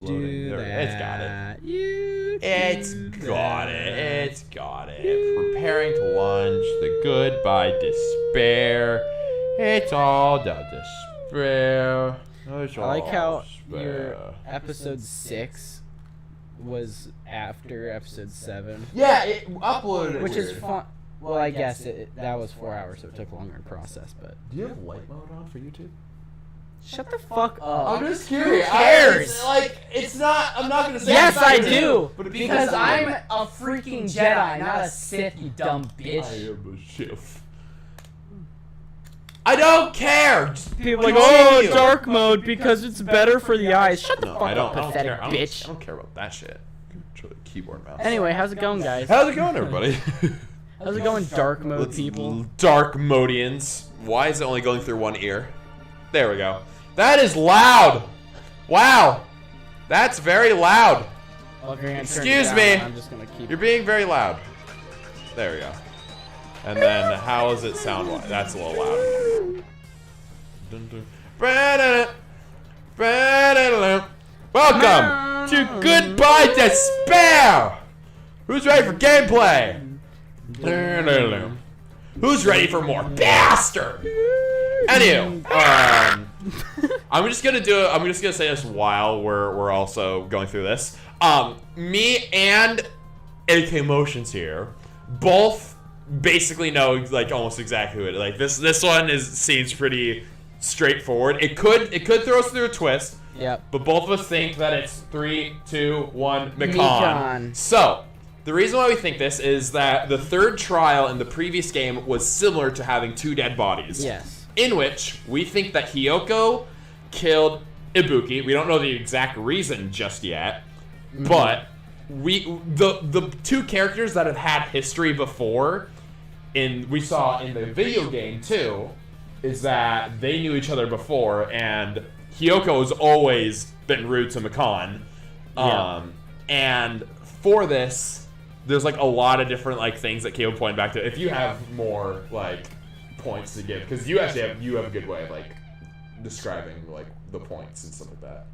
loading. do that. It's got it. You It's do got that. it. It's got it. Preparing to launch the Goodbye Despair. It's all the despair. It's I like all how despair. your episode 6 was after episode 7. Yeah, it uploaded. Which is fun. Well, I guess that was 4 hours, so it took longer to process. But Do you have light mode on for YouTube? shut the fuck up. I'm just curious. Who cares? It's not. I'm not gonna say. Yes, it's not I gonna do. But Because I'm a freaking Jedi, not a Sith, you dumb I bitch. am a Sith. I don't care. Just People are like, continue. oh, dark mode because it's better for the eyes. Shut the No, fuck I don't. up, I don't pathetic care. I bitch. don't care about that shit. Control the keyboard mouse. Anyway, how's it going, guys? How's it going, everybody? How's it going, dark mode people? Dark modians. Why is it only going through one ear? There we go. That is loud. Wow. That's very loud. Well, if you're gonna turn it Excuse down, me. I'm just gonna keep. You're being very loud. There we go. And then how does it sound like? That's a little loud. Dun, dun. Welcome to Goodbye Despair. Who's ready for gameplay? Who's ready for more bastard? Anywho, I'm just gonna say this while we're also going through this. Me and AKMotions here both basically know like almost exactly who it is. Like this one seems pretty straightforward. It could throw us through a twist. Yep. But both of us think that it's 3, 2, 1, Mekon. Mekon. So, the reason why we think this is that the third trial in the previous game was similar to having 2 dead bodies. Yes. In which we think that Hiyoko killed Ibuki. We don't know the exact reason just yet, but the 2 characters that have had history before, we saw in the video game too, is that they knew each other before, and Hiyoko has always been rude to Mekon. And for this, there's like a lot of different like things that Caleb pointed back to. If you have more like points to give, because you actually have a good way of like describing like the points and stuff like that.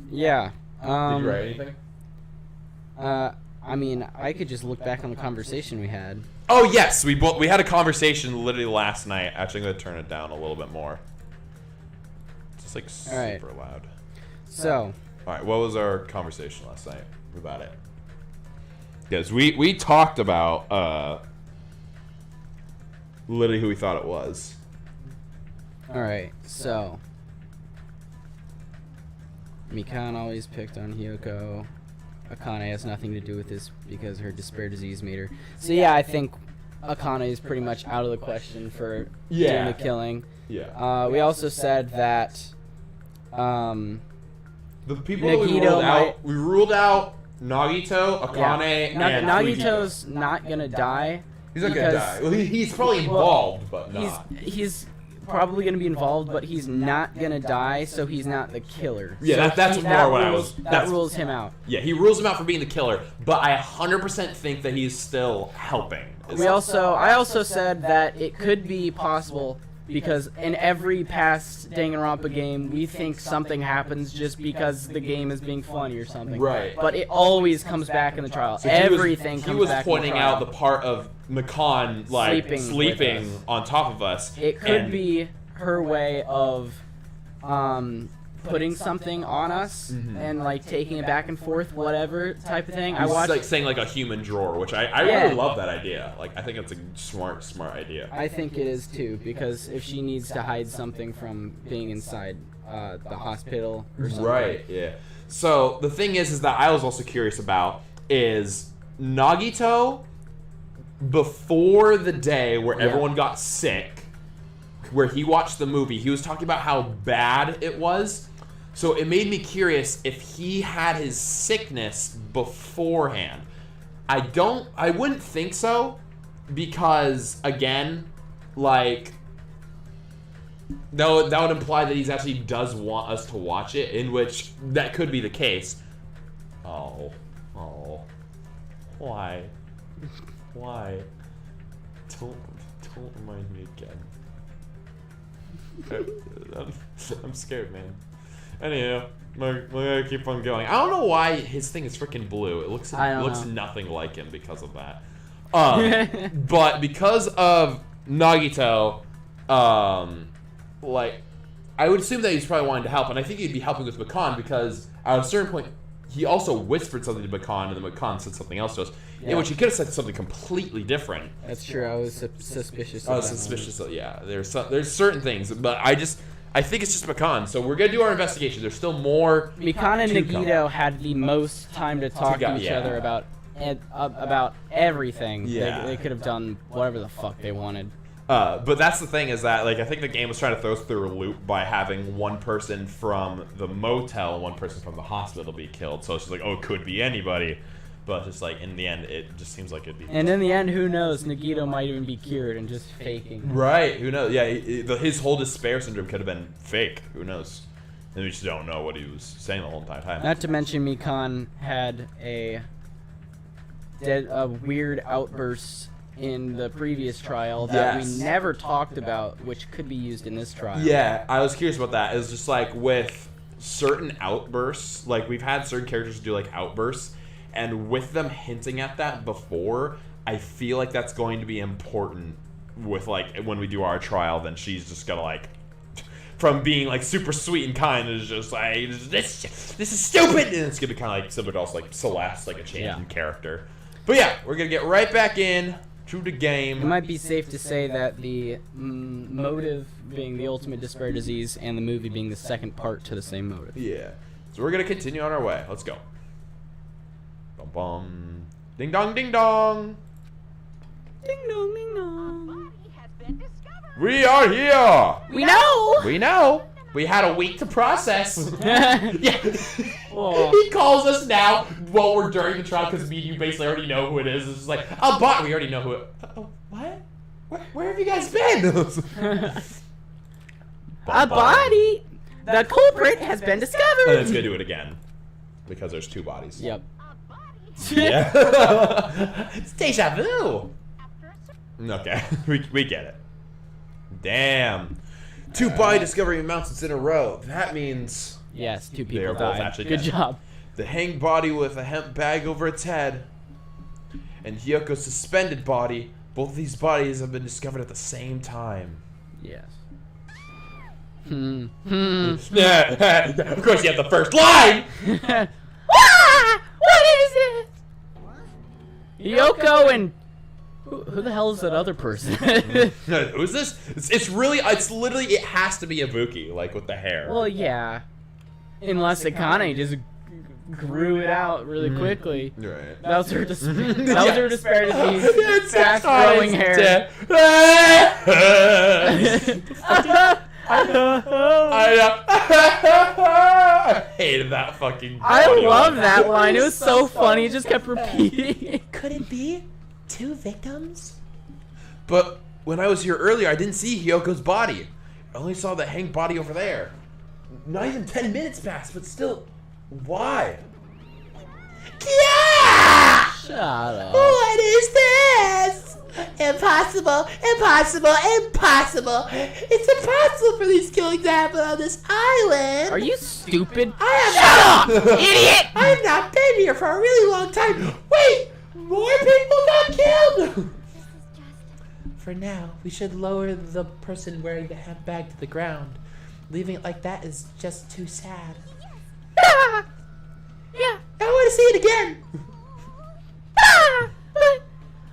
Yeah. Did you write anything? I mean, I could just look back on the conversation we had. Oh yes, we had a conversation literally last night. Actually, I'm gonna turn it down a little bit more. It's like super loud. So. All right, what was our conversation last night about it? Yes, we talked about literally who we thought it was. All right, so. Mekon always picked on Hiyoko. Akane has nothing to do with this because her despair disease made her. So yeah, I think Akane is pretty much out of the question for doing the killing. Yeah. We also said that the people that we ruled out Nagito, Akane, and Nagito's not gonna die. He's not gonna die. Well, he's probably involved, but not. He's probably gonna be involved, but he's not gonna die, so he's not the killer. Yeah, so that's more what I was. That rules him out. Yeah, he rules him out for being the killer, but I 100% think that he's still helping. I also said that it could be possible because in every past Danganronpa game, we think something happens just because the game is being funny or something. Right. But it always comes back in the trial. So Everything comes back in the trial. He was pointing out the part of Mekon like sleeping on top of us. It could be her way of putting something on us and like taking it back and forth, whatever type of thing. I watched like saying like a human drawer, which I really love that idea. Like I think it's a smart idea. I think it is too, because if she needs to hide something from being inside the hospital or something. Right, yeah. So the thing is that I was also curious about is Nagito before the day where everyone got sick, where he watched the movie, he was talking about how bad it was. So it made me curious if he had his sickness beforehand. I wouldn't think so, because again, like that would imply that he actually does want us to watch it, in which that could be the case. Oh, why? Don't remind me again. I'm scared, man. Anywho, We're gonna keep on going. I don't know why his thing is freaking blue. It looks nothing like him because of that. But because of Nagito, like, I would assume that he's probably wanting to help, and I think he'd be helping with Makan because at a certain point, he also whispered something to Makan, and then Makan said something else to us, in which he could have said something completely different. That's true. I was suspicious. I was suspicious. Yeah, there's certain things, but I think it's just Makan. So we're gonna do our investigation. There's still more. Makan and Nagito had the most time to talk to each other about everything. Yeah. They could have done whatever the fuck they wanted. But that's the thing is that, like, I think the game was trying to throw us through a loop by having one person from the motel and one person from the hospital be killed. So it's just like, oh, it could be anybody. But just like, in the end, it just seems like it'd be... And in the end, who knows? Nagito might even be cured and just faking. Right, who knows? Yeah, his whole despair syndrome could have been fake. Who knows? And we just don't know what he was saying the whole entire time. Not to mention, Mikan had a weird outburst in the previous trial that we never talked about, which could be used in this trial. Yeah, I was curious about that. It was just like with certain outbursts, like we've had certain characters do like outbursts, and with them hinting at that before, I feel like that's going to be important with like when we do our trial. Then she's just gonna like, from being like super sweet and kind, is just like this is stupid, and it's gonna be kind of like similar to also like Celeste, like a change in character. But yeah, we're gonna get right back in to the game. It might be safe to say that the motive being the ultimate despair disease and the movie being the second part to the same motive. Yeah. So we're gonna continue on our way. Let's go. Bum bum. Ding dong, ding dong. Ding dong, ding dong. We are here. We know. We know. We had a week to process. Yeah. Oh. He calls us now while we're during the trial because me and you basically already know who it is. It's just like, oh, but we already know who it. Oh, what? Where have you guys been? A body. The culprit has been discovered. And it's gonna do it again because there's two bodies. Yep. Yeah. It's deja vu. Okay, we get it. Damn. Two body discovery mountains in a row. That means... Yes, two people they are both died. actually Good dead. job. The hanged body with a hemp bag over its head. And Hyoko's suspended body. Both of these bodies have been discovered at the same time. Yes. Of course you have the first line! What is it? Hyoko and... Who the hell is that other person? Who's this? It's literally, it has to be Ibuki, like with the hair. Well, yeah. Unless Akane just grew it out really quickly. Right. That was her despair disease. Fast growing hair. I hated that fucking. I love that line. It was so funny. It just kept repeating. Could it be two victims? But when I was here earlier, I didn't see Hyoko's body. I only saw the hanged body over there. Not even 10 minutes passed, but still, why? Yeah! Shut up. What is this? Impossible, impossible, impossible. It's impossible for these killings to happen on this island. Are you stupid? Shut up, idiot! I have not been here for a really long time. Wait, more people got killed. For now, we should lower the person wearing the hemp bag to the ground. Leaving it like that is just too sad. Yeah. I want to see it again. But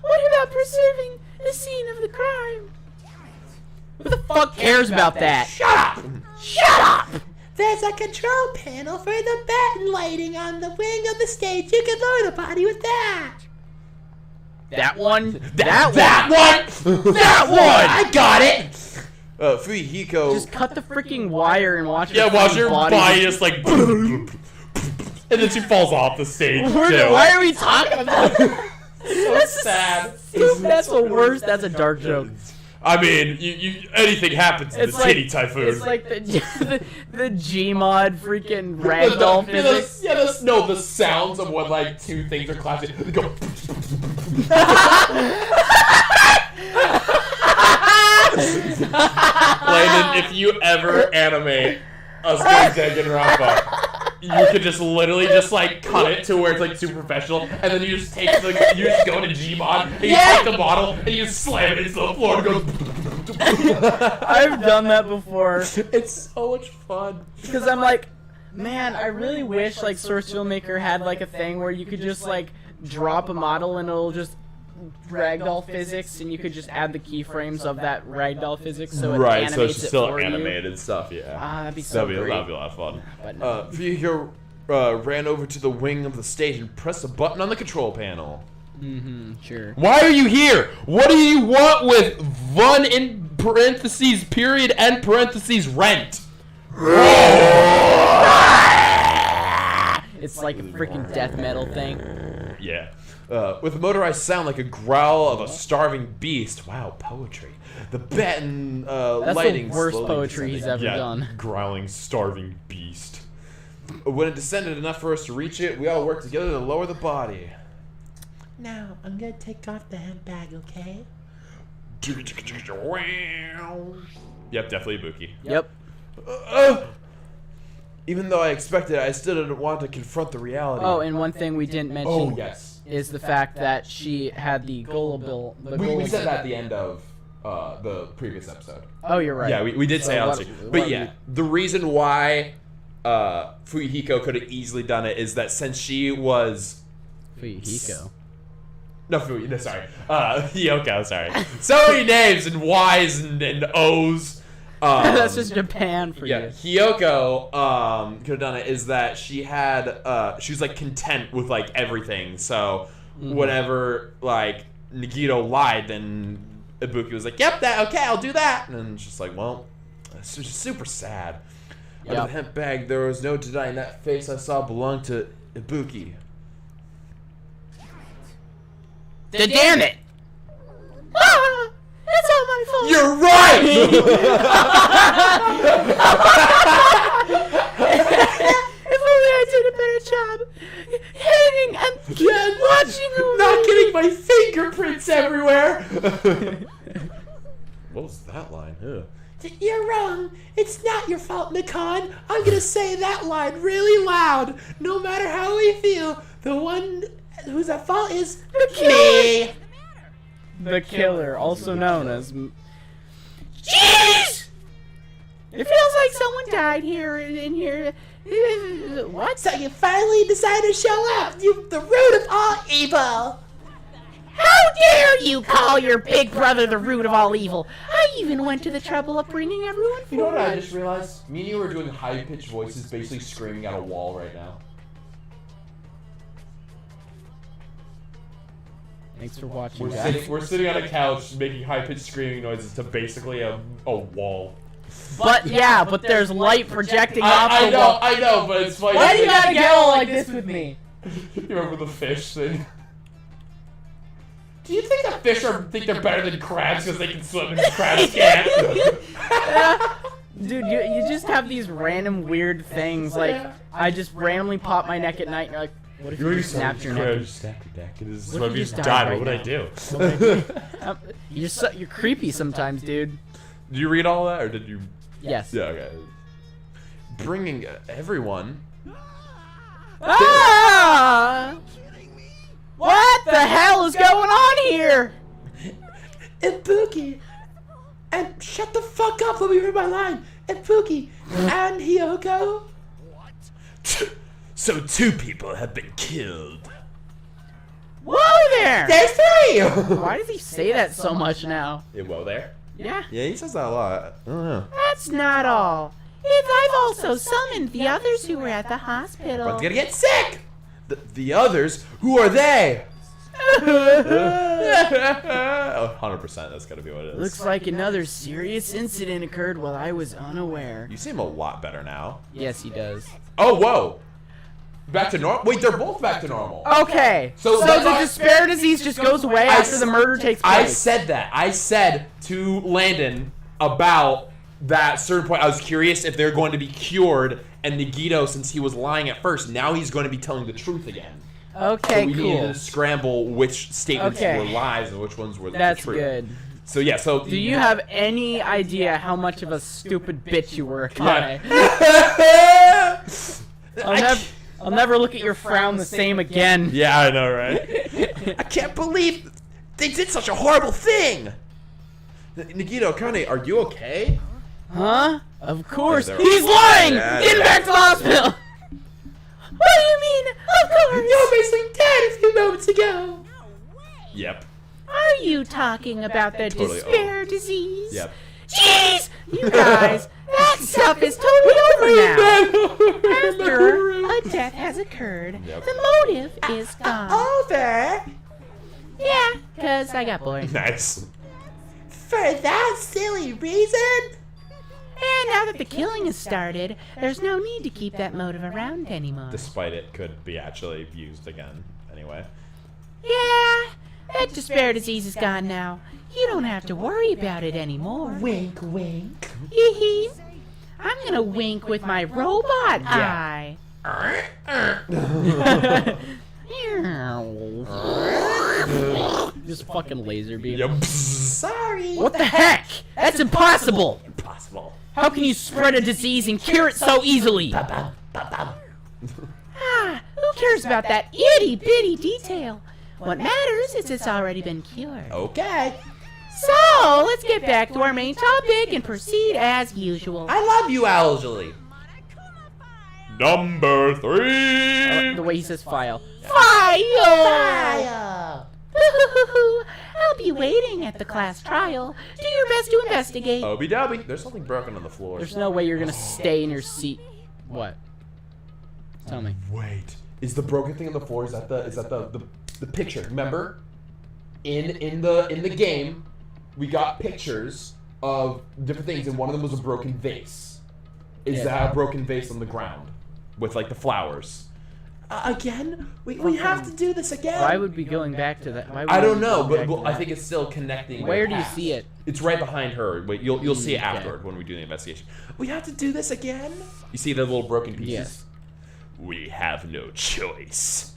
what about preserving the scene of the crime? Who the fuck cares about that? Shut up! Shut up! There's a control panel for the batten lighting on the wing of the stage. You can lower the body with that. That one? That one! That one! I got it! Fuyuhiko. Just cut the freaking wire and watch her. Yeah, watch her body just like. And then she falls off the stage. Why are we talking about that? That's sad. That's the worst. That's a dark joke. I mean, anything happens in the titty typhoon. It's like the Gmod freaking ragdoll physics. The sounds of when like two things are clashing. They go. Landon, if you ever animate us doing Danganronpa, you could just literally just like cut it to where it's like super professional, and then you just take the you just go to Gmod and you take the bottle and you slam it into the floor and go. I've done that before. It's so much fun. Because I'm like, man, I really wish like Source Filmmaker had like a thing where you could just like drop a model and it'll just ragdoll physics, and you could just add the keyframes of that ragdoll physics so it animates so it's it still for animated you. Stuff, yeah. That'd be so great. That'd be a lot of fun. But no. Vehicle ran over to the wing of the stage and pressed a button on the control panel. Sure. Why are you here? What do you want with Vun in parentheses period and parentheses rent? It's like a freaking death metal thing. Yeah. With a motorized sound like a growl of a starving beast. Wow, poetry. The baton That's lighting the worst slowly poetry he's ever descended. done. Growling, starving beast. When it descended enough for us to reach it, we all worked together to lower the body. Now, I'm gonna take off the handbag, okay? Yep, definitely Ibuki. Yep. Even though I expected it, I still didn't want to confront the reality. Oh, and one thing we didn't mention is the fact that she had the gullible. We said that at the end of the previous episode. Oh, you're right. Yeah, we did say that. But yeah, the reason why Fuyuhiko could have easily done it is that since she was... Fuyuhiko. No, Hiyoko, sorry. So many names and Y's and O's. That's just Japan for you. Hiyoko could have done it is that she had she was like content with like everything. So whenever like Nagito lied, then Ibuki was like, "Yep, that okay, I'll do that." And it's just like, well, it's just super sad. Under the hemp bag, there was no denying that face I saw belonged to Ibuki. Damn it! Ah, it's all my fault. You're right. If only I did a better job hitting and watching over. Not getting my fingerprints everywhere. What was that line? Ugh. You're wrong. It's not your fault, Nakan. I'm gonna say that line really loud. No matter how we feel, the one who's at fault is me. The killer, also known as... Jeez! It feels like someone died here in here. What? So you finally decided to show up. You, the root of all evil. How dare you call your big brother the root of all evil? I even went to the trouble of bringing everyone forward. You know what I just realized? Me and you are doing high-pitched voices basically screaming at a wall right now. Thanks for watching, We're sitting on a couch making high-pitched screaming noises to basically a wall. But yeah, but there's light projecting off the wall. I know, but it's funny. Why do you gotta get all like this with me? You remember the fish thing? Do you think that fish think they're better than crabs because they can swim and crabs can't? Dude, you just have these random weird things. Like, I just randomly pop my neck at night and you're like, what if you just snapped your neck? Snapped your neck. It is What what if you if you just died. died What would right I do? You're creepy sometimes, dude. Did you read all that, or did you? Yes. Yeah. Okay. Bringing everyone. Ah! What the hell is going on here? Ibuki. And shut the fuck up, let me read my line. Ibuki and Hiyoko. So 2 people have been killed. Whoa there! There's 3! Why does he say that so much now? Whoa there. Yeah. Yeah, he says that a lot. I don't know. That's not all. I've also summoned the others who were at the hospital. One's gonna get sick. The others, who are they? 100%. That's gotta be what it is. Looks like another serious incident occurred while I was unaware. You seem a lot better now. Yes, he does. Oh, whoa. Back to normal? Wait, they're both back to normal. Okay. So the despair disease just goes away after the murder takes place. I said that. I said to Landon about that certain point. I was curious if they're going to be cured, and Nagito, since he was lying at first, now he's going to be telling the truth again. Okay, so we cool. needed to scramble which statements were lies and which ones were the truth. That's good. So yeah, so do you have any idea how much of a stupid bitch you were, Akane? I'll never look at your frown the same again. Yeah, I know, right? I can't believe they did such a horrible thing. Nagito, Akane, are you okay? Huh? Of course. Yeah, He's lying! Yeah, Get back to the hospital! What do you mean? Of course. You're basically dead a few moments ago. Yep. Are you talking about the Totally despair disease? Yep. Jeez, you guys, that stuff is totally over now. After a death has occurred, Yep. the motive is gone. Over? Yeah, 'cause I got bored. Nice. For that silly reason? And now that the killing has started, there's no need to keep that motive around anymore. Despite it could be actually used again. Anyway. Yeah, that despair disease is gone now. You don't have to worry about it anymore. Wink, wink. Hee hee. I'm gonna wink with my robot eye. Just fucking laser beam. Yep. Sorry. What the heck? That's impossible! Impossible. How can you spread a disease and cure it so easily? Ah, who cares about that itty bitty detail? What matters is it's already been cured. Okay. So, let's get back to our main topic and proceed as usual. I love you, Algely. Number 3. The way he says file. Fire. I'll be waiting at the class trial. Do your best to investigate. Obie Dobby. There's something broken on the floor. There's no way you're gonna stay in your seat. What? Tell me. Wait. Is the broken thing on the floor? Is that the picture? Remember? In the game, we got pictures of different things, and one of them was a broken vase. Is that a broken vase on the ground with like the flowers? Again? We have to do this again. Why would we be going back to that? Why would I we don't be know, going but back to I that? think it's still connecting. Where the do you past. see it? It's right behind her. Wait, you'll see it Okay. afterward when we do the investigation. We have to do this again? You see the little broken pieces? Yes. We have no choice.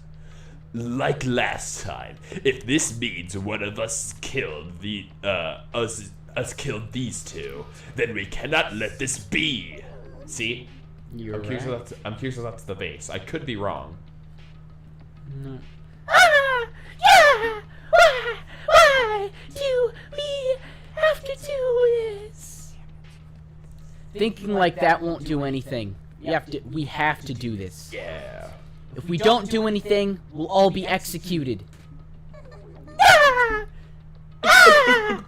Like last time, if this means one of us killed us killed these two, then we cannot let this be. See? You're I'm curious right. if that's the vase. I could be wrong. Ah, yeah. Why do we have to do this? Thinking like that won't do anything. We have to do this. Yeah. If we don't do anything, we'll all be executed. Ah, ah.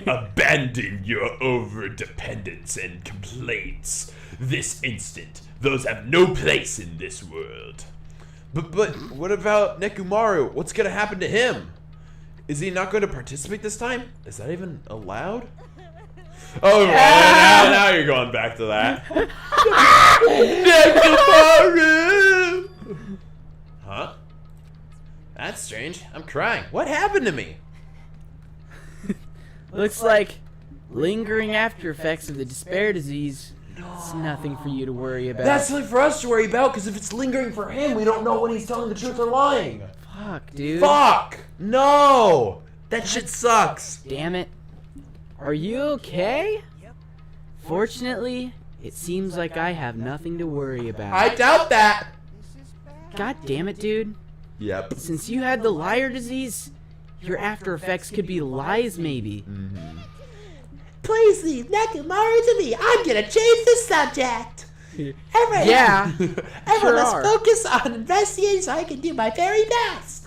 Abandon your over-dependence and complaints. This instant, those have no place in this world. But what about Nekomaru? What's gonna happen to him? Is he not going to participate this time? Is that even allowed? Oh, now you're going back to that. Nekomaru! Huh? That's strange. I'm crying. What happened to me? Looks like lingering after effects of the despair disease. It's nothing for you to worry about. That's something for us to worry about, because if it's lingering for him, we don't know when he's telling the truth or lying. Fuck, dude. Fuck! No! That shit sucks. Damn it. Are you okay? Fortunately, it seems like I have nothing to worry about. I doubt that. God damn it, dude. Yep. Since you had the liar disease, your after effects could be lies, maybe. Please leave Nekomaru to me. I'm gonna change the subject. Everyone, Yeah. everyone, sure let's are. focus on investigating so I can do my very best.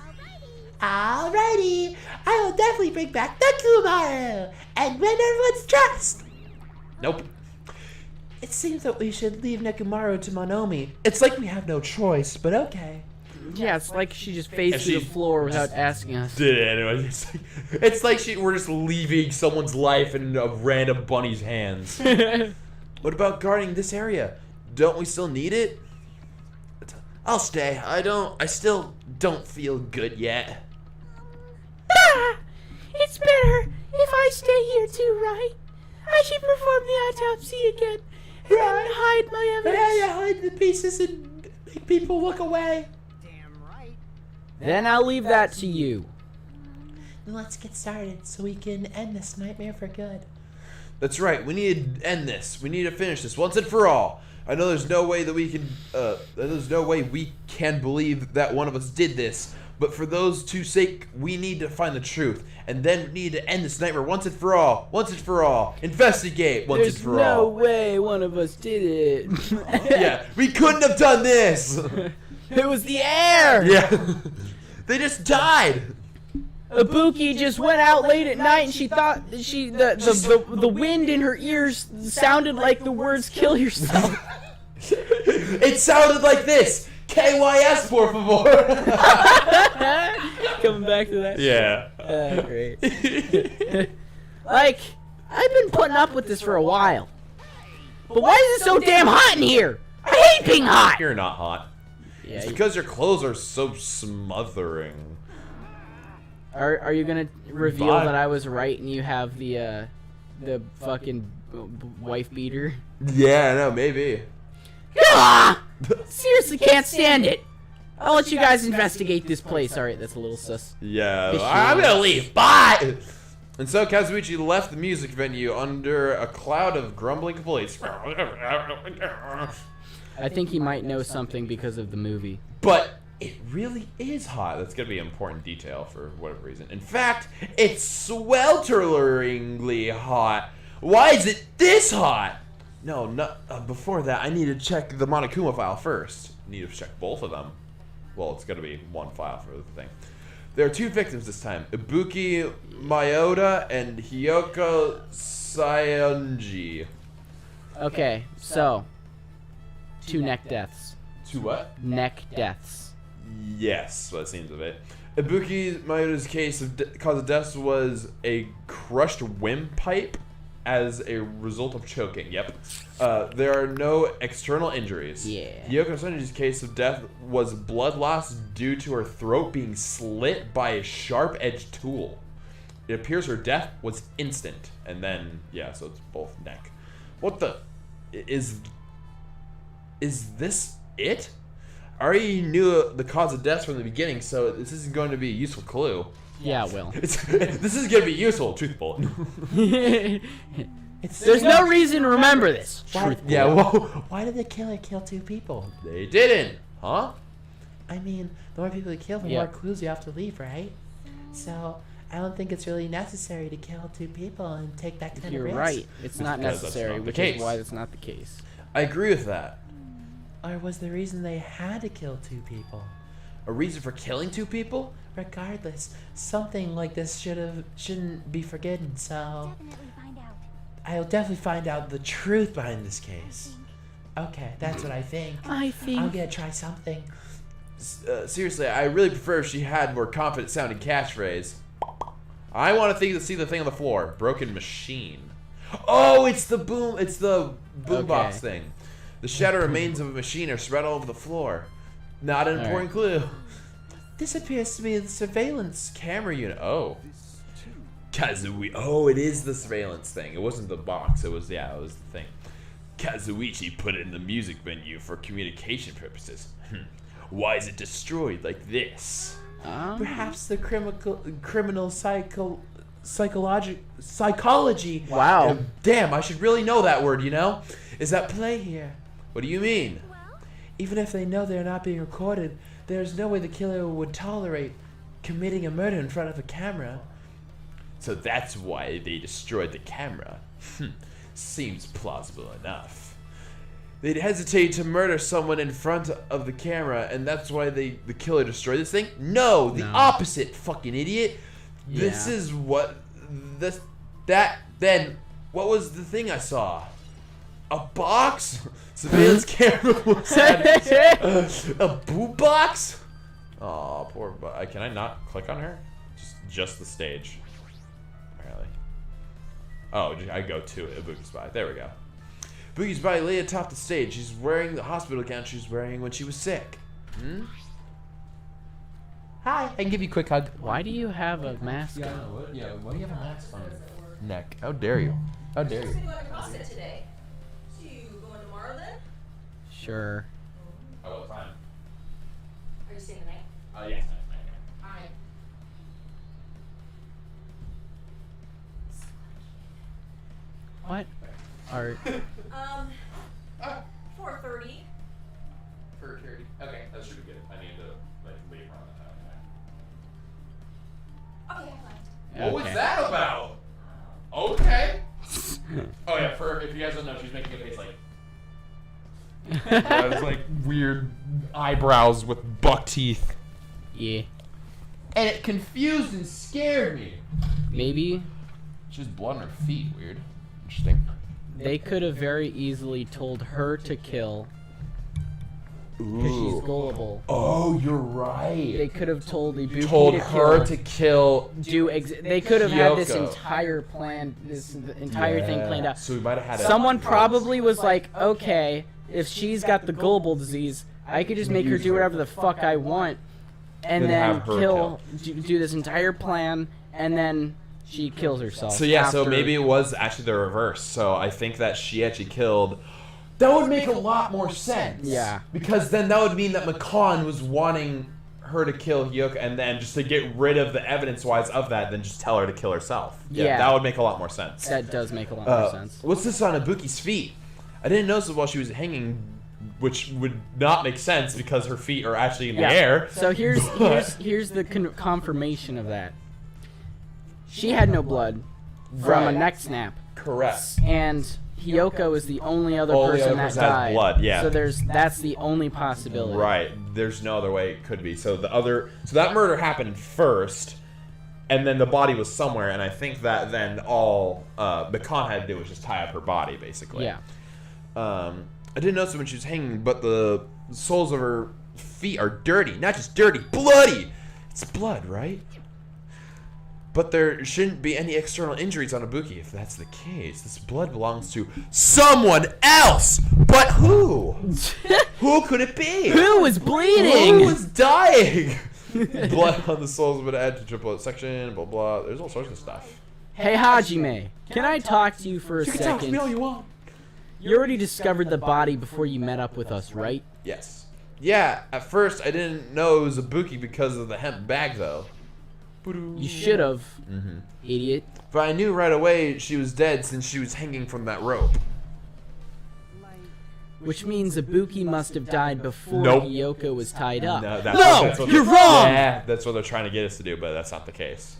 Alrighty, I will definitely bring back Nekomaru and win everyone's trust. Nope. It seems that we should leave Nekomaru to Monomi. It's like we have no choice, but okay. Yeah, it's like she just phased And through the she floor without asking us. Did it anyway. It's like we're just leaving someone's life in a random bunny's hands. What about guarding this area? Don't we still need it? I'll stay. I still don't feel good yet. Ah, it's better if I stay here too, right? I should perform the autopsy again and then hide my evidence. Yeah, hide the pieces and make people look away. Then I'll leave that to you. Let's get started so we can end this nightmare for good. That's right. We need to end this. We need to finish this once and for all. I know there's no way that we can, there's no way we can believe that one of us did this. But for those two's sake, we need to find the truth. And then we need to end this nightmare once and for all. Once and for all. Investigate once and for all. There's no way one of us did it. Yeah, we couldn't have done this. It was the air. Yeah. They just died. Ibuki just went out late at night and she thought that the wind in her ears sounded like the words "kill yourself." It sounded like this. KYS, por favor. Coming back to that. Yeah. Great. Like, I've been putting up with this for a while. But why is it so damn hot in here? I hate being hot. You're not hot. Yeah, It's because your clothes are so smothering. Are you gonna reveal that I was right and you have the fucking wife beater? Yeah, no, maybe. Ah! Seriously, can't stand it. I'll let you guys investigate this place. All right, that's a little sus. Yeah, I'm gonna leave. Bye. And so Kazuichi left the music venue under a cloud of grumbling complaints. I think he might know something because of the movie. But it really is hot. That's gonna be an important detail for whatever reason. In fact, it's swelteringly hot. Why is it this hot? No, before that, I need to check the Monokuma file first. I need to check both of them. Well, it's gonna be one file for the thing. There are two victims this time: Ibuki Mayoda and Hiyoko Sayonji. Okay, so 2 neck deaths. Two what? Neck deaths. Yes, what it seems of it. Ibuki Mayoda's case of cause of death was a crushed windpipe as a result of choking. Yep. There are no external injuries. Yeah. Hiyoko Sayonji's case of death was blood loss due to her throat being slit by a sharp-edged tool. It appears her death was instant, and then yeah, so it's both neck. What the is this it? I already knew the cause of death from the beginning, so this isn't going to be a useful clue. Yeah, it will. This is going to be useful, truthful. There's no reason to remember this. Yeah, well, Why did the killer kill 2 people? they didn't, huh? I mean, the more people you kill, the Yeah. more clues you have to leave, right? So, I don't think it's really necessary to kill 2 people and take that kind You're of risk. right. It's not because that's necessary, not the which case. is why that's not the case. I agree with that. Or was the reason they had to kill 2 people? A reason for killing 2 people? Regardless, something like this shouldn't be forgotten, so I'll definitely find out the truth behind this case. Okay, that's what I think. I think I'm gonna try something. Seriously, I really prefer if she had more confident sounding catchphrase. I want to see the thing on the floor. Broken machine. Oh, it's the boombox thing. The shattered remains of a machine are spread all over the floor. Not an important clue. This appears to be the surveillance Camera unit. Oh. Kazui. Oh, it is the surveillance thing. It wasn't the box. It was the thing. Kazuichi put it in the music venue for communication purposes. Why is it destroyed like this? Perhaps the criminal psychology. Wow. Damn, I should really know that word, you know? Is at play here. What do you mean? Even if they know they're not being recorded, there's no way the killer would tolerate committing a murder in front of a camera. So that's why they destroyed the camera. Seems plausible enough. They'd hesitate to murder someone in front of the camera, and that's why the killer destroyed this thing? No, the opposite, fucking idiot. This is what then what was the thing I saw? A box? Surveillance camera was a boot box? Oh, poor can I not click on her? Just the stage. Apparently. Oh, I go to it. Ibuki's body. There we go. Ibuki's body lay atop the stage. She's wearing the hospital gown she was wearing when she was sick. Hi, I can give you a quick hug. Why do you have a mask on? Why do you have a mask on your neck? How dare you? How dare you? Today. So you going tomorrow then? Sure. Oh, what time? Are you staying the night? Oh, yes. Alright. What? Are 4:30. fur carry. Okay, that should be good. I need to like leave her on the time. Okay, I'm fine. What was that about? Okay. Oh yeah, fur. If you guys don't know, she's making a face like. That was like weird eyebrows with buck teeth. Yeah. And it confused and scared me. Maybe She has blood on her feet. Weird. Interesting. they could have very easily told her to kill because she's gullible. Oh, you're right. They could have told Ibuki Told to her kill. to kill. They could have had this Kyoko. entire plan, this entire thing planned out. So we might have had. Someone probably was like, okay, if she's got the gullible disease, I could just make her do whatever the fuck I want, and Then then have her do this entire plan, and then she kills herself. So yeah, so after- maybe it was actually the reverse. So I think that she actually killed. That would make a lot more sense. Yeah. Because then that would mean that Makan was wanting her to kill Hyuka, and then just to get rid of the evidence-wise of that, then just tell her to kill herself. Yeah. That would make a lot more sense. That does make a lot more sense. What's this on Ibuki's feet? I didn't notice it while she was hanging, which would not make sense because her feet are actually in the air. So here's the confirmation of that. She had no blood from a Right. neck snap, Correct. and Hyoko is the only other Only person other that person has died. blood, yeah. So that's the only possibility. Right. There's no other way it could be. So that murder happened first, and then the body was somewhere, and I think that then all Makan had to do was just tie up her body, basically. Yeah. I didn't notice it when she was hanging, but the soles of her feet are dirty. Not just dirty, bloody! It's blood, right? But there shouldn't be any external injuries on Ibuki if that's the case. This blood belongs to someone else! But who? Who could it be? Who was bleeding? Who was dying? Blood on the soles would add to triple section, blah blah. There's all sorts of stuff. Hey Hajime, can I talk to you for a You can talk to me all second? you want. You already discovered the body before you met up with us, right? Yes. Yeah, at first I didn't know it was Ibuki because of the hemp bag though. You should have, idiot. But I knew right away she was dead since she was hanging from that rope. Which means Ibuki must have died before Nope. Hyoko was tied up. No, No, what you're they're- wrong! Yeah, that's what they're trying to get us to do, but that's not the case.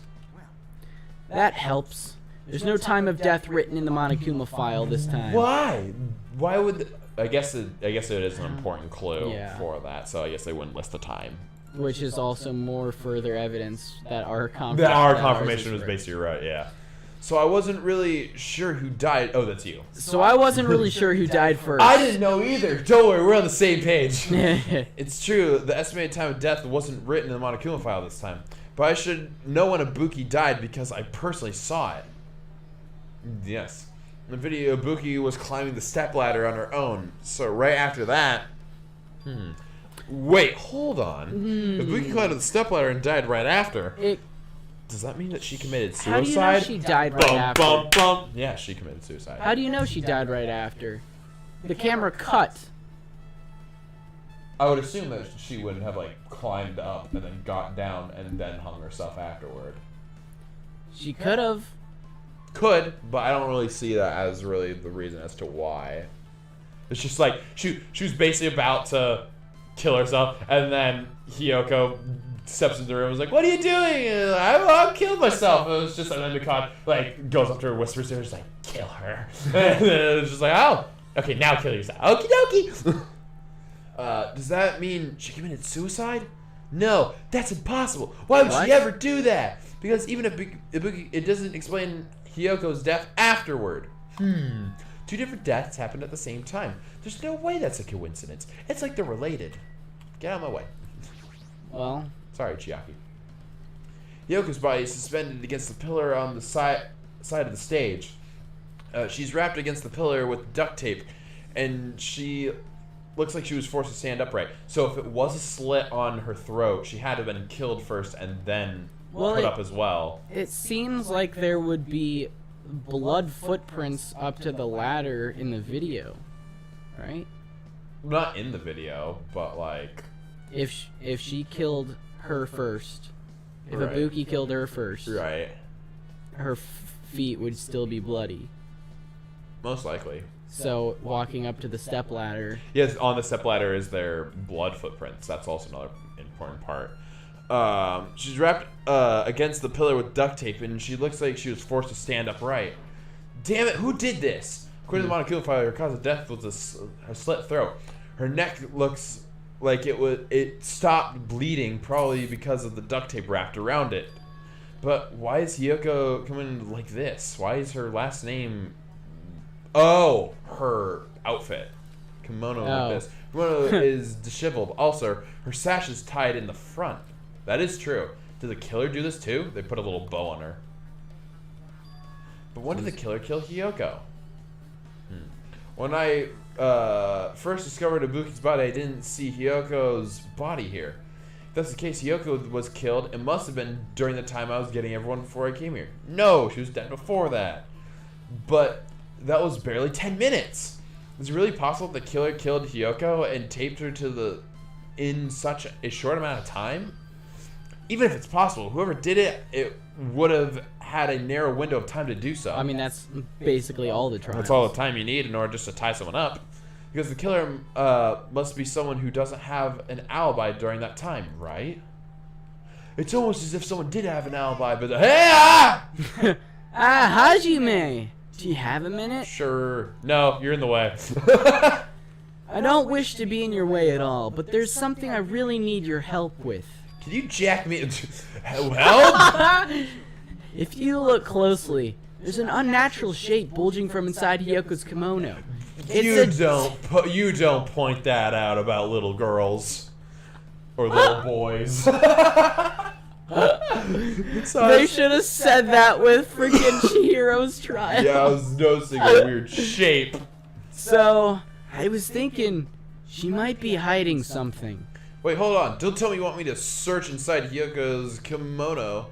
That helps. There's no time of death written in the Monokuma file this time. Why? Why would? I guess it is an important clue Yeah. for that. So I guess they wouldn't list the time. Which is also more further evidence that our Confirmation was basically right. Yeah. So I wasn't really sure who died. Oh, that's you. So I wasn't really sure who died first. I didn't know either. Don't worry, we're on the same page. It's true. The estimated time of death wasn't written in the Monokuma file this time, but I should know when Ibuki died because I personally saw it. Yes. In the video, Ibuki was climbing the stepladder on her own. So right after that, wait, hold on. Ibuki climbed the stepladder and died right after. Does that mean that she committed suicide? How do you know she died right after? Bum, bum. Yeah, she committed suicide. How do you know she died right after? The camera cut. I would assume that she wouldn't have like climbed up and then got down and then hung herself afterward. She could have. Could, but I don't really see that as really the reason as to why. It's just like she was basically about to kill herself, and then Hyoko steps into the room and was like, "What are you doing?" And I killed myself. It was just, and then Mikon like goes up to her, whispers to her, just like, "Kill her." And then it's just like, "Oh, okay, now kill yourself." Okie dokie. Does that mean she committed suicide? No, that's impossible. Why would she ever do that? Because even if Ibuki, it doesn't explain Hyoko's death afterward. Two different deaths happened at the same time. There's no way that's a coincidence. It's like they're related. Get out of my way. Well, Sorry, Chiaki. Hyoko's body is suspended against the pillar on the side of the stage. She's wrapped against the pillar with duct tape, and she looks like she was forced to stand upright. So if it was a slit on her throat, she had to have been killed first and then put up as well. it seems like there would be blood footprints up to the ladder in the video, right? Not in the video, but like... If she killed her first, if Right. Ibuki killed her first, Right. her feet would still be bloody. Most likely. So walking up to the stepladder. Yes, on the stepladder is their blood footprints. That's also another important part. She's wrapped against the pillar with duct tape, and she looks like she was forced to stand upright. Damn it, who did this? According to the monocular file, her cause of death was a slit throat. Her neck looks like it stopped bleeding, probably because of the duct tape wrapped around it. But why is Hiyoko coming like this? Why is her last name... Oh, her outfit. Kimono like this. Kimono is disheveled. Also, her sash is tied in the front. That is true. Did the killer do this too? They put a little bow on her. But when did the killer kill Hiyoko? When I first discovered Ibuki's body, I didn't see Hiyoko's body here. If that's the case, Hiyoko was killed. It must have been during the time I was getting everyone before I came here. No, she was dead before that. But that was barely 10 minutes. Is it really possible the killer killed Hiyoko and taped her to in such a short amount of time? Even if it's possible, whoever did it would have had a narrow window of time to do so. I mean, that's basically all the trials. That's all the time you need in order just to tie someone up. Because the killer must be someone who doesn't have an alibi during that time, right? It's almost as if someone did have an alibi, but hey! Hajime! Do you have a minute? Sure. No, you're in the way. I don't wish to be in your way at all, but there's something I really need your help with. Can you jack me? Help? If you look closely, there's an unnatural shape bulging from inside Hiyoko's kimono. You don't point that out about little girls or little boys. They should have said that with freaking Chihiro's trial. Yeah, I was noticing a weird shape. So, I was thinking she might be hiding something. Wait, hold on. Don't tell me you want me to search inside Hiyoko's kimono.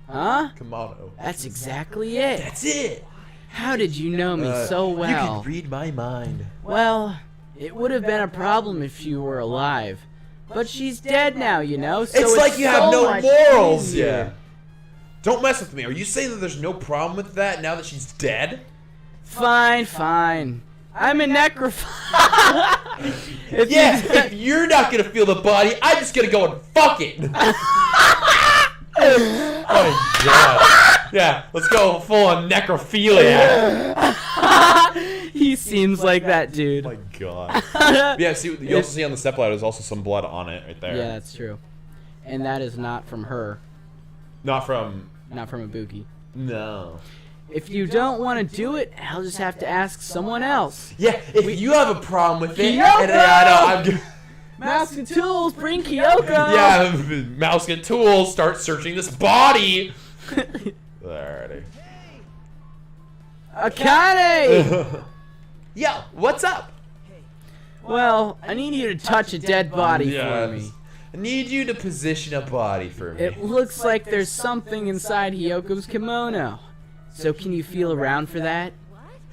Huh? Kimono. That's exactly it. That's it. How did you know me so well? You can read my mind. Well, it would have been a problem if you were alive. But she's dead now, you know, so it's like you so have no much morals. easier. Yeah. Don't mess with me. Are you saying that there's no problem with that now that she's dead? Fine, fine. I'm a necrophile. If you're not gonna feel the body, I'm just gonna go and fuck it. Oh my god. Yeah, let's go full on necrophilia. He seems like that dude. Oh my god. Yeah, see, you also see on the stepladder there's also some blood on it right there. Yeah, that's true. And that is not from her. Not from Ibuki. No. If you don't want to do it, I'll just have to ask someone else. Yeah, if you have a problem with it, Kyoko! and I know I'm good. Mouse and tools, bring Kyoko! Yeah, mouse and tools, start searching this body. Alrighty. Akane! Yo, what's up? Well, I need you to touch a dead body for me. I need you to position a body for me. It looks like there's something inside Hiyoko's kimono. So can you feel around for that?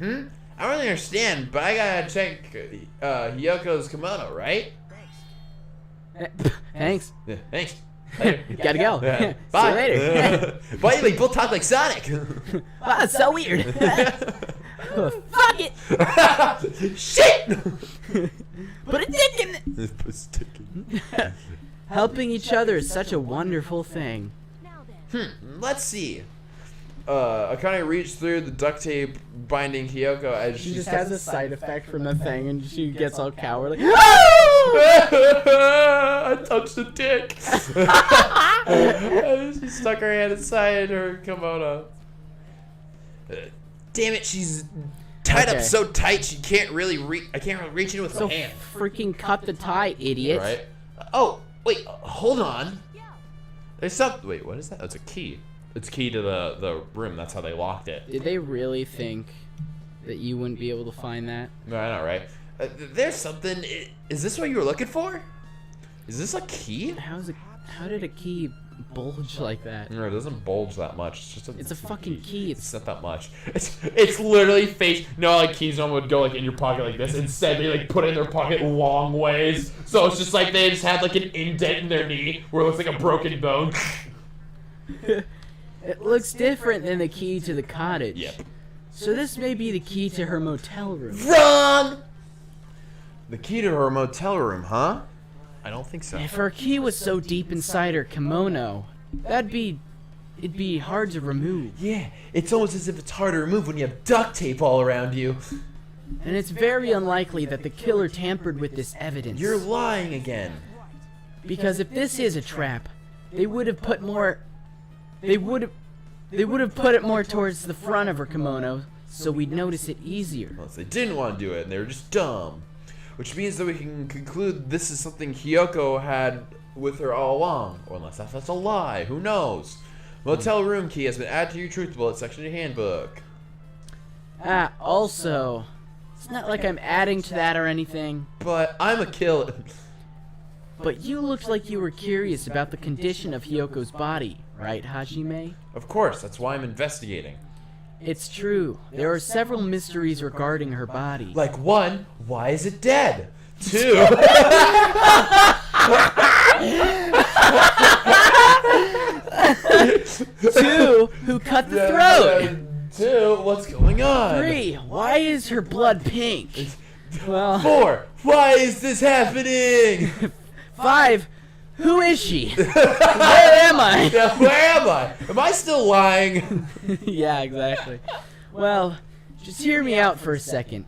I don't really understand, but I gotta check Hiyoko's kimono, right? Thanks. Yeah, thanks. Later. Gotta go. Yeah. Bye. See you later. Why do they both talk like Sonic? Wow, it's so weird. Fuck it! Shit! Put a dick in it! Helping each other is such a wonderful thing. Let's see. Akane reached through the duct tape binding Hiyoko as She just has a side effect from the thing and she gets all cowardly. I touched the dick. She stuck her hand inside her kimono. Damn it, she's tied up so tight she can't really reach. I can't really reach in with So my hand. freaking cut the tie, idiot. Right? Oh, wait, hold on. There's something. Wait, what is that? That's a key. It's key to the room. That's how they locked it. Did they really think that you wouldn't be able to find that? No, I know, right? There's something. Is this what you were looking for? Is this a key? How did a key bulge like that? No, it doesn't bulge that much. It's just It's a fucking key. It's not that much. It's literally face. No, like keys normally would go like in your pocket like this. Instead, they like put it in their pocket long ways. So it's just like they just had like an indent in their knee where it looks like a broken bone. It looks different than the key to the cottage. Yep. So this may be the key to her motel room. Wrong! The key to her motel room, huh? I don't think so. If her key was so deep inside her kimono, it'd be hard to remove. Yeah, it's almost as if it's hard to remove when you have duct tape all around you. And it's very unlikely that the killer tampered with this evidence. You're lying again. Because if this is a trap, they would have put more. They would have put it more towards the front of her kimono, so we'd notice it easier. Unless they didn't want to do it and they were just dumb. Which means that we can conclude this is something Hiyoko had with her all along. Or unless that's a lie, who knows? Motel room key has been added to your truth bullet section of your handbook. Also, it's not like I'm adding to that or anything. But I'm a killer. But you looked like you were curious about the condition of Hiyoko's body, right, Hajime? Of course, that's why I'm investigating. It's true. There are several mysteries regarding her body. Like 1, why is it dead? 2, 2, who cut the throat? 2, what's going on? 3, why is her blood pink? Well, 4, why is this happening? 5, who is she? Where am I? Yeah, where am I? Am I still lying? Yeah, exactly. Well, just hear me out for a second.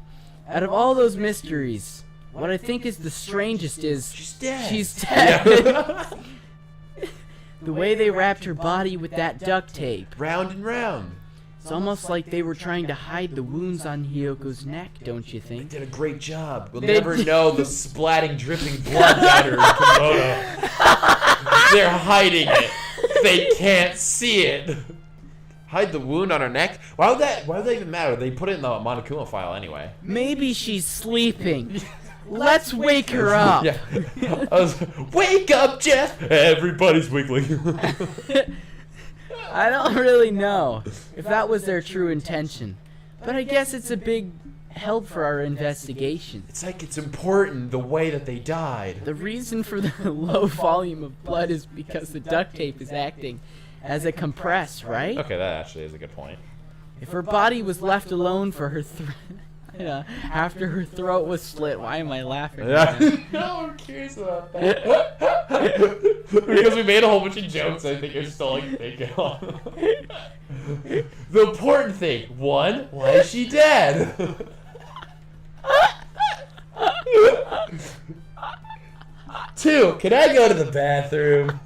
Out of all those mysteries, what I think is the strangest is She's dead. she's dead. The way they wrapped her body with that duct tape. Round and round. It's almost like they were trying to hide the wounds on Hiyoko's neck, don't you think? Did a great job. We'll They never did. know the splatting, dripping blood down her kimono. They're hiding it. They can't see it. Hide the wound on her neck? Why would that even matter? They put it in the Monokuma file anyway. Maybe she's sleeping. Let's wake her up. Yeah. Wake up, Jeff! Everybody's wiggling. I don't really know if that was their true intention, but I guess it's a big help for our investigation. It's like it's important the way that they died. The reason for the low volume of blood is because the duct tape is acting as a compress, right? Okay, that actually is a good point. If her body was left alone for her after her throat was slit, why am I laughing? Yeah. No, I'm curious about that. Because we made a whole bunch of jokes, I think you're still like thinking on. The important thing, 1, why is she dead? 2, can I go to the bathroom?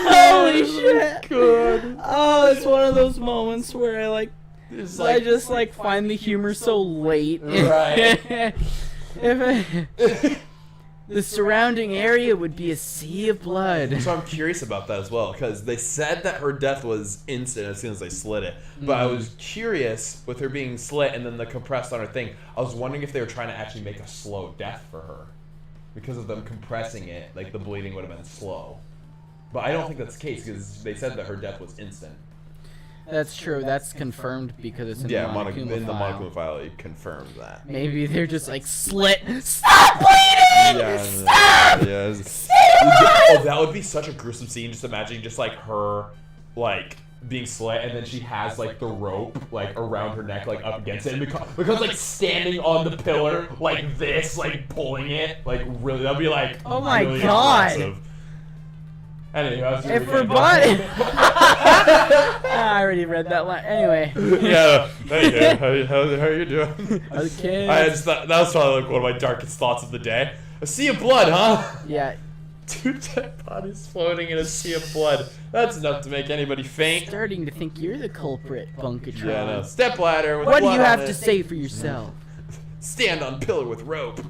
Holy shit! God. Oh, it's one of those moments where I It's I just find the humor so late. Right. The surrounding area would be a sea of blood. So I'm curious about that as well, because they said that her death was instant as soon as they slit it. But I was curious with her being slit and then the compressed on her thing. I was wondering if they were trying to actually make a slow death for her. Because of them compressing it, like the bleeding would have been slow. But I don't think that's the case, because they said that her death was instant. That's true. That's confirmed because it's in the In Monokuma the file. Monokuma file, it confirms that. Maybe they're just slit. Stop bleeding! Yeah, Stop! yeah. Oh, that would be such a gruesome scene. Just imagining just her, being slit, and then she has the rope around her neck, up against it, and because standing on the pillar like this, pulling it, really, that'd be Oh my really God. impressive. Anyway, If her body. I already read that line. Anyway. Yeah. Hey, how are you doing? Okay. I just thought that was probably one of my darkest thoughts of the day. A sea of blood, huh? Yeah. 2 dead bodies floating in a sea of blood. That's enough to make anybody faint. Starting to think you're the culprit, Bunkatron. Yeah, no. Step ladder with What do blood you on have it. to say for yourself? Stand on pillar with rope.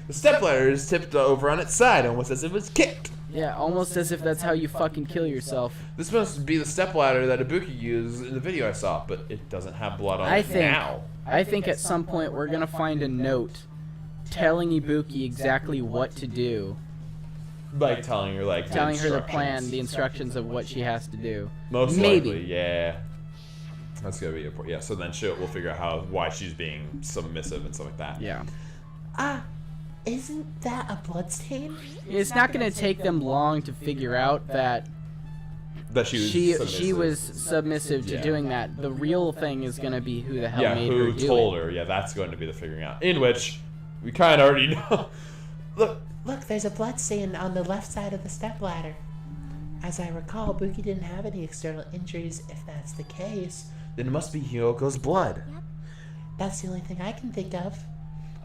The step ladder is tipped over on its side, almost as if it was kicked. Yeah, almost as if that's how you fucking kill yourself. This must be the step ladder that Ibuki used in the video I saw, but it doesn't have blood on it now. I think at some point we're gonna find a note telling Ibuki exactly what to do. Telling her Telling her the plan, the instructions of what she has to do. Most Maybe. likely, yeah. That's gonna be important. Yeah, so then we'll figure out why she's being submissive and stuff like that. Yeah. Isn't that a bloodstain? It's not gonna take them long to figure out that she was submissive to doing that. The real thing is gonna be who the hell made her do it. who told her. Yeah, that's going to be the figuring out. In which, we kind of already know. Look, there's a bloodstain on the left side of the stepladder. As I recall, Buki didn't have any external injuries. If that's the case, Then it must be Hyoko's blood. that's the only thing I can think of.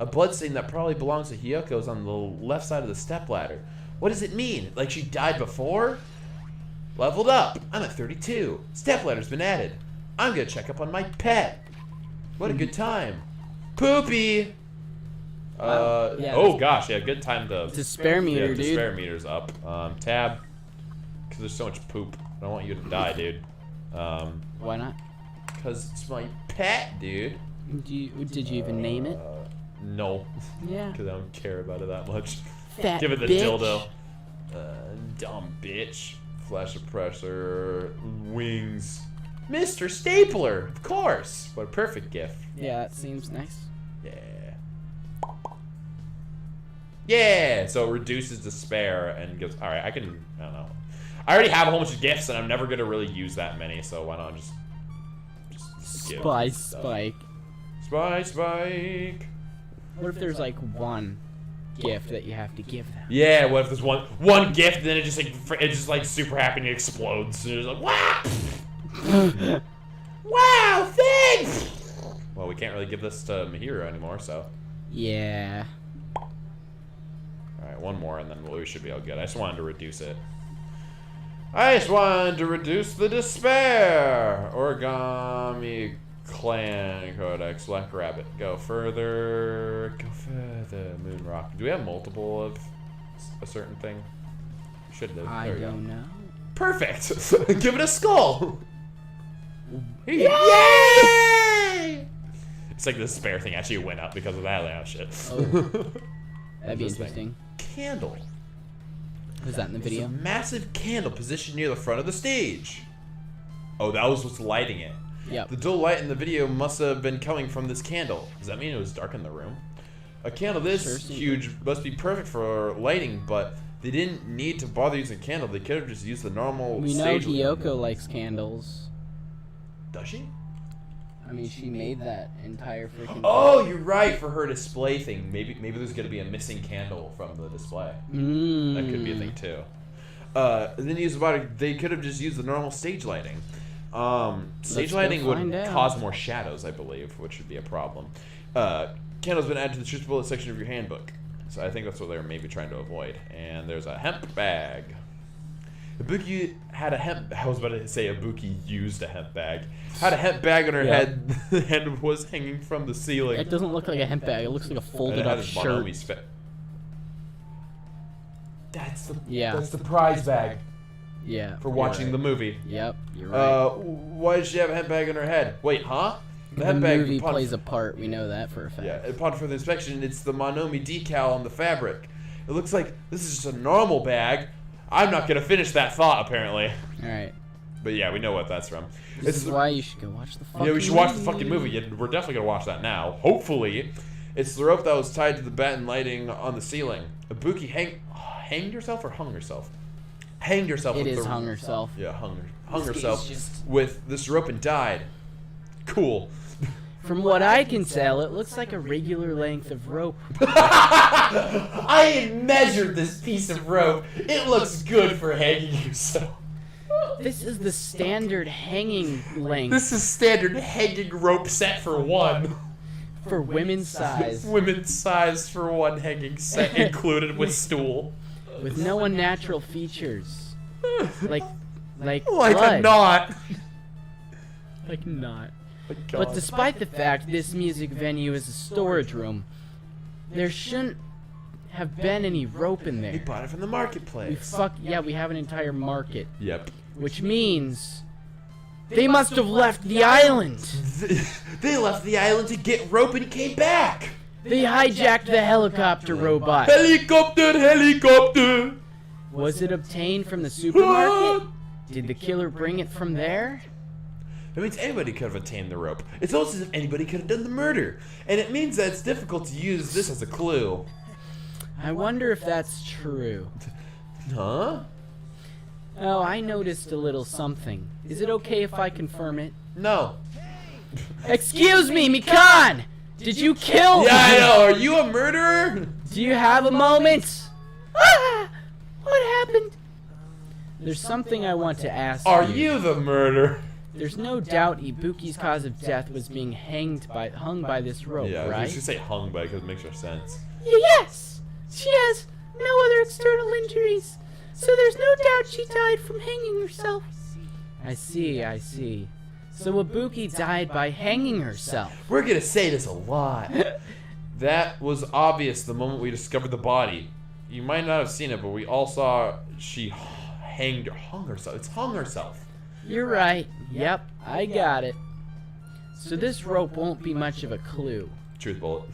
A bloodstain that probably belongs to Hyoko's on the left side of the stepladder. What does it mean? Like she died before? Leveled up. I'm at 32. Stepladder's been added. I'm gonna check up on my pet. What a good time. Poopy! Yeah, oh gosh, yeah, good time to... Despair meter, dude. Despair meter's up. Tab. Because there's so much poop. I don't want you to die, dude. Why not? Because it's my pet, dude. Did you even name it? No. Yeah. Because I don't care about it that much. Fat Give it the bitch. dildo. Dumb bitch. Flash suppressor. Wings. Mr. Stapler, of course. What a perfect gift. Yeah, that seems nice. Yeah. Yeah. So it reduces despair and gives. All right, I don't know. I already have a whole bunch of gifts, and I'm never gonna really use that many. So why not just give Spy stuff. Spike. Spy Spike. What if there's like one gift that you have to give them? Yeah, what if there's one gift and then it just like super happy and it explodes and it's like wow! Wow, thanks! Well, we can't really give this to Mahiro anymore, so. Yeah. Alright, one more and then we should be all good. I just wanted to reduce it. I just wanted to reduce the despair! Origami Clan Codex, Black Rabbit. Go further. Go further. Moon Rock. Do we have multiple of a certain thing? Should have. I don't know. Perfect! Give it a skull! Yay! It's like the despair thing actually went up because of that. Like, oh shit. Oh. That'd be This thing. interesting. Candle. Was that in the It's a video? massive candle positioned near the front of the stage. Oh, that was what's lighting it. Yep. The dull light in the video must have been coming from this candle. Does that mean it was dark in the room? A candle this huge must be perfect for lighting, but they didn't need to bother using a candle. They could have just used the normal We know stage Hiyoko likes candles. Does she? I mean, she made that entire freaking. Oh, you're right. For her display thing, maybe there's gonna be a missing candle from the display. That could be a thing too. Then use about they could have just used the normal stage lighting. Stage lighting would cause more shadows, I believe, which would be a problem. Candle's been added to the choose bullet section of your handbook, so I think that's what they were maybe trying to avoid. And there's a hemp bag. Ibuki had a hemp. I was about to say Ibuki used a hemp bag. Had a hemp bag on her head and was hanging from the ceiling. It doesn't look like a hemp bag. It looks like a folded up shirt. That's the Yeah. prize bag Yeah. for watching the movie. Yep, you're right. Why does she have a hemp bag on her head? Wait, huh? The movie plays a part. We know that for a fact. Yeah, upon further inspection, it's the Monomi decal on the fabric. It looks like this is just a normal bag. I'm not gonna finish that thought, apparently. All right. But yeah, we know what that's from. This is why you should go watch the fucking Yeah, we should watch the fucking movie. Yeah, we're definitely gonna watch that now. Hopefully. It's the rope that was tied to the batten lighting on the ceiling. Ibuki hanged herself or hung herself? Hanged herself It with is the... hung herself. Yeah, hung herself game's just- with this rope and died. Cool. From what I can tell, it looks like a regular length of rope. I measured this piece of rope. It looks good for hanging yourself. This is the standard hanging length This is standard hanging rope set for one. for women's size, Women's size for one hanging set included with stool. with no unnatural features, like Like blood. a knot. Like not. God. But despite the fact this music venue is a storage room, there shouldn't have been any rope in They there. bought it from the marketplace. We have an entire market, Yep. which means they must have left the island. They left the island to get rope and came back. They hijacked the helicopter robot. Helicopter. Was it obtained from the supermarket? Did the killer bring it from there? It means anybody could have attained the rope. It's almost as if anybody could have done the murder. And it means that it's difficult to use this as a clue. I wonder if that's true. Huh? Oh, I noticed a little something. Is it okay if I confirm it? No. Excuse me, Mikan! Did you kill me? Yeah, I know. Are you a murderer? Do you have a moment? Ah! What happened? There's something I want to ask Are you the murderer? There's no doubt Ibuki's cause of death was being hung by this rope, Yeah, I right? was just say hung by because it makes more sense. Yes! She has no other external injuries, so there's no doubt she died from hanging herself. I see. So Ibuki died by hanging herself. We're gonna say this a lot. That was obvious the moment we discovered the body. You might not have seen it, but we all saw she hung herself. It's hung herself. You're right. Yep, I got it. So this rope won't be much of a clue. Truth bullet.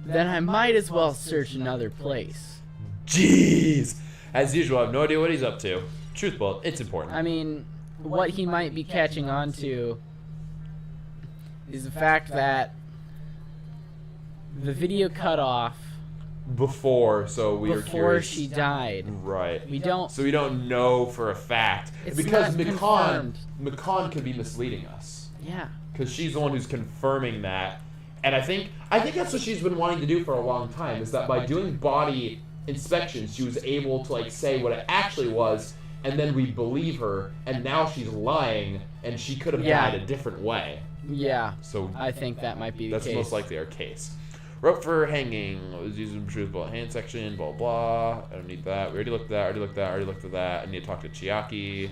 Then I might as well search another place. Jeez. As usual, I have no idea what he's up to. Truth bullet. It's important. I mean, what he might be catching on to is the fact that the video cut off Before were before curious. she died. Right. We don't. So we don't know for a fact. It's because not confirmed. Mikan could be misleading us. Yeah. Because she's the one who's confirming that. And I think that's what she's been wanting to do for a long time, is that by doing body inspections, she was able to like say what it actually was, and then we believe her, and now she's lying, and she could have died a different way. Yeah. So I think that might be the that's case. most likely our case. Rope for hanging. I was using truth bullet hand section, blah blah. I don't need that. We already looked at that, already looked at that. I need to talk to Chiaki.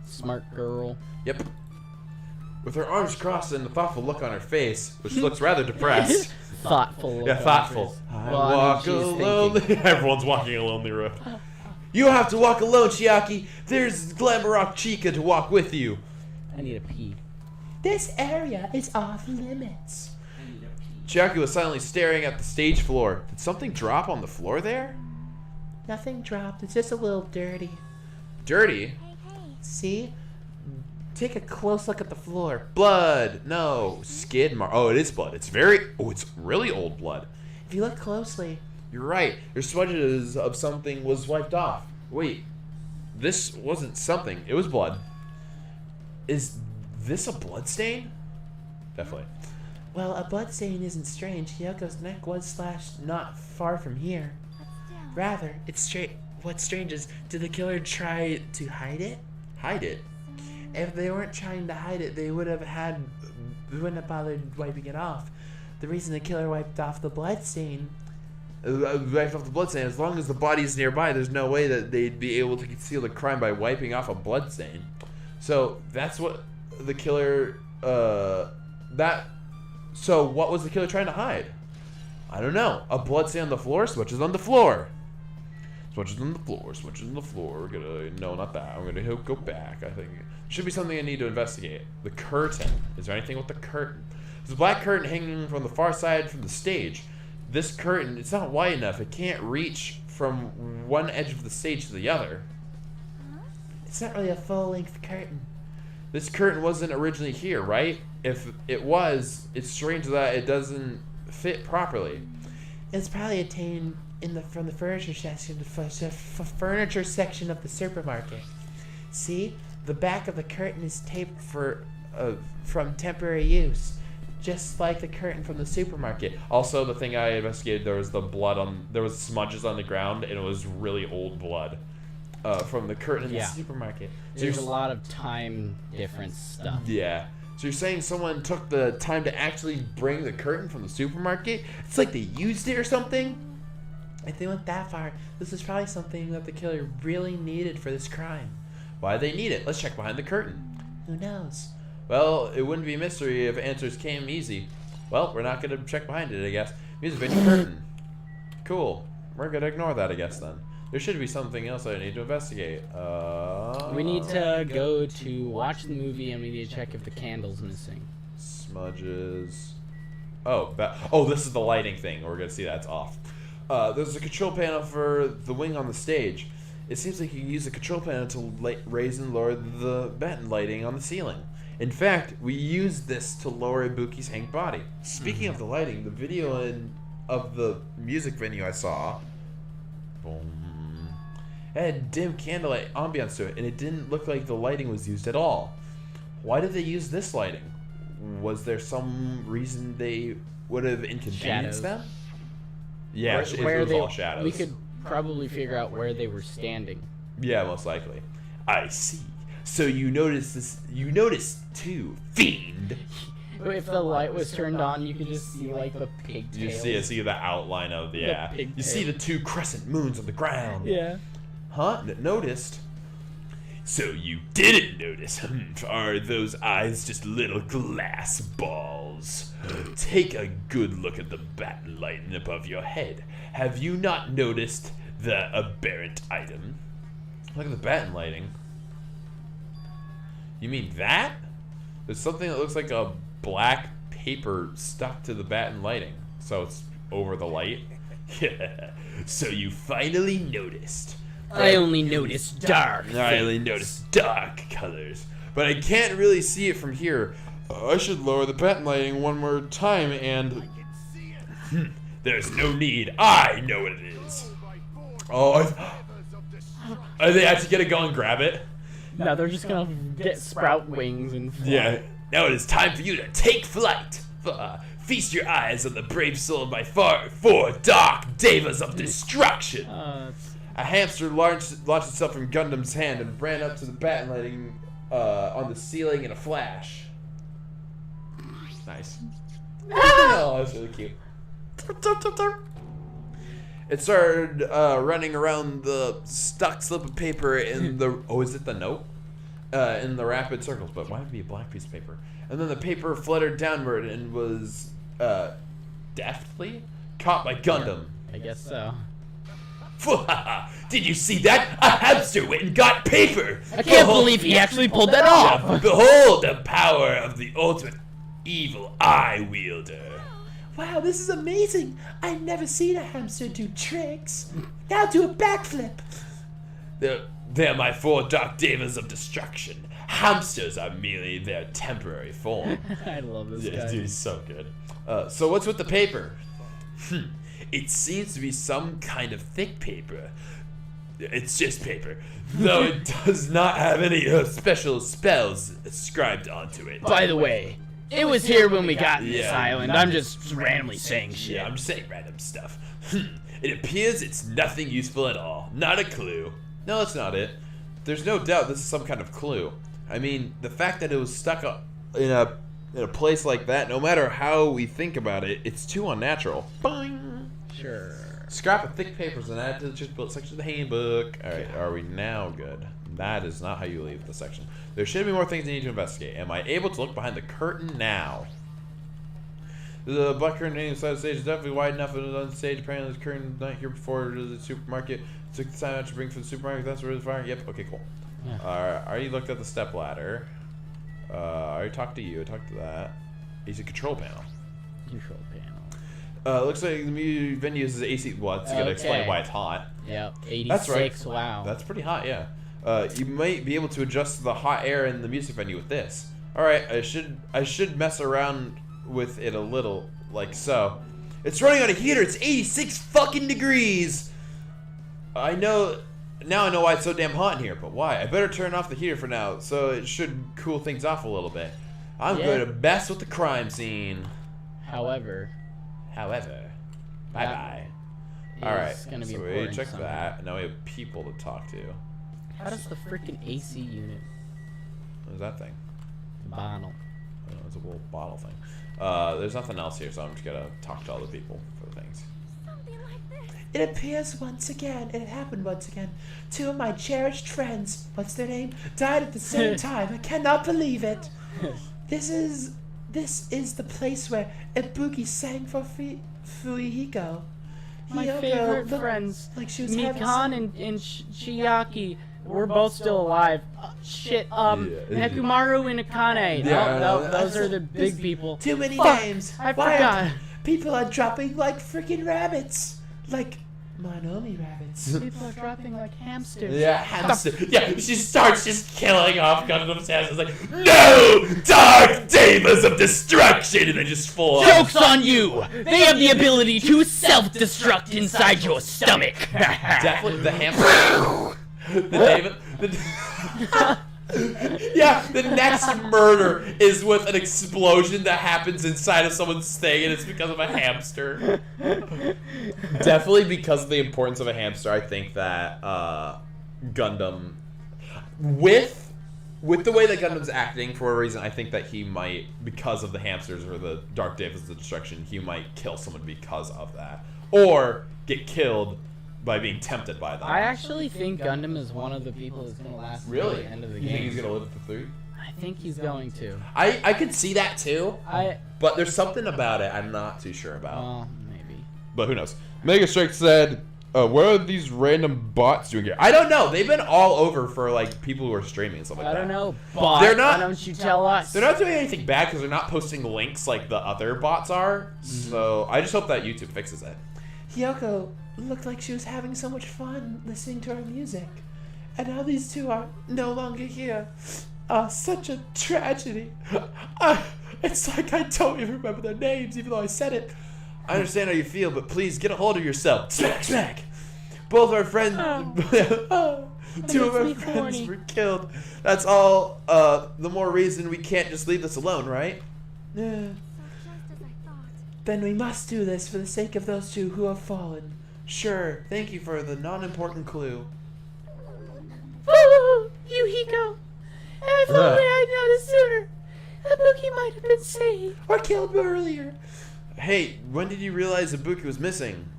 Smart girl. Yep. With her arms crossed and a thoughtful look on her face, which looks rather depressed. Thoughtful. Yeah, thoughtful. I Well, I mean, walk she's a lonely. thinking. Everyone's walking a lonely road. You don't have to walk alone, Chiaki. There's Glamorock Chica to walk with you. I need a pee. This area is off limits. Chiaki was silently staring at the stage floor. Did something drop on the floor there? Nothing dropped. It's just a little dirty. Dirty? See? Take a close look at the floor. Blood. No. Skid mark. Oh, it is blood. It's really old blood. If you look closely, You're right. There's smudges of something was wiped off. Wait. This wasn't something. It was blood. Is this a blood stain? Definitely. well, a bloodstain isn't strange. Hyoko's neck was slashed not far from here. Rather, it's straight. What's strange is, did the killer try to hide it? Hide it. If they weren't trying to hide it, they wouldn't have bothered wiping it off. The reason the killer wiped off the bloodstain. Wiped off the blood stain. As long as the body's nearby, there's no way that they'd be able to conceal the crime by wiping off a blood stain. So that's what the killer. So what was the killer trying to hide? I don't know. A blood stain on the floor. Switches on the floor. Switches on the floor. Switches on the floor. We're gonna no, not that. I'm gonna go back. I think it should be something I need to investigate. The curtain. Is there anything with the curtain? There's a black curtain hanging from the far side from the stage. This curtain, it's not wide enough. It can't reach from one edge of the stage to the other. It's not really a full-length curtain. This curtain wasn't originally here, right? If it was, it's strange that it doesn't fit properly. It's probably attained from the furniture section of the supermarket. See, the back of the curtain is taped from temporary use, just like the curtain from the supermarket. Also, the thing I investigated, there was smudges on the ground, and it was really old blood from the curtain in the supermarket. So There's a lot of time difference stuff. Yeah. So you're saying someone took the time to actually bring the curtain from the supermarket? It's like they used it or something? If they went that far, this is probably something that the killer really needed for this crime. Why do they need it? Let's check behind the curtain. Who knows? Well, it wouldn't be a mystery if answers came easy. Well, we're not going to check behind it, I guess. Music video curtain. Cool. We're going to ignore that, I guess, then. There should be something else I need to investigate. We need to go to watch the movie, and we need to check if the candle's missing. Smudges. Oh, this is the lighting thing. We're going to see that's off. There's a control panel for the wing on the stage. It seems like you can use the control panel to raise and lower the batten lighting on the ceiling. In fact, we used this to lower Ibuki's hanged body. Speaking of the lighting, the video of the music venue I saw, boom, it had dim candlelight ambiance to it, and it didn't look like the lighting was used at all. Why did they use this lighting? Was there some reason they would have inconvenienced them? Yeah, it was all shadows. We could probably figure out where they were standing. Yeah, most likely. I see. So you noticed this? You noticed too, fiend. If the light was turned on, you could just see like the pigtails. You see the outline of the You see the 2 crescent moons on the ground. Yeah. Huh? Noticed. So you didn't notice? Are those eyes just little glass balls? Take a good look at the bat lighting above your head. Have you not noticed the aberrant item? Look at the batten lighting. You mean that? There's something that looks like a black paper stuck to the batten lighting. So it's over the light? Yeah. So you finally noticed. I only noticed dark. I only noticed dark colors. But I can't really see it from here. I should lower the batten lighting one more time and... There's no need. I know what it is. Oh, are they actually gonna go and grab it? No, they're just gonna sprout wings and fly. Yeah. Now it is time for you to take flight. Feast your eyes on the brave soul of my 4 dark devas of destruction. A hamster launched itself from Gundam's hand and ran up to the batten lighting on the ceiling in a flash. Nice. Oh, that's really cute. It started running around the stuck slip of paper in the... Oh, is it the note? In the rapid circles, but why would it be a black piece of paper? And then the paper fluttered downward and was deftly caught by Gundam. I guess so. Did you see that? A hamster went and got paper! I can't believe he actually pulled that off! Behold the power of the ultimate evil eye wielder. Wow, this is amazing. I've never seen a hamster do tricks. Now do a backflip. They're my 4 dark devas of destruction. Hamsters are merely their temporary form. I love this Yeah, guy. dude, he's so good. So what's with the paper? It seems to be some kind of thick paper. It's just paper, though it does not have any special spells ascribed onto it. By the way, it was here when we got this island. I'm just randomly saying shit. Yeah, I'm just saying random stuff. It appears it's nothing useful at all. Not a clue. No, that's not it. There's no doubt this is some kind of clue. I mean, the fact that it was stuck up in a place like that, no matter how we think about it, it's too unnatural. Boing. Sure. Scrap of thick papers and add to the just built section of the handbook. Alright, are we now good? That is not how you leave the section. There should be more things you need to investigate. Am I able to look behind the curtain now? The black curtain inside the stage is definitely wide enough and on the stage. Apparently the curtain not here before the supermarket. Took the time out to bring from the supermarket. That's where the fire. Yep, okay, cool. Yeah. Alright, I already looked at the step ladder. I already talked to you. I talked to that. He's a control panel. Control panel. Looks like the venue uses AC. Well, that's gonna explain why it's hot. Yep, 86. That's right. Wow. That's pretty hot, yeah. You might be able to adjust the hot air in the music venue with this. All right, I should mess around with it a little, like so. It's running on a heater. It's 86 fucking degrees. I know. Now I know why it's so damn hot in here, but why? I better turn off the heater for now, so it should cool things off a little bit. I'm going to mess with the crime scene. However, bye-bye. Alright, gonna be so we important check somehow. that. Now we have people to talk to. How does the freaking AC unit? What is that thing? Bottle. Oh, it's a little bottle thing. There's nothing else here, so I'm just gonna talk to all the people for the things. It appears once again, and it happened once again. 2 of my cherished friends, what's their name, died at the same time. I cannot believe it. This is the place where Ibuki sang for Fuihiko. My Hiyoko favorite looked friends, like she was having Mikan and Chiaki. We're both still alive. Nekumaru and Akane. Yeah, No, those are the big people. too many Fuck, names. I Why forgot. People are dropping like freaking rabbits. Like Monomi rabbits. People are dropping like hamsters. Yeah, hamster. Yeah, she starts just killing off Gundam's hamsters. Like, no! Dark demons of destruction! And they just fall Joke's on you! They have the ability to self-destruct inside your stomach. Definitely the hamster. Yeah, the next murder is with an explosion that happens inside of someone's thing, and it's because of a hamster. Definitely because of the importance of a hamster, I think that Gundam, with the way that Gundam's acting, for a reason, I think that he might, because of the hamsters or the Dark Devils of Destruction, he might kill someone because of that, or get killed by being tempted by them. I actually think Gundam is one of the people that's going to last until the end of the game. You think he's going to live to 3? I think he's going to. I could see that too, I but there's something about it I'm not too sure about. Well, maybe. But who knows? Mega Strike said, what are these random bots doing here? I don't know. They've been all over for like people who are streaming and stuff like that. I don't know, bot. They're not- Why don't you tell us? They're not doing anything bad because they're not posting links like the other bots are. So I just hope that YouTube fixes it. Hiyoko looked like she was having so much fun listening to our music. And now these two are no longer here. Such a tragedy. It's like I don't even remember their names, even though I said it. I understand how you feel, but please get a hold of yourself. Smack, smack. Both our friends, two of our makes me friends horny. were killed. That's all. The more reason we can't just leave this alone, right? Yeah. Then we must do this for the sake of those two who have fallen. Sure. Thank you for the non-important clue. Woo! Yuhiko! If only I'd noticed sooner. Ibuki might have been saved. Or killed earlier. Hey, when did you realize Ibuki was missing?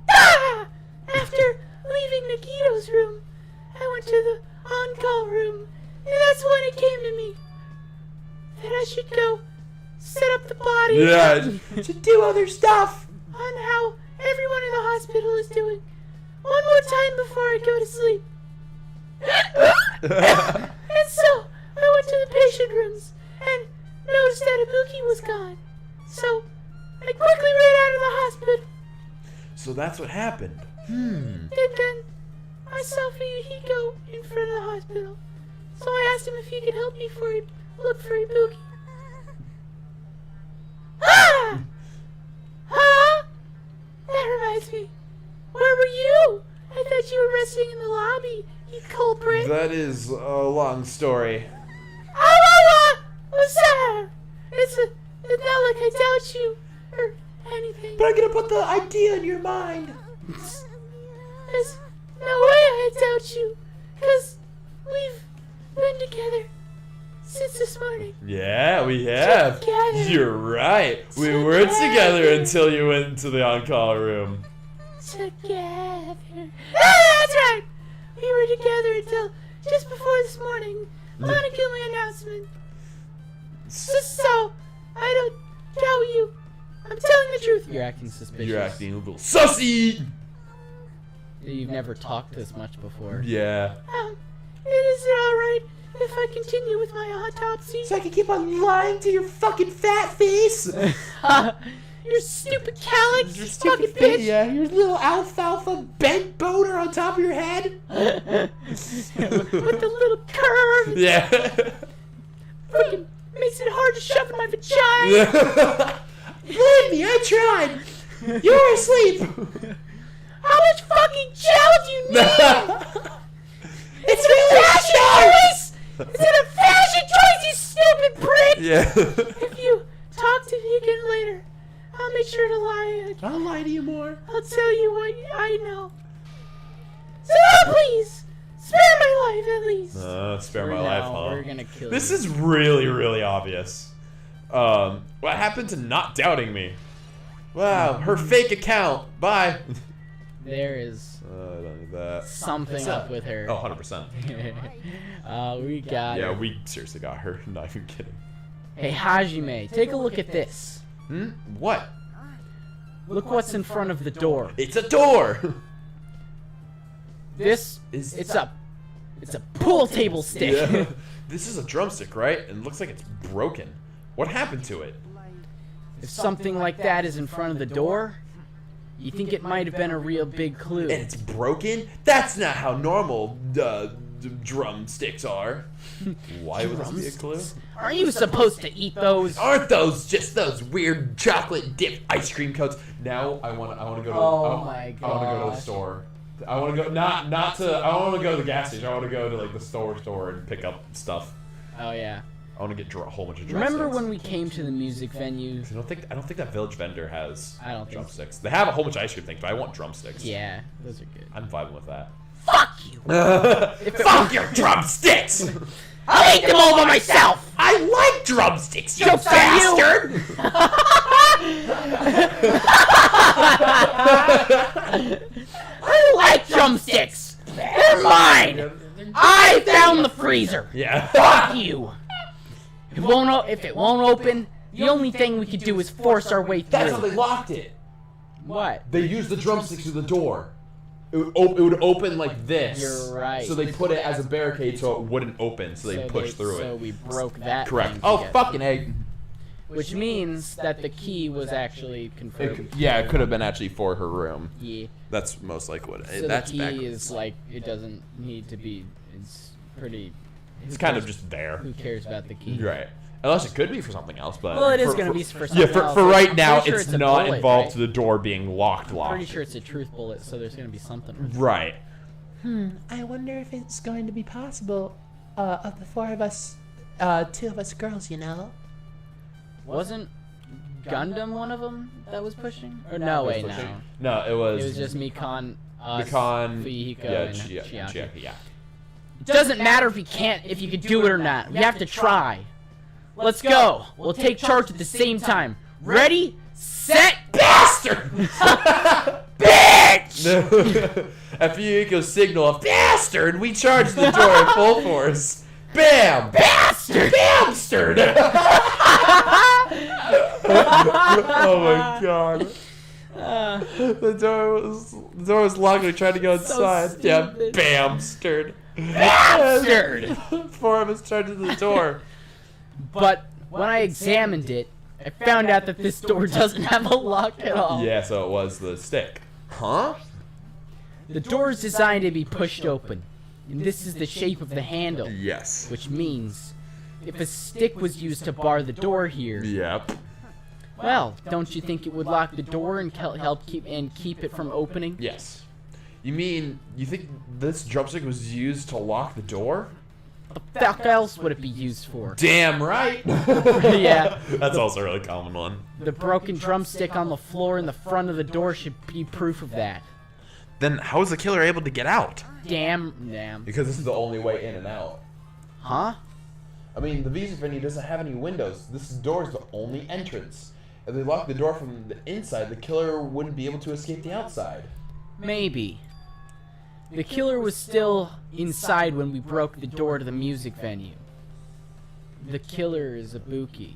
Ah! After leaving Nagito's room, I went to the on-call room, and that's when it came to me that I should go set up the body Yeah. To do other stuff. on how everyone in the hospital is doing. One more time before I go to sleep. And so, I went to the patient rooms and noticed that Ibuki was gone. So, I quickly ran out of the hospital. So that's what happened. And then I saw Yuhiko in front of the hospital. So I asked him if he could help me look for Ibuki. Ah! Huh? That reminds me. Where were you? I thought you were resting in the lobby, you culprit. That is a long story. What's that? It's not like I doubt you or anything. But I'm gonna put the idea in your mind. There's no way I doubt you, because we've been together since this morning. Yeah, we have. Together. You're right. We were together until you went into the on-call room. Together. Ah, that's right! We were together until just before this morning. Monokumi announcement. So, I don't doubt you. I'm telling the truth. You're acting suspicious. You're acting a little sussy. You've never talked this much before. Yeah. Is it alright if I continue with my autopsy? So I can keep on lying to your fucking fat face. You stupid calyx, Your fucking stupid face. bitch! Yeah, your little alfalfa bent boner on top of your head. With the little curve, Yeah. freaking makes it hard to shove in my vagina. Believe me, I tried. You were asleep. How much fucking gel do you need? It's really Fashion choice! Is it a fashion choice, you stupid prick? Yeah. If you talk to me again later, I'll make sure to lie. I'll lie to you more. I'll tell you what I know. So please, spare my life at least. Spare For my life, now, huh? We're gonna kill This you. is really, really obvious. What happened to not doubting me? Wow, her fake account. Bye. There is I don't need that. something up with her. Oh, 100%. We got Yeah, her. we seriously got her. Not even kidding. Hey, Hajime, take a look at this. What? Look what's in front of the door. It's a door! This Is- it's a pool table stick. Yeah. This is a drumstick, right? And it looks like it's broken. What happened to it? If something like that is in front of the door, You think it might have been a real big clue? And it's broken? That's not how normal drumsticks are. Why would this be a clue? Are you supposed to eat those? Aren't those just those weird chocolate dipped ice cream coats? Now I want to go to. Oh my I want to go to the gosh. store. I want to go not to. I don't want to go to the gas station. I want to go to like the store and pick up stuff. Oh yeah. I want to get a whole bunch of drumsticks. Remember when we came to the music venue? I don't think that village vendor has I don't think so. drumsticks. They have a whole bunch of ice cream things, but I want drumsticks. Yeah, those are good. I'm vibing with that. Fuck you. Fuck your drumsticks! I'll eat them all by myself. I like drumsticks, you Joke's on you. bastard! I like drumsticks. They're mine. I found the freezer. Yeah. Fuck you. If it won't open, the only thing we could do is force our way That's how through. they locked it. What? They used the drumsticks through the door. It would open like this. You're right. So they put it as a barricade so it wouldn't open. So they pushed through So it. we broke that. Correct. thing Oh, together. fucking egg. Which means that the key was actually confirmed. Yeah, it could have been actually for her room. Yeah. That's most likely what. So That's the back. key is like it doesn't need to be. It's pretty. It's kind of just there. Who cares about the key? Right. Unless it could be for something else, but Well, it is for- going to for- be for something Yeah, else. for right I'm now, pretty sure it's a not bullet, involved right? to the door being locked. I'm pretty sure it's a truth bullet, so there's going to be something. Right. I wonder if it's going to be possible, of the four of us, two of us girls, you know? Wasn't Gundam one of them that was pushing? Or no, wait, no. No, it was. It was just Mikan, us, Mikan, Fuyuhiko, yeah, and Chiaki, Chiaki. yeah. It doesn't matter if you can do it or not. We have to try. Let's go. We'll take charge at the same time. Ready, set, Bastard! bitch! After Yuiko's signal of bastard, we charge the door at full force. Bam! Bastard! Bastard! Oh my god. The door was locked. We tried to go inside. Yeah, stupid. bam-stered. Bastard! Four of us charged the door. But when I examined it, I found out that this door doesn't have a lock at all. Yeah, so it was the stick. Huh? The door is designed to be pushed open, and this is the shape of the handle, Yes. which means if a stick was used to bar the door here, Yep. well, don't you think it would lock the door and help keep it from opening? Yes. You think this drumstick was used to lock the door? What the fuck else would it be used for? Damn right. Yeah. That's also a really common one. The broken drumstick on the floor in the front of the door should be proof of that. Then how was the killer able to get out? Damn. Because this is the only way in and out. Huh? I mean, the visa venue doesn't have any windows. This door is the only entrance. If they lock the door from the inside, the killer wouldn't be able to escape the outside. Maybe. The killer was still inside when we broke the door to the music venue. The killer is Ibuki.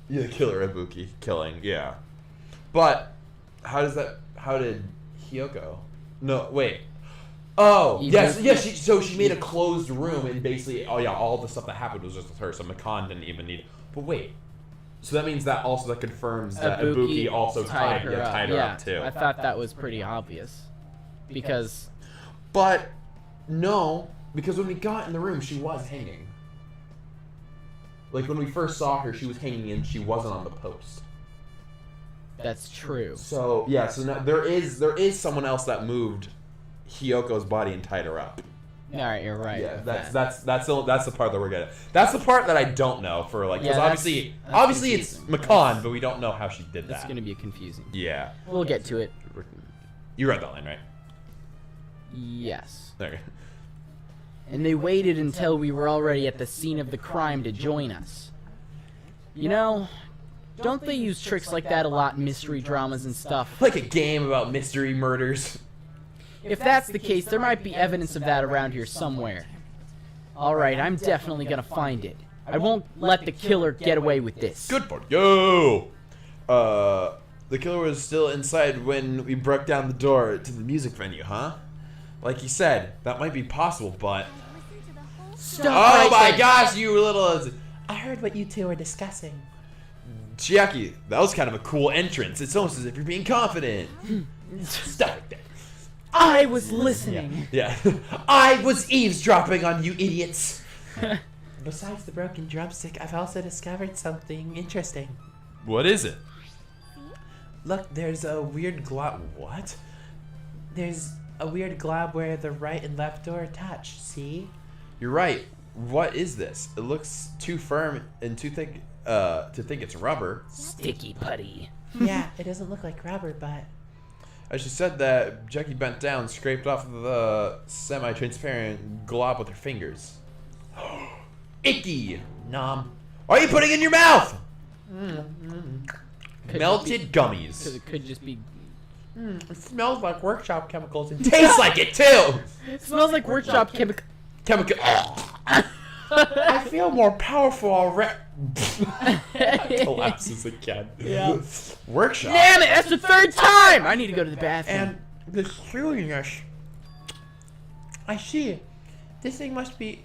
Yeah, the killer Ibuki killing, yeah. But how did Hiyoko? No, wait. Oh, yes, so she made a closed room and basically, all the stuff that happened was just with her, so Makan didn't even need. But wait. So that means that confirms that Ibuki also tied her up too. I thought that was pretty obvious. Because But no, because when we got in the room, she was hanging. Like when we first saw her, she was hanging and she wasn't on the post. that's true. So yeah, so now there is someone else that moved Hiyoko's body and tied her up. Alright, you're right. Yeah, with that's that. the part that we're getting. That's the part that I don't know for like because Yeah, obviously that's it's confusing. Makan, but we don't know how she did That's that. gonna be confusing. Yeah, We'll get to it. you read that line right? Yes. There. And they waited until we were already at the scene of the crime to join us. You know, don't they use tricks like that a lot in mystery dramas and stuff? Like a game about mystery murders. If that's the case, there might be evidence of that around here somewhere. Alright, I'm definitely gonna find it. I won't let the killer get away with this. Good for you. The killer was still inside when we broke down the door to the music venue, huh? Like you said, that might be possible, but Stop oh right my there. gosh, you little. I heard what you two were discussing. Chiaki, that was kind of a cool entrance. It's almost as if you're being confident. Stuff like that. I was listening. Yeah. I was eavesdropping on you idiots. Besides the broken drumstick, I've also discovered something interesting. What is it? Look, there's a weird glob. What? There's a weird glob where the right and left door touch. See? You're right. What is this? It looks too firm and too thick to think it's rubber. Sticky putty. Yeah, it doesn't look like rubber, but As she said that, Jackie bent down, scraped off the semi-transparent glob with her fingers. Icky! nom. What are you putting in your mouth? Could Melted gummies. It could just be. It smells like workshop chemicals and Tastes like it too! It smells like workshop chemical. Chemical. I feel more powerful already. Collapses again. Yeah. Workshop. Damn it! That's the third time. I need to go to the bathroom. And the chewiness. I see. This thing must be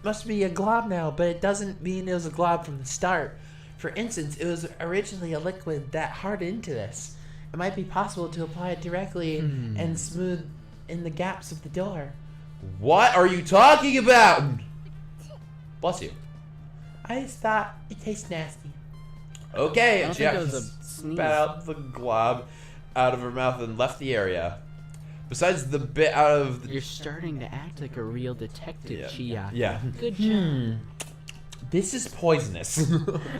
a glob now, but it doesn't mean it was a glob from the start. For instance, it was originally a liquid that hardened into this. It might be possible to apply it directly and smooth in the gaps of the door. What are you talking about? Bless you. I just thought it tastes nasty. Okay, I and don't she think it was actually a sneeze. spat out the glob out of her mouth and left the area. Besides the bit out of the... You're starting to act like a real detective, Chia. Yeah. Good job. This is poisonous.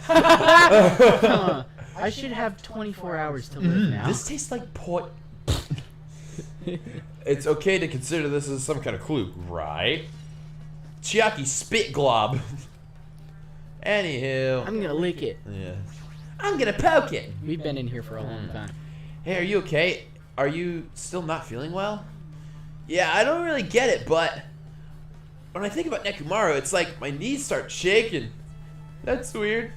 Huh. I should have 24 hours to live now. This tastes like It's okay to consider this as some kind of clue, right? Chiaki spit glob. Anywho. I'm gonna lick it. Yeah. I'm gonna poke it. We've been in here for a long time. Hey, are you okay? Are you still not feeling well? Yeah, I don't really get it, but when I think about Nekomaru, it's like my knees start shaking. That's weird.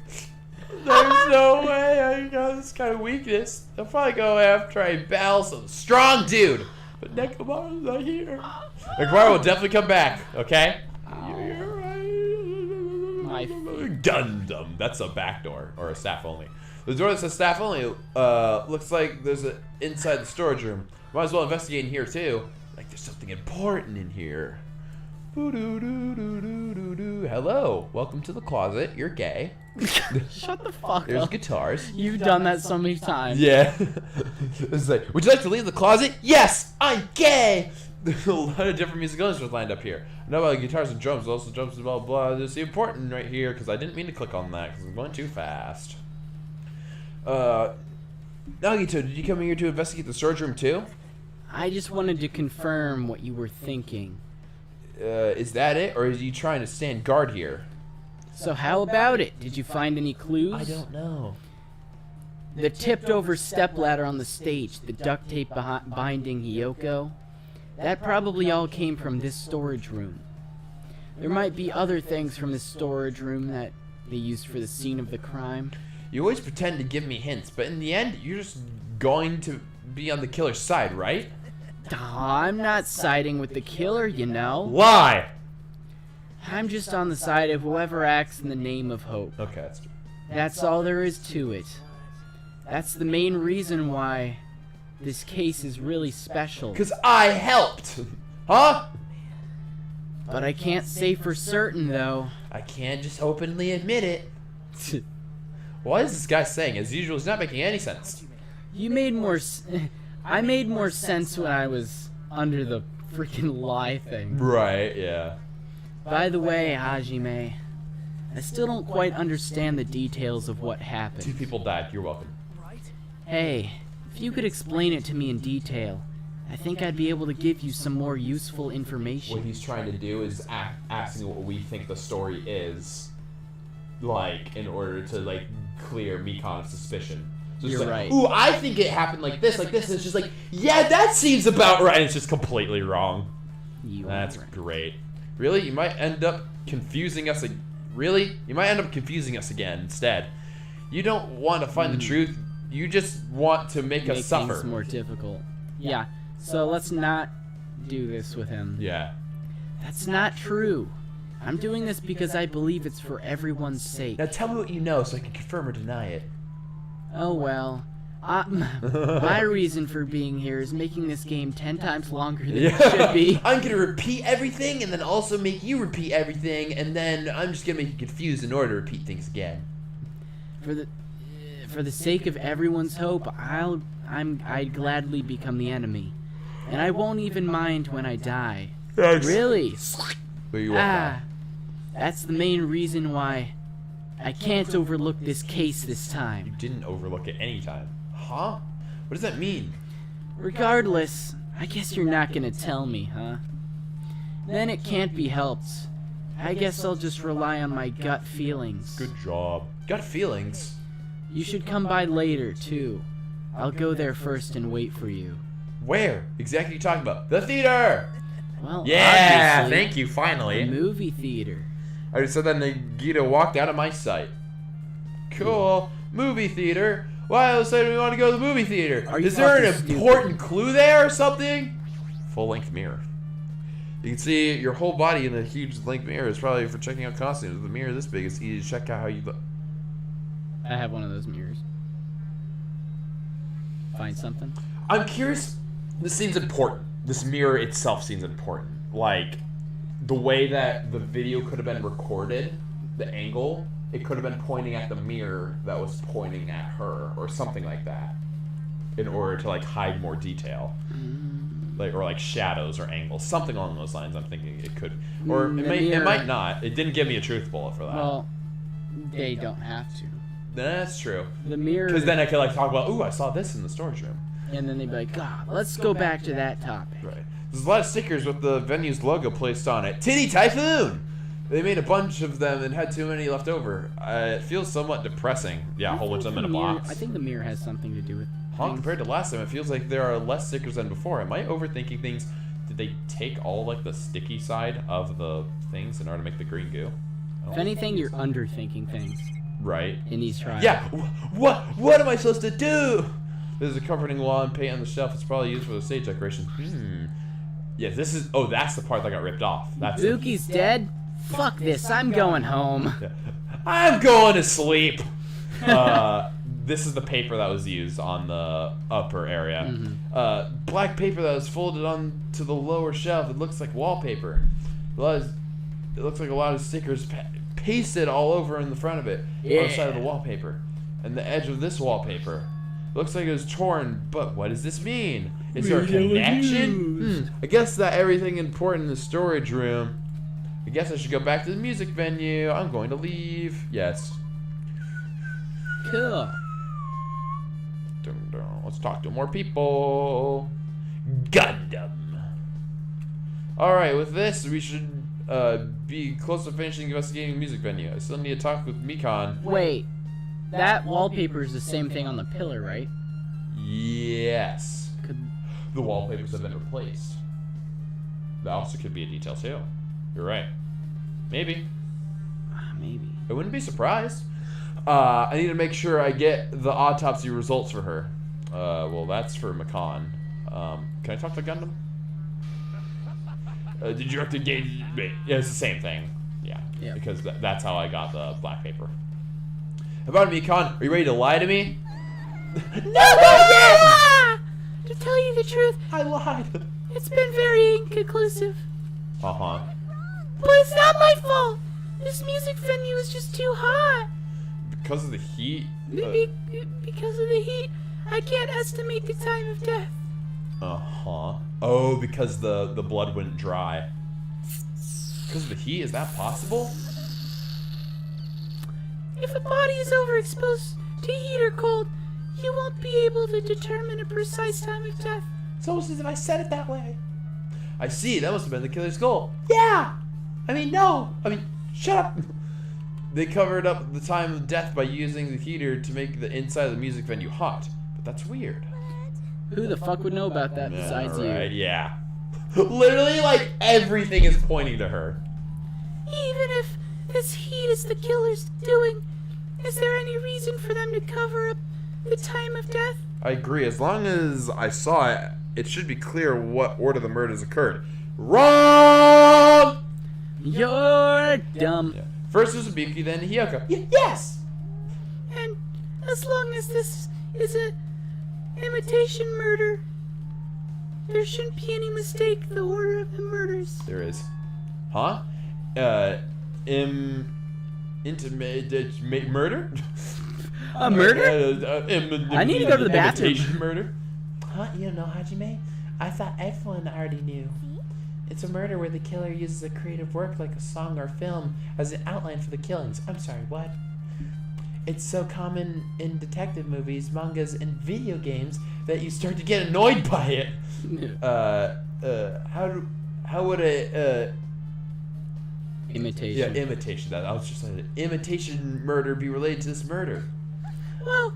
There's no way I got this kind of weakness. I'll probably go after I battle some strong dude. But Nekomaru's not here. Nekomaru will definitely come back, okay? You're right. Dum-dum. That's a back door, or a staff only. The door that says staff only looks like there's a inside the storage room. Might as well investigate in here too. Like there's something important in here. Hello, welcome to the closet. You're gay. Shut the fuck There's up. guitars. You've done that so many times. Yeah. It's like, would you like to leave the closet? Yes, I'm gay. There's a lot of different musical instruments lined up here. I know about guitars and drums, also drums and blah blah. This is important right here because I didn't mean to click on that because I'm going too fast. Nagito, did you come here to investigate the storage room too? I just wanted to confirm what you were thinking. Is that it, or are you trying to stand guard here? So how about it? Did you find any clues? I don't know. The tipped over stepladder on the stage, the duct tape binding Hiyoko, that probably all came from this storage room. There might be other things from this storage room that they used for the scene of the crime. You always pretend to give me hints, but in the end, you're just going to be on the killer's side, right? I'm not siding with the killer, you know. Why? I'm just on the side of whoever acts in the name of hope. Okay, that's true. That's all there is to it. That's the main reason why this case is really special. Because I helped! Huh? But I can't say for certain, though. I can't just openly admit it. What is this guy saying? As usual, he's not making any sense. You made more I made more sense when I was under the freaking lie thing. Right, yeah. By the way, Hajime, I still don't quite understand the details of what 2 happened. people died. You're welcome. Hey, if you could explain it to me in detail, I think I'd be able to give you some more useful What information. he's trying to do is asking what we think the story is, like, in order to, like, clear Mikon's suspicion. So it's You're like, right. Ooh, I think it happened like this, and it's just like, yeah, that seems about right. And it's just completely wrong. You That's are right. great. Really? You might end up confusing us. Really? You might end up confusing us again instead. You don't want to find the truth. You just want to make us suffer. Things more difficult. Yeah, so let's not do this with him. Yeah. That's not true. I'm doing this because I believe it's for everyone's sake. Now tell me what you know so I can confirm or deny it. Oh well. My reason for being here is making this game 10 times longer than it should be. I'm gonna repeat everything and then also make you repeat everything, and then I'm just gonna make you confused in order to repeat things again. For the sake of everyone's hope, I'd gladly become the enemy. And I won't even mind when I die. Really? That's the main reason why I can't overlook this case this time. You didn't overlook it any time. Huh? What does that mean? Regardless, I guess you're not gonna tell me, huh? Then it can't be helped. I guess I'll just rely on my gut feelings. Good job. Gut feelings? You should come by later, too. I'll go there first and wait for you. Where exactly are you talking about? The theater! Well, Yeah, obviously, thank you, finally. the movie theater. I just said that and Nagita walked out of my sight. Cool. Movie theater. Why all of a sudden we want to go to the movie theater? Are you Is there an fucking important clue there or something? Full-length mirror. You can see your whole body in a huge length mirror. It's probably for checking out costumes. The mirror this big is easy to check out how you look. I have one of those mirrors. Find something? I'm curious. This seems important. This mirror itself seems important. Like, the way that the video could have been recorded, the angle, it could have been pointing at the mirror that was pointing at her, or something like that, in order to like hide more detail, like or like shadows or angles, something along those lines. I'm thinking it could, or it might not. It didn't give me a truth bullet for that. Well, they don't have to. That's true. The mirror. Because then I could like talk about, ooh, I saw this in the storage room. And then they'd be like, God, let's go back to that topic. Right. There's a lot of stickers with the venue's logo placed on it. Titty Typhoon! They made a bunch of them and had too many left over. It feels somewhat depressing. Yeah, a whole bunch of them in a box. I think the mirror has something to do with Huh? Compared to last time, it feels like there are less stickers than before. Am I overthinking things? Did they take all like the sticky side of the things in order to make the green goo? If anything, you're underthinking things Right. in these trials. Yeah. What am I supposed to do? There's a comforting wall and paint on the shelf. It's probably used for the stage decoration. Yeah, this is. Oh, that's the part that got ripped off. That's. Buki's dead? Fuck this, I'm going home. I'm going to sleep. This is the paper that was used on the upper area. Black paper that was folded onto the lower shelf. It looks like wallpaper. It looks like a lot of stickers pasted all over in the front of it, on the side of the wallpaper, and the edge of this wallpaper. Looks like it was torn, but what does this mean? Is there a connection? I guess that everything important in the storage room. I guess I should go back to the music venue. I'm going to leave. Yes. Cool. Dun, dun. Let's talk to more people. Gundam. Alright, with this, we should be close to finishing investigating the music venue. I still need to talk with Mikan. Wait, that wallpaper is the same thing on the pillar, right? Yes. Could... The wallpapers have been replaced. That also could be a detail too. You're right. Maybe. Maybe. I wouldn't be surprised. I need to make sure I get the autopsy results for her. Well, that's for Mikan. Can I talk to Gundam? Did you have to engage? Yeah, it's the same thing. Yeah. Yeah. Because that's how I got the black paper. About Mikan, are you ready to lie to me? No! To tell you the truth, I lied. it's been very inconclusive. Uh-huh. But it's not my fault. This music venue is just too hot. Because of the heat? Because of the heat, I can't estimate the time of death. Uh-huh. Oh, because the blood wouldn't dry. Because of the heat? Is that possible? If a body is overexposed to heat or cold, you won't be able to determine a precise time of death. It's almost as if I said it that way. I see. That must have been the killer's goal. Yeah! Shut up! They covered up the time of death by using the heater to make the inside of the music venue hot. But that's weird. Who the fuck would know about that besides Right, you? yeah. Literally, like, everything is pointing to her. Even if this heat is the killer's doing, is there any reason for them to cover up the time of death? I agree. As long as I saw it, it should be clear what order the murders occurred. Wrong! You're dumb. Yeah. First was Ibuki, then Hiyoko. Yes! And as long as this is a imitation murder, there shouldn't be any mistake the order of the murders. There is. Huh? Intimate murder? A murder? I need to go to the bathroom. Imitation murder? Huh? You don't know, Hajime? I thought everyone already knew. It's a murder where the killer uses a creative work like a song or film as an outline for the killings. I'm sorry, what? It's so common in detective movies, mangas, and video games that you start to get annoyed by it. How would a Imitation. yeah, imitation that. I was just saying, imitation murder be related to this murder? Well,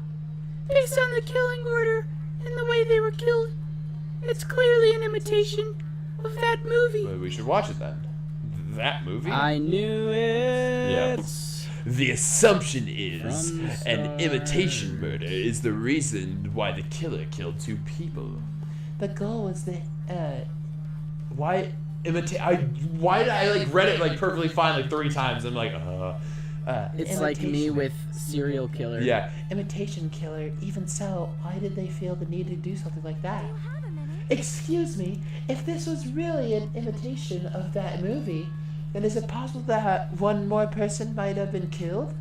based on the killing order and the way they were killed, it's clearly an imitation of that movie. Well, we should watch it then. That movie? I knew it. Yeah. The assumption is From the an start. imitation murder is the reason why the killer killed 2 people. The goal was that, Why why did I like read it like perfectly fine like 3 times? I'm like, It's like me with serial killer. yeah. imitation killer. Even so, why did they feel the need to do something like that? Excuse me, if this was really an imitation of that movie, then is it possible that one more person might have been killed?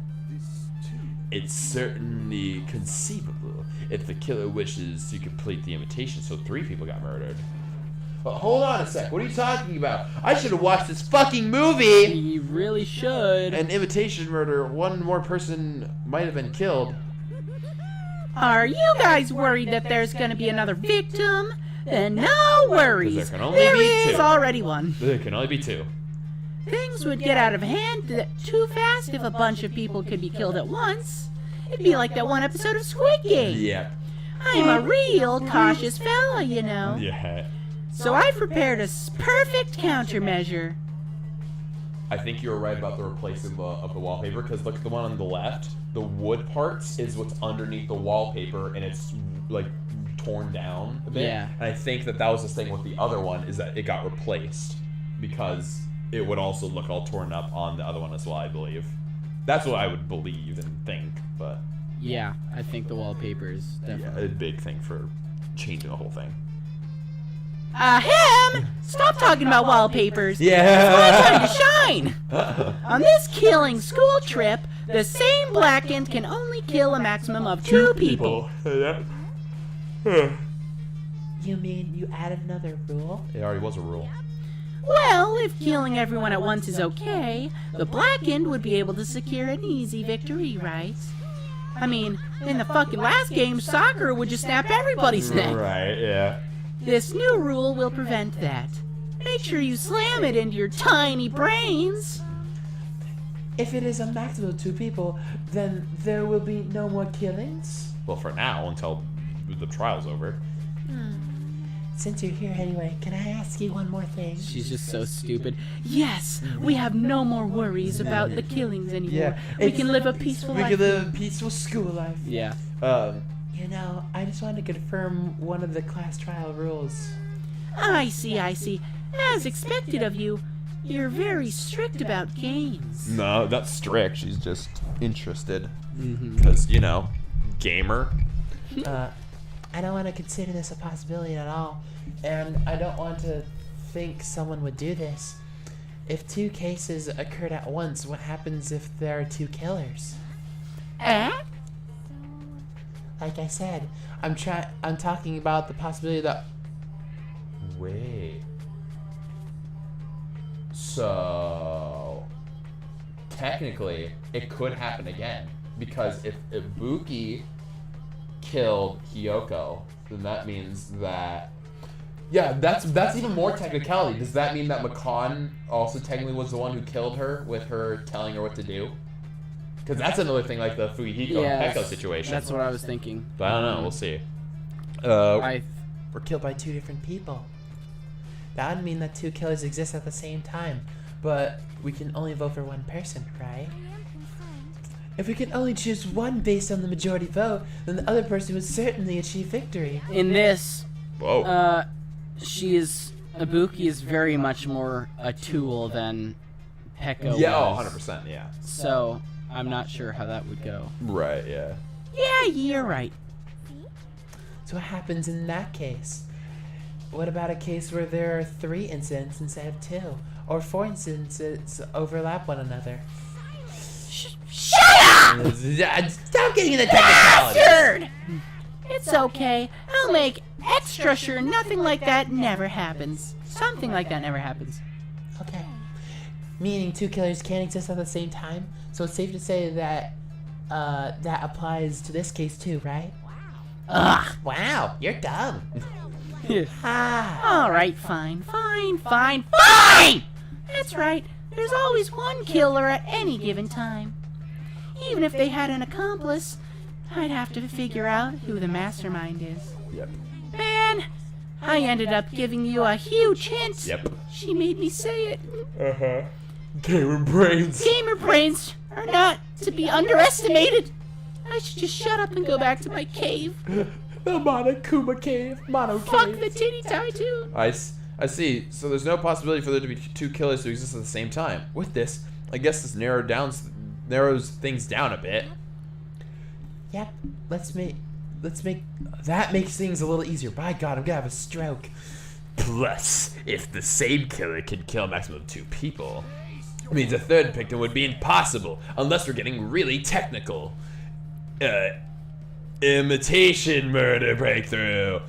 It's certainly conceivable if the killer wishes to complete the imitation, so 3 people got murdered. But hold on a sec, what are you talking about? I should have watched this fucking movie! You really should. An imitation murder, 1 more person might have been killed. Are you guys worried that there's gonna be another victim? Then no worries. 'Cause there can only There be is 2. already one. There can only be 2. Things would get out of hand too fast if a bunch of people could be killed at once. It'd be like that one episode of Squid Game. Yeah. I'm a real cautious fella, you know. Yeah. So I've prepared a perfect countermeasure. I think you were right about the replacing of the wallpaper, because look at the one on the left. The wood parts is what's underneath the wallpaper, and it's like torn down a bit. Yeah. And I think that was the thing with the other one, is that it got replaced because it would also look all torn up on the other one as well, I believe. That's what I would believe and think, but Yeah, I think the wallpaper is yeah, definitely. a big thing for changing the whole thing. Ahem! Stop talking about wallpapers. Yeah. Time to shine. On this killing school trip, the same blackened can only kill a maximum of 2 people. Yeah. You mean you added another rule? It already was a rule. Well, if killing everyone at once is okay, the blackened would be able to secure an easy victory, right? I mean, in the fucking last game, Sakura would just snap everybody's neck. Right, yeah. This new rule will prevent that. Make sure you slam it into your tiny brains. If it is a maximum of 2 people, then there will be no more killings? Well, for now, until the trial's over. Since you're here anyway, can I ask you one more thing? She's just so stupid. Yes, we have no more worries about the killings anymore. Yeah, we it's- can live a peaceful We life. could live a peaceful school life. Yeah. You know, I just wanted to confirm one of the class trial rules. I see. As expected of you, you're very strict about games. No, that's strict. She's just interested. Mm-hmm. Because, you know, gamer. I don't want to consider this a possibility at all, and I don't want to think someone would do this. If 2 cases occurred at once, what happens if there are 2 killers? Eh? Like I said, I'm talking about the possibility that Wait. So, technically, it could happen again. Because if Ibuki killed Hiyoko, then that means that... Yeah, that's even more technicality. Does that mean that Makan also technically was the one who killed her with her telling her what to do? Because that's another thing, like the Fuyuhiko and Peko situation. That's what I was thinking. But I don't know, we'll see. I were killed by 2 different people. That would mean that 2 killers exist at the same time, but we can only vote for 1 person, right? If we can only choose one based on the majority vote, then the other person would certainly achieve victory. in this, Whoa. Ibuki is very much more a tool than Peko Yeah, was. 100%, yeah. So I'm not sure how that would go. Right, yeah. Yeah, you're right. So what happens in that case? What about a case where there are 3 incidents instead of 2? Or 4 incidents overlap one another? Shut up! Stop getting in the technicalities! Bastard! It's okay. I'll make extra sure nothing like that never happens. Something like that never happens. Okay. Meaning 2 killers can't exist at the same time? So it's safe to say that that applies to this case too, right? Ugh. Wow, you're dumb. All right, fine. That's right. There's always one killer at any given time. Even if they had an accomplice, I'd have to figure out who the mastermind is. Yep. Man, I ended up giving you a huge hint. Yep. She made me say it. Uh-huh. Gamer brains. Gamer brains are not to be underestimated. I should just shut up and go back to my cave. The Monokuma cave. Mono Fuck cave. the titty tie too. I see. So there's no possibility for there to be 2 killers who exist at the same time. With this, I guess this narrows things down a bit. Yep, let's make that makes things a little easier. By God, I'm gonna have a stroke. Plus, if the same killer can kill a maximum of 2 people, it means a 3rd victim would be impossible, unless we're getting really technical. Imitation murder breakthrough.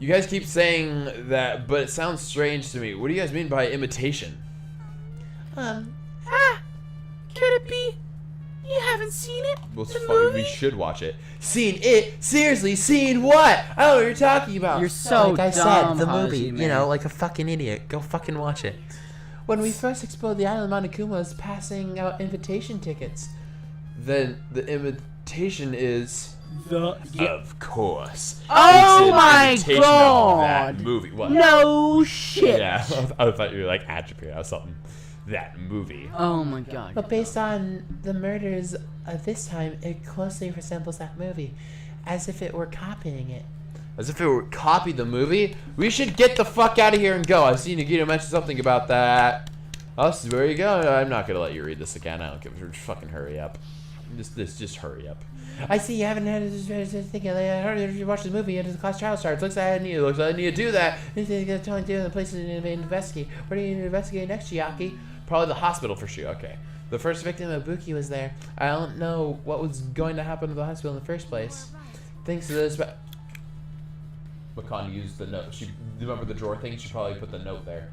You guys keep saying that, but it sounds strange to me. What do you guys mean by imitation? Could it be? You haven't seen it? Well, The it's fun. movie? We should watch it. Seen it? Seriously, seen what? I don't know what you're talking about. You're so like I dumb, said, the movie. Hajime. You know, like a fucking idiot. Go fucking watch it. When we first explored the island, Monokuma was passing out invitation tickets. Then the imitation is. Of course. Oh It's an my imitation of God. That movie. What? No shit. Yeah, I thought you were like attribute or something. That movie. Oh my god. But based on the murders of this time, it closely resembles that movie, as if it were copying it. As if it were copied the movie? We should get the fuck out of here and go. I see Nagito mention something about that. Oh, this is where you go. I'm not gonna let you read this again. I don't give a fucking hurry up. Just hurry up. I see you haven't had this thing. I heard you watch the movie until the class trial starts. Looks like I need to do that. You're telling you the places to investigate. Where do you need to investigate next, Chiaki? Probably the hospital for sure. Okay. The first victim of Ibuki was there. I don't know what was going to happen to the hospital in the first place. Thanks to this. Makan used the note. She remember the drawer thing? She probably put the note there.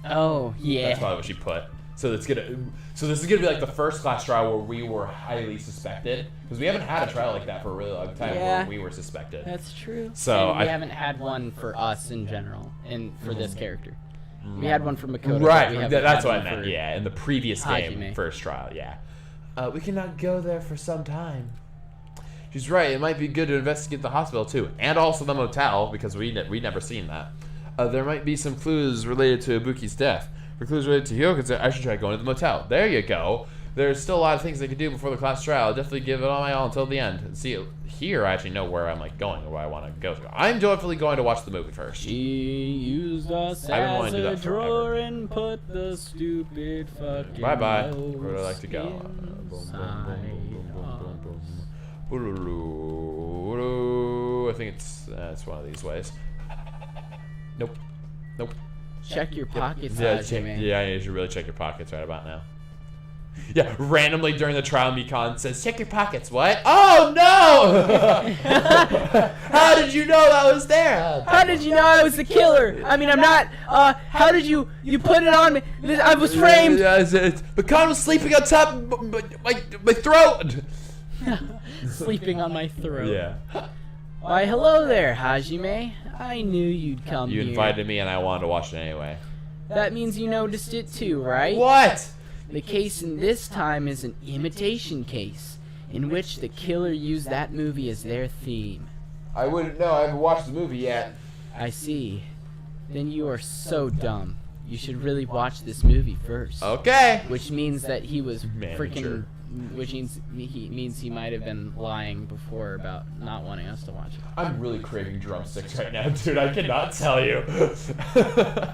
Oh yeah. That's probably what she put. So this is gonna be like the first class trial where we were highly suspected, because we haven't had a trial like that for a really long time Yeah. where we were suspected. That's true. So And we I- haven't had one for us in general, and for this character. We had one for Makoto. but Right, we haven't that's had what I one meant. for- Yeah, in the previous game, Hajime. first trial. Yeah, We cannot go there for some time. she's right. It might be good to investigate the hospital too, and also the motel, because we never seen that. There might be some clues related to Ibuki's death. For clues related to Hyoko's, I should try going to the motel. There you go. There's still a lot of things they could do before the class trial. I'll definitely give it all my all until the end. See, here I actually know where I'm like going or where I want to go. I'm definitely going to watch the movie first. She used us I've been wanting as to do a that forever. drawer and put the stupid fucking Bye-bye. nose Where would I like to go? inside I think it's one of these ways. Nope. Check your pockets, Yeah, Hajime. yeah, you should really check your pockets right about now. Yeah, randomly during the trial, Mikan says, "Check your pockets." What? Oh no! How did you know that was there? How did you know I was the killer? I mean, I'm not. How did you put it on me? I was framed. Yeah, Mikan was sleeping on top of my throat. Sleeping on my throat. Yeah. Why, hello there, Hajime. I knew you'd come You here. invited me, and I wanted to watch it anyway. That means you noticed it too, right? What? The case in this time is an imitation case, in which the killer used that movie as their theme. I wouldn't know. I haven't watched the movie yet. I see. Then you are so dumb. you should really watch this movie first. Okay. Which means that he was Manager. freaking. Which means he might have been lying before about not wanting us to watch it. I'm really craving drumsticks right now, dude. I cannot tell you.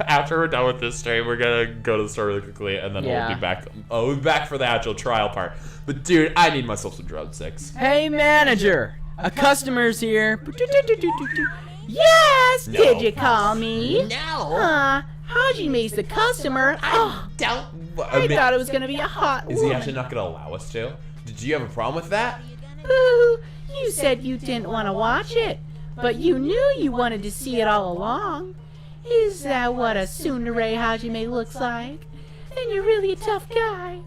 After we're done with this stream, we're gonna go to the store really quickly, and then we'll be back. Oh, we'll be back for the actual trial part. But dude, I need myself some drumsticks. Hey, manager! A customer's here. Yes, No. did you call me? No. Hajime's the customer. Oh, Don't. I thought it was gonna be a hot Is he woman. actually not gonna allow us to? Did you have a problem with that? Boo! You said you didn't want to watch it, but you knew you wanted to see it all along. Is that what a tsundere Hajime looks like? Then you're really a tough guy.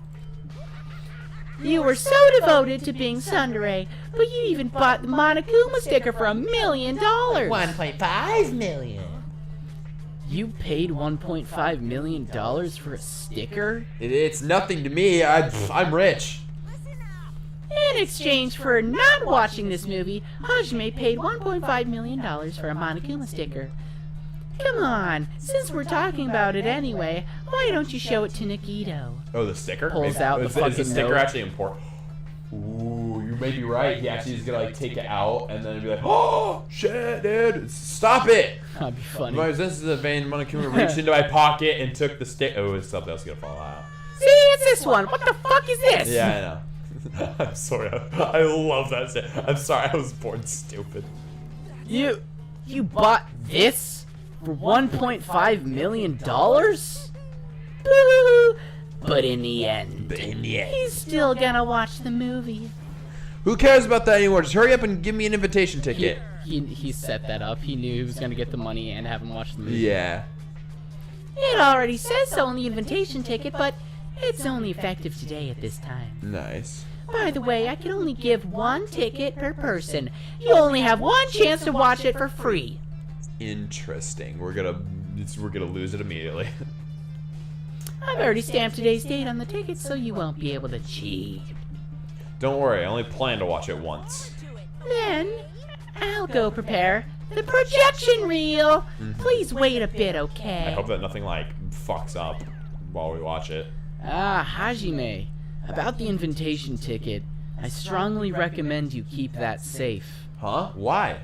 You were so devoted to being tsundere, but you even bought the Monokuma sticker for $1 million. 1.5 million. You paid $1.5 million for a sticker? It's nothing to me. I'm rich. In exchange for not watching this movie, Hajime paid $1.5 million for a Monokuma sticker. Come on, since we're talking about it anyway, why don't you show it to Nikito? Oh, the sticker? Pulls out the is the fucking sticker note. actually important? Ooh, you may be right. He actually is gonna like take it out and then be like, "Oh shit, dude! Stop it!" That'd be funny. My sense is a vain Monokuma reached into my pocket and took the stick. Oh, it's something else gonna fall out. See, it's this one. What the fuck is this? Yeah, I know. I'm sorry. I love that shit. I'm sorry. I was born stupid. You bought this for $1.5 million? Boo! But in the end, he's still gonna watch the movie. Who cares about that anymore? Just hurry up and give me an invitation ticket. He set that up. He knew he was gonna get the money and have him watch the movie. Yeah. It already says so on the invitation ticket, but it's only effective today at this time. Nice. By the way, I can only give 1 ticket per person. You only have 1 chance to watch it for free. Interesting. We're gonna lose it immediately. I've already stamped today's date on the ticket, so you won't be able to cheat. Don't worry. I only plan to watch it once. Then, I'll go prepare the projection reel. Please wait a bit, okay? I hope that nothing like fucks up while we watch it. Ah, Hajime. About the invitation ticket, I strongly recommend you keep that safe. Huh? Why?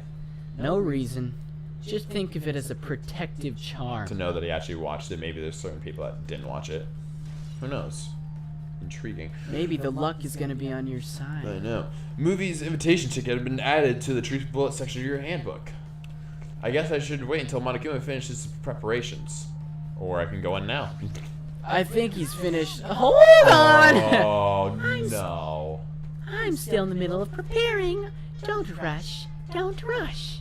No reason. Just think of it as a protective charm. To know that he actually watched it. Maybe there's certain people that didn't watch it. Who knows? Intriguing. Maybe the luck is gonna be on your I side. know. Movie's invitation ticket had been added to the truth bullet section of your handbook. I guess I should wait until Monokuma finishes preparations. Or I can go in now. I think he's finished. Hold on! Oh, no. I'm still in the middle of preparing. Don't rush. Don't rush.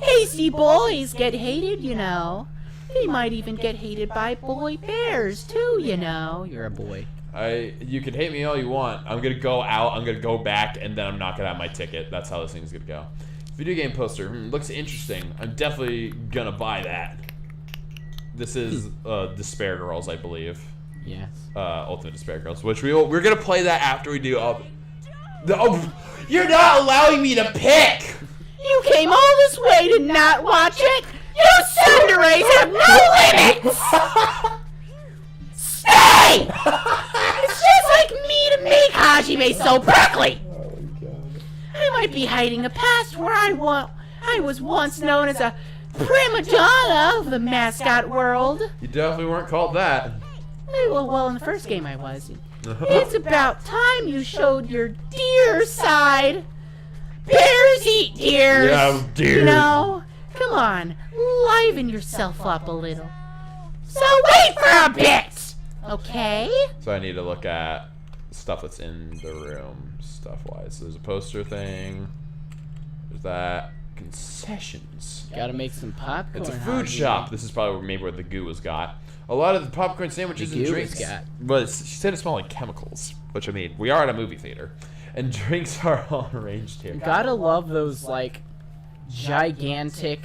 Hasty boys get hated, you know. They might even get hated by boy bears, too, you know. You're a boy. You can hate me all you want. I'm gonna go out, I'm gonna go back, and then I'm not gonna have my ticket. That's how this thing's gonna go. Video game poster. Looks interesting. I'm definitely gonna buy that. This is Despair Girls, I believe. Yes. Ultimate Despair Girls, which we're gonna play that after we do. You're not allowing me to pick. You came all this way to not watch it? You tsunderes have no limits! Stay! It's just like me to make Hajime so prickly! I might be hiding a past where I was once known as a prima donna of the mascot world. You definitely weren't called that. Well, in the first game I was. It's about time you showed your deer side. Bears eat deers. Yeah, deers. You know, come on, liven yourself up a little. So wait for a bit, okay? So I need to look at stuff that's in the room, stuff-wise. So there's a poster thing. There's that. Concessions. Gotta make some popcorn. It's a food Hajime. shop. This is probably maybe where the goo was got. A lot of the popcorn sandwiches The and goo drinks. was got. But she said it smelled like chemicals, which I mean, we are at a movie theater, and drinks are all arranged here. Gotta love those like gigantic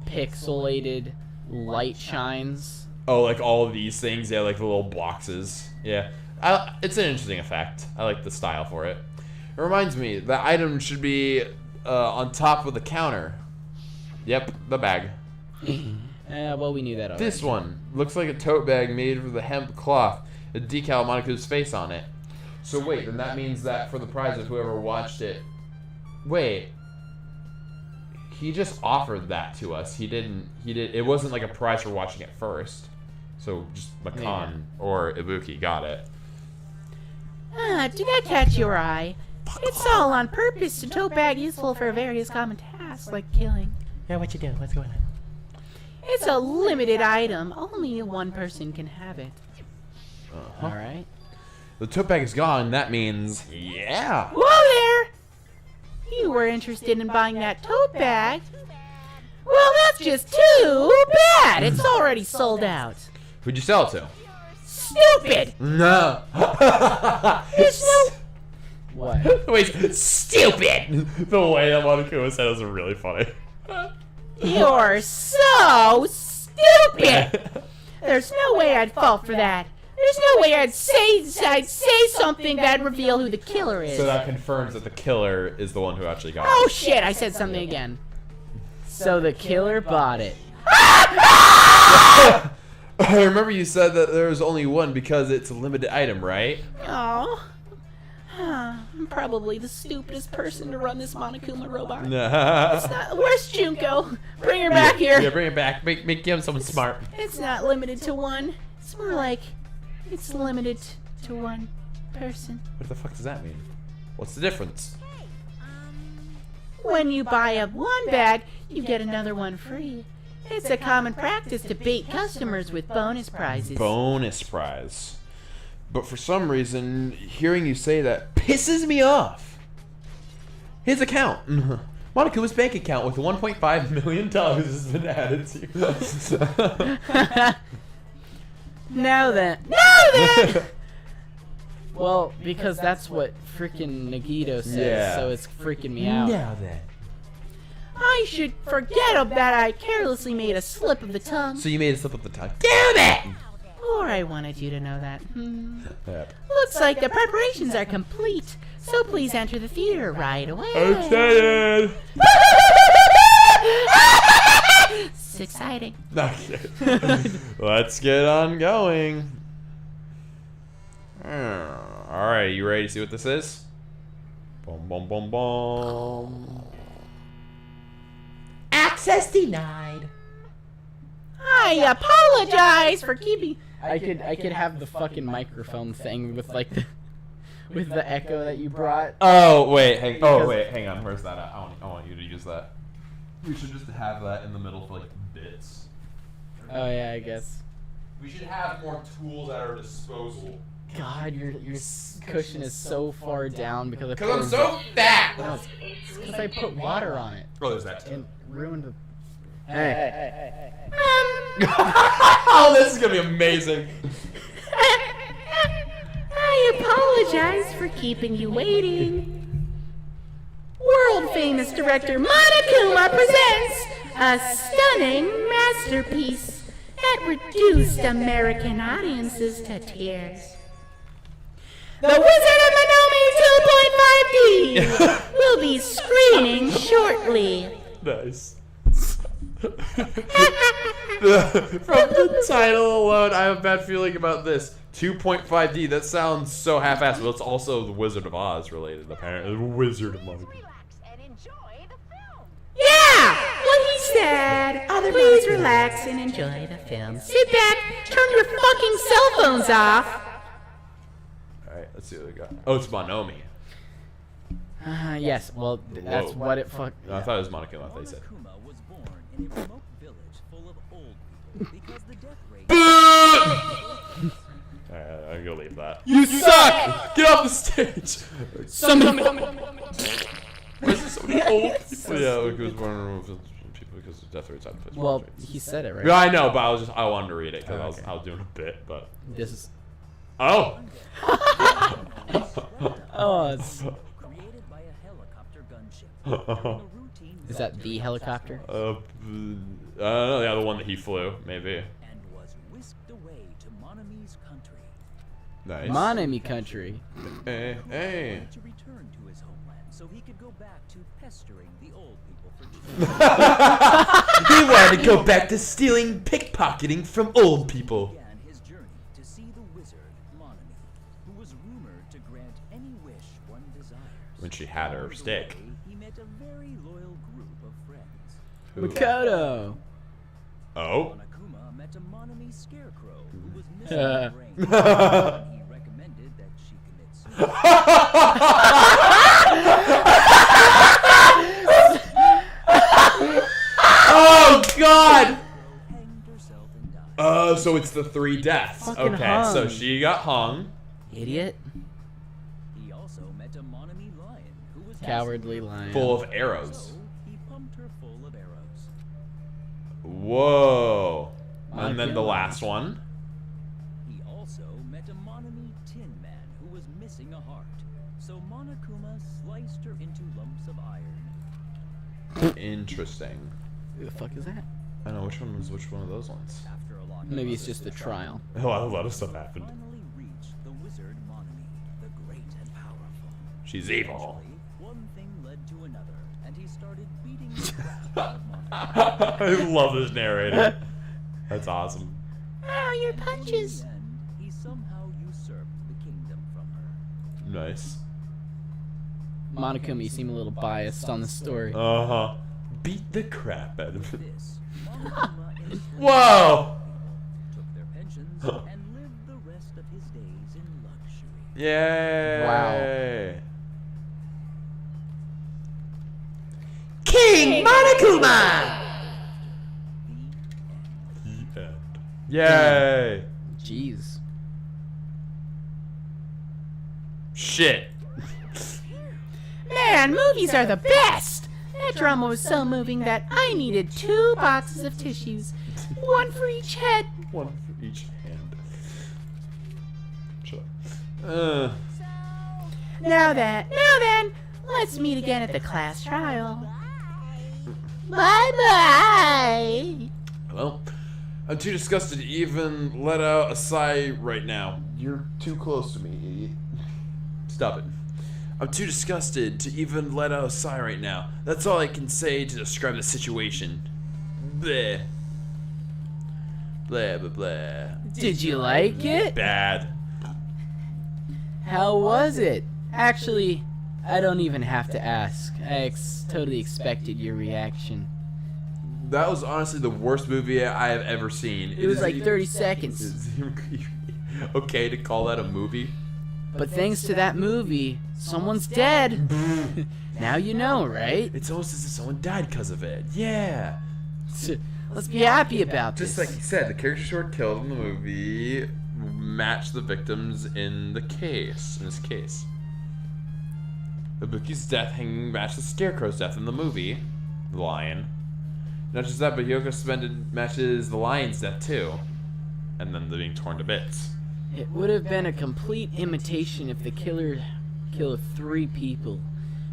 pixelated light shines. Oh, like all of these things, yeah, like the little boxes. Yeah, it's an interesting effect. I like the style for it. It reminds me, the item should be on top of the counter. Yep, the bag. Well, we knew that already. This one looks like a tote bag made of the hemp cloth. A decal of Moniku's face on it. So wait, then that means that for the prize of whoever watched it. Wait. He just offered that to us. He didn't. It wasn't like a prize for watching it first. So just Makan or Ibuki got it. Did that catch your eye? It's all on purpose. A tote bag useful for various common tasks like killing. Yeah, what you do? What's going on? It's a limited item. Only one person can have it. All right. The tote bag is gone. That means yeah. Whoa there! You were interested in buying that tote bag? Well, that's just too bad. It's already sold out. Who'd you sell it to? Stupid! No. There's no... What? Wait, stupid. The way that Monaco said was really funny. You're so stupid! There's no way I'd fall for that. There's no way I'd say something that'd reveal who the killer is. So that confirms that the killer is the one who actually got Oh it. shit, I said something again. So the killer bought it. I remember you said that there was only one because it's a limited item, right? Oh. I'm probably the stupidest person to run this Monokuma robot. Nah. Where's Junko? Bring her back here. Yeah, bring it back. Make him someone smart. It's not limited to one. It's more like it's limited to one person. What the fuck does that mean? What's the difference? When you buy one bag, you get another one free. It's a common practice to bait customers with bonus prizes. Bonus prize. But for some reason, hearing you say that pisses me off. His account. Monakuma's bank account with $1.5 million has been added to. Now then. Well, because that's what freaking Nagito says, Yeah. so it's freaking me out. Now then. I should forget that I carelessly made a slip of the tongue. So you made a slip of the tongue. Damn it! Or I wanted you to know that. Yep. Looks like the preparations are complete, so please enter the theater right away. Excited! It's exciting. Okay. Let's get on going. Alright, you ready to see what this is? Boom, boom, boom, boom. Access denied. I apologize for keeping... I could have the fucking microphone thing with like the with the echo that you brought. Oh wait, hang on. Where's that at? I want you to use that. We should just have that in the middle for like bits. Oh yeah, I guess. We should have more tools at our disposal. God, your cushion is so far down because I Cause I'm so fat. No, it's because I put water on it Oh, there's that. and ruined the. Hey. Oh, this is gonna be amazing. I apologize for keeping you waiting. World famous director Monokuma presents a stunning masterpiece that reduced American audiences to tears. The Wizard of Monomi 2.5D will be screening shortly. Nice. From the title alone, I have a bad feeling about this. 2.5D, that sounds so half-assed, but it's also the Wizard of Oz related, apparently. The Wizard of Oz. Yeah! What he said. Please relax and enjoy the film. Sit back, turn your fucking cell phones off. Alright, let's see what we got. Oh, it's Monomi. Yes, well, that's Whoa. what it fuck. No, I thought it was Monokuma, I thought you said. Monokuma was born in a remote village full of old people because the death rate. Alright, I'm gonna leave that. You suck! Get off the stage! Somebody. Why is there so many old people? Yeah, like it was born in a remote village full of people because the death rate's out of Well, he said it right. Yeah, I know, but I wanted to read it because I was doing a bit, but. This is. Oh! Oh, it's. Created by a helicopter gunship. Is that the helicopter? I don't know, yeah, the one that he flew, maybe. And was whisked away to Monomi's country. Nice. Monami country. Hey. To return to his homeland so so he could go back to pestering the old people for He wanted to go back to stealing, pickpocketing from old people. began his journey to see the wizard, Monami, who was rumored to grant any wish one desires. When she had her Along the stick. way, he met a very loyal group of friends. Makoto. Oh. Monokuma met a Monami scarecrow who was missing a brain. He recommended that she commit suicide. Oh God! Hanged herself and died. So it's the 3 deaths. Fucking Okay, so hung. she got hung. Idiot. He also met a Monami lion who was Cowardly lion. Full of arrows. So he pumped her full of arrows. Whoa. And then the Monokuma. last one. He also met a Monami tin man who was missing a heart. So Monokuma sliced her into lumps of iron. Interesting. Who the fuck is that? I don't know which one was which one of those ones. After a lot Maybe of it's just the trial. A lot of stuff happened. finally reached the wizard Monami, the great and powerful. She's evil. Eventually, one thing led to another, and he started beating the crap out of Monami. I love this narrator. That's awesome. Ow, your And in punches. the end, he somehow usurped the kingdom from her. Nice. Monokuma, you seem a little biased on the story. Uh-huh. Beat the crap out of it. This, Monokuma enslaved Whoa! people, took their pensions, and lived the rest of his days in luxury. Yay! King Monokuma! The end. Yay! Jeez. Shit. Man, movies are the best. That drama was so moving that I needed 2 boxes of tissues, 1 for each head. One for each hand. Shut up. Now then, let's meet again at the class trial. Bye-bye. Well, I'm too disgusted to even let out a sigh right now. You're too close to me, idiot. Stop it. I'm too disgusted to even let out a sigh right now. That's all I can say to describe the situation. Bleh. Blah, blah, blah. Did you like it? Bad. How was it? Actually, I don't even have to ask. I totally expected your reaction. That was honestly the worst movie I have ever seen. It was is like e- 30 seconds. Is it okay to call that a movie? But thanks to that movie, someone's dead. Now you know, right? It's almost as if someone died because of it. Yeah. Let's be happy about Just this. like you said, the characters who were killed in the movie match the victims in the case. In this case, Ibuki's death hanging matched the Scarecrow's death in the movie, the lion. Not just that, but Yoko suspended matches the lion's death too, and then the being torn to bits. It would have been a complete imitation if the killer killed 3 people.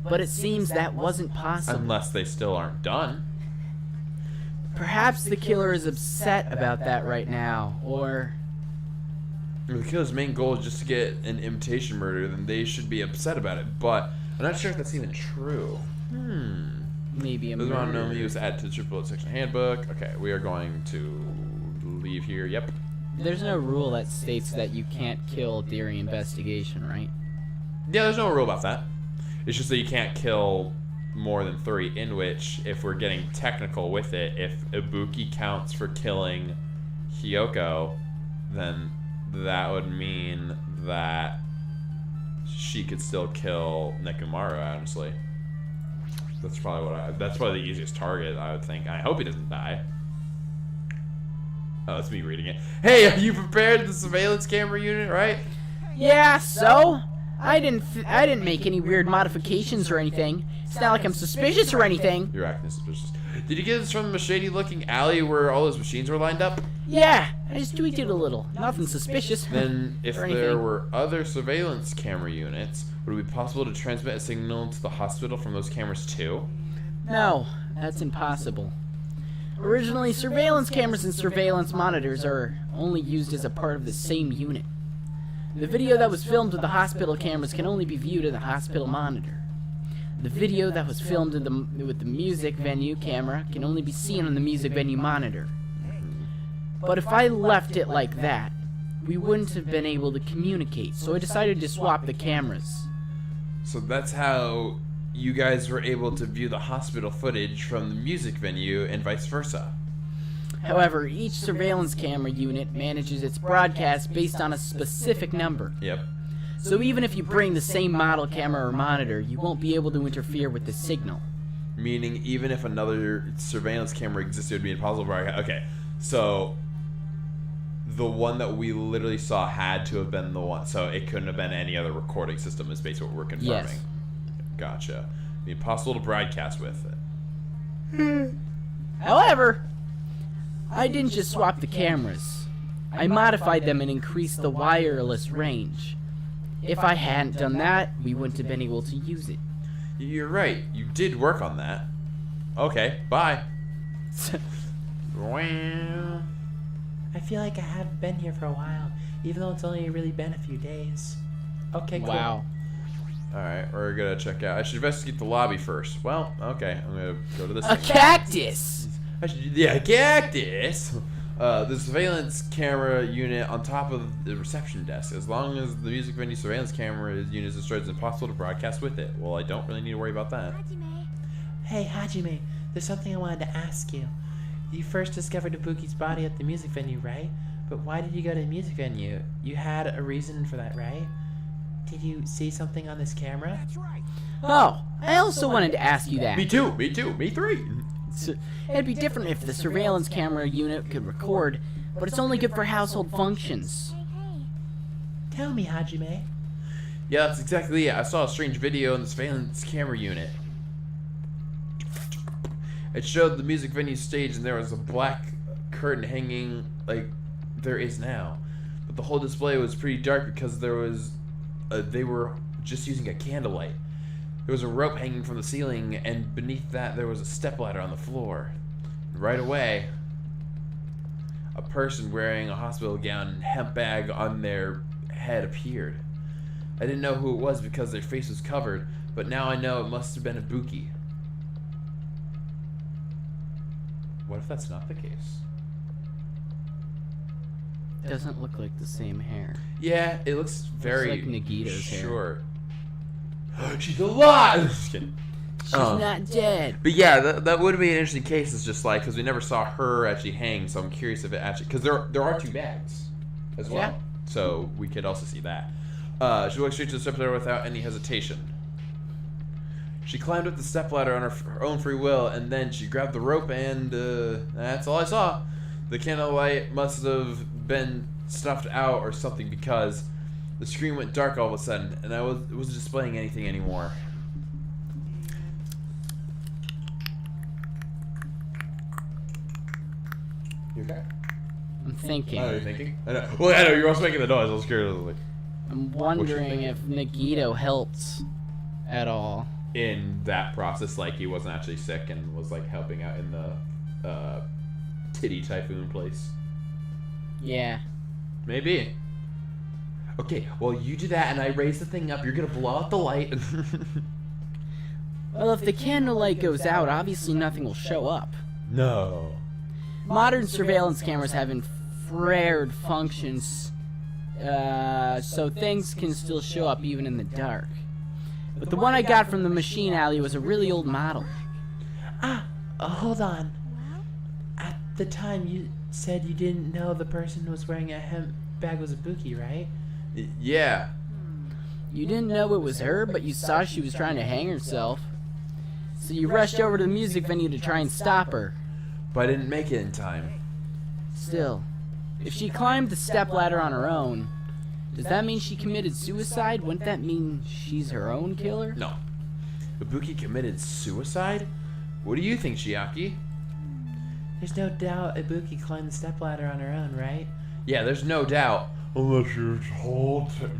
But it seems that wasn't possible. Unless they still aren't done. Perhaps the killer is upset about that right now, or... If the killer's main goal is just to get an imitation murder, then they should be upset about it. But I'm not sure if that's even true. maybe a Those are murder. unknown use add to the Triple Section Handbook. Okay, we are going to leave here. Yep. There's no rule that states that you can't kill during investigation, right? Yeah, there's no rule about that. It's just that you can't kill more than 3, in which, if we're getting technical with it, if Ibuki counts for killing Hiyoko, then that would mean that she could still kill Nekomaru, honestly. That's probably that's probably the easiest target, I would think. I hope he doesn't die. Oh, that's me reading it. Hey, are you prepared? The surveillance camera unit, right? Yeah, so? I didn't make any weird modifications or anything. It's not like I'm suspicious or anything. You're acting suspicious. Did you get this from a shady-looking alley where all those machines were lined up? Yeah, I just tweaked it a little. Nothing suspicious. Then, if Or there anything. were other surveillance camera units, would it be possible to transmit a signal to the hospital from those cameras too? No, that's impossible. Originally, surveillance cameras and surveillance monitors are only used as a part of the same unit. The video that was filmed with the hospital cameras can only be viewed in the hospital monitor. The video that was filmed with the music venue camera can only be seen on the music venue monitor. But if I left it like that, we wouldn't have been able to communicate, so I decided to swap the cameras. So that's how you guys were able to view the hospital footage from the music venue and vice versa. However, each surveillance camera unit manages its broadcast based on a specific number. Yep. So even if you bring the same model camera or monitor, you won't be able to interfere with the signal. Meaning, even if another surveillance camera existed, it would be impossible to broadcast. Okay, so the one that we literally saw had to have been the one, so it couldn't have been any other recording system, is basically what we're confirming. Yes. Gotcha. It'd be impossible to broadcast with it. However, I didn't just swap the cameras. I modified them and increased the wireless range. If I hadn't done that, we wouldn't have been able to use it. You're right. You did work on that. Okay, bye. I feel like I haven't been here for a while, even though it's only really been a few days. Okay, cool. Wow. Alright, we're gonna check out. I should investigate the lobby first. Well, okay, I'm gonna go to this. A cactus! Yeah, cactus! The surveillance camera unit on top of the reception desk. As long as the music venue surveillance camera unit is destroyed, it's impossible to broadcast with it. Well, I don't really need to worry about that. Hey, Hajime, there's something I wanted to ask you. You first discovered Ibuki's body at the music venue, right? But why did you go to the music venue? You had a reason for that, right? Did you see something on this camera? Oh, I also wanted to ask you that. Me too, me too, me three. It'd be different if the surveillance camera unit could record, but it's only good for household functions. Tell me, Hajime. Yeah, that's exactly it. I saw a strange video in the surveillance camera unit. It showed the music venue stage and there was a black curtain hanging like there is now. But the whole display was pretty dark because there was they were just using a candlelight. There was a rope hanging from the ceiling, and beneath that there was a stepladder on the floor. And right away, a person wearing a hospital gown and hemp bag on their head appeared. I didn't know who it was because their face was covered, but now I know it must have been Ibuki. What if that's not the case? Doesn't look like the same hair. Yeah, it looks very like Nagito's hair. short. She's alive! Just kidding. She's not dead. But yeah, that would be an interesting case. It's just like, because we never saw her actually hang, so I'm curious if it actually, because there are two bags as well. Yeah. So we could also see that. She walked straight to the stepladder without any hesitation. She climbed up the stepladder on her own free will, and then she grabbed the rope, and that's all I saw. The candlelight must have been snuffed out or something, because the screen went dark all of a sudden, and I wasn't displaying anything anymore. You okay? I'm thinking. Oh, you're thinking? I know. Well, I know, you're also making the noise. I was scared. I was like, I'm wondering if Nagito helped at all. in that process, like he wasn't actually sick and was like helping out in the titty typhoon place. Yeah. Maybe. Okay, well you do that and I raise the thing up, you're gonna blow out the light. Well, if the candlelight goes out, obviously nothing will show up. No. Modern surveillance cameras have infrared functions, so things can still show up even in the dark. But the one I got from the machine alley was a really old model. Hold on. At the time, you said you didn't know the person was wearing a hemp bag was Ibuki, right? Yeah. You didn't know it was her, but you saw she was trying to hang herself. So you rushed over to the music venue to try and stop her. But I didn't make it in time. Still, if she climbed the stepladder on her own, does that mean she committed suicide? Wouldn't that mean she's her own killer? No. Ibuki committed suicide? What do you think, Chiaki? There's no doubt Ibuki climbed the stepladder on her own, right? Yeah, there's no doubt. Unless you're told to.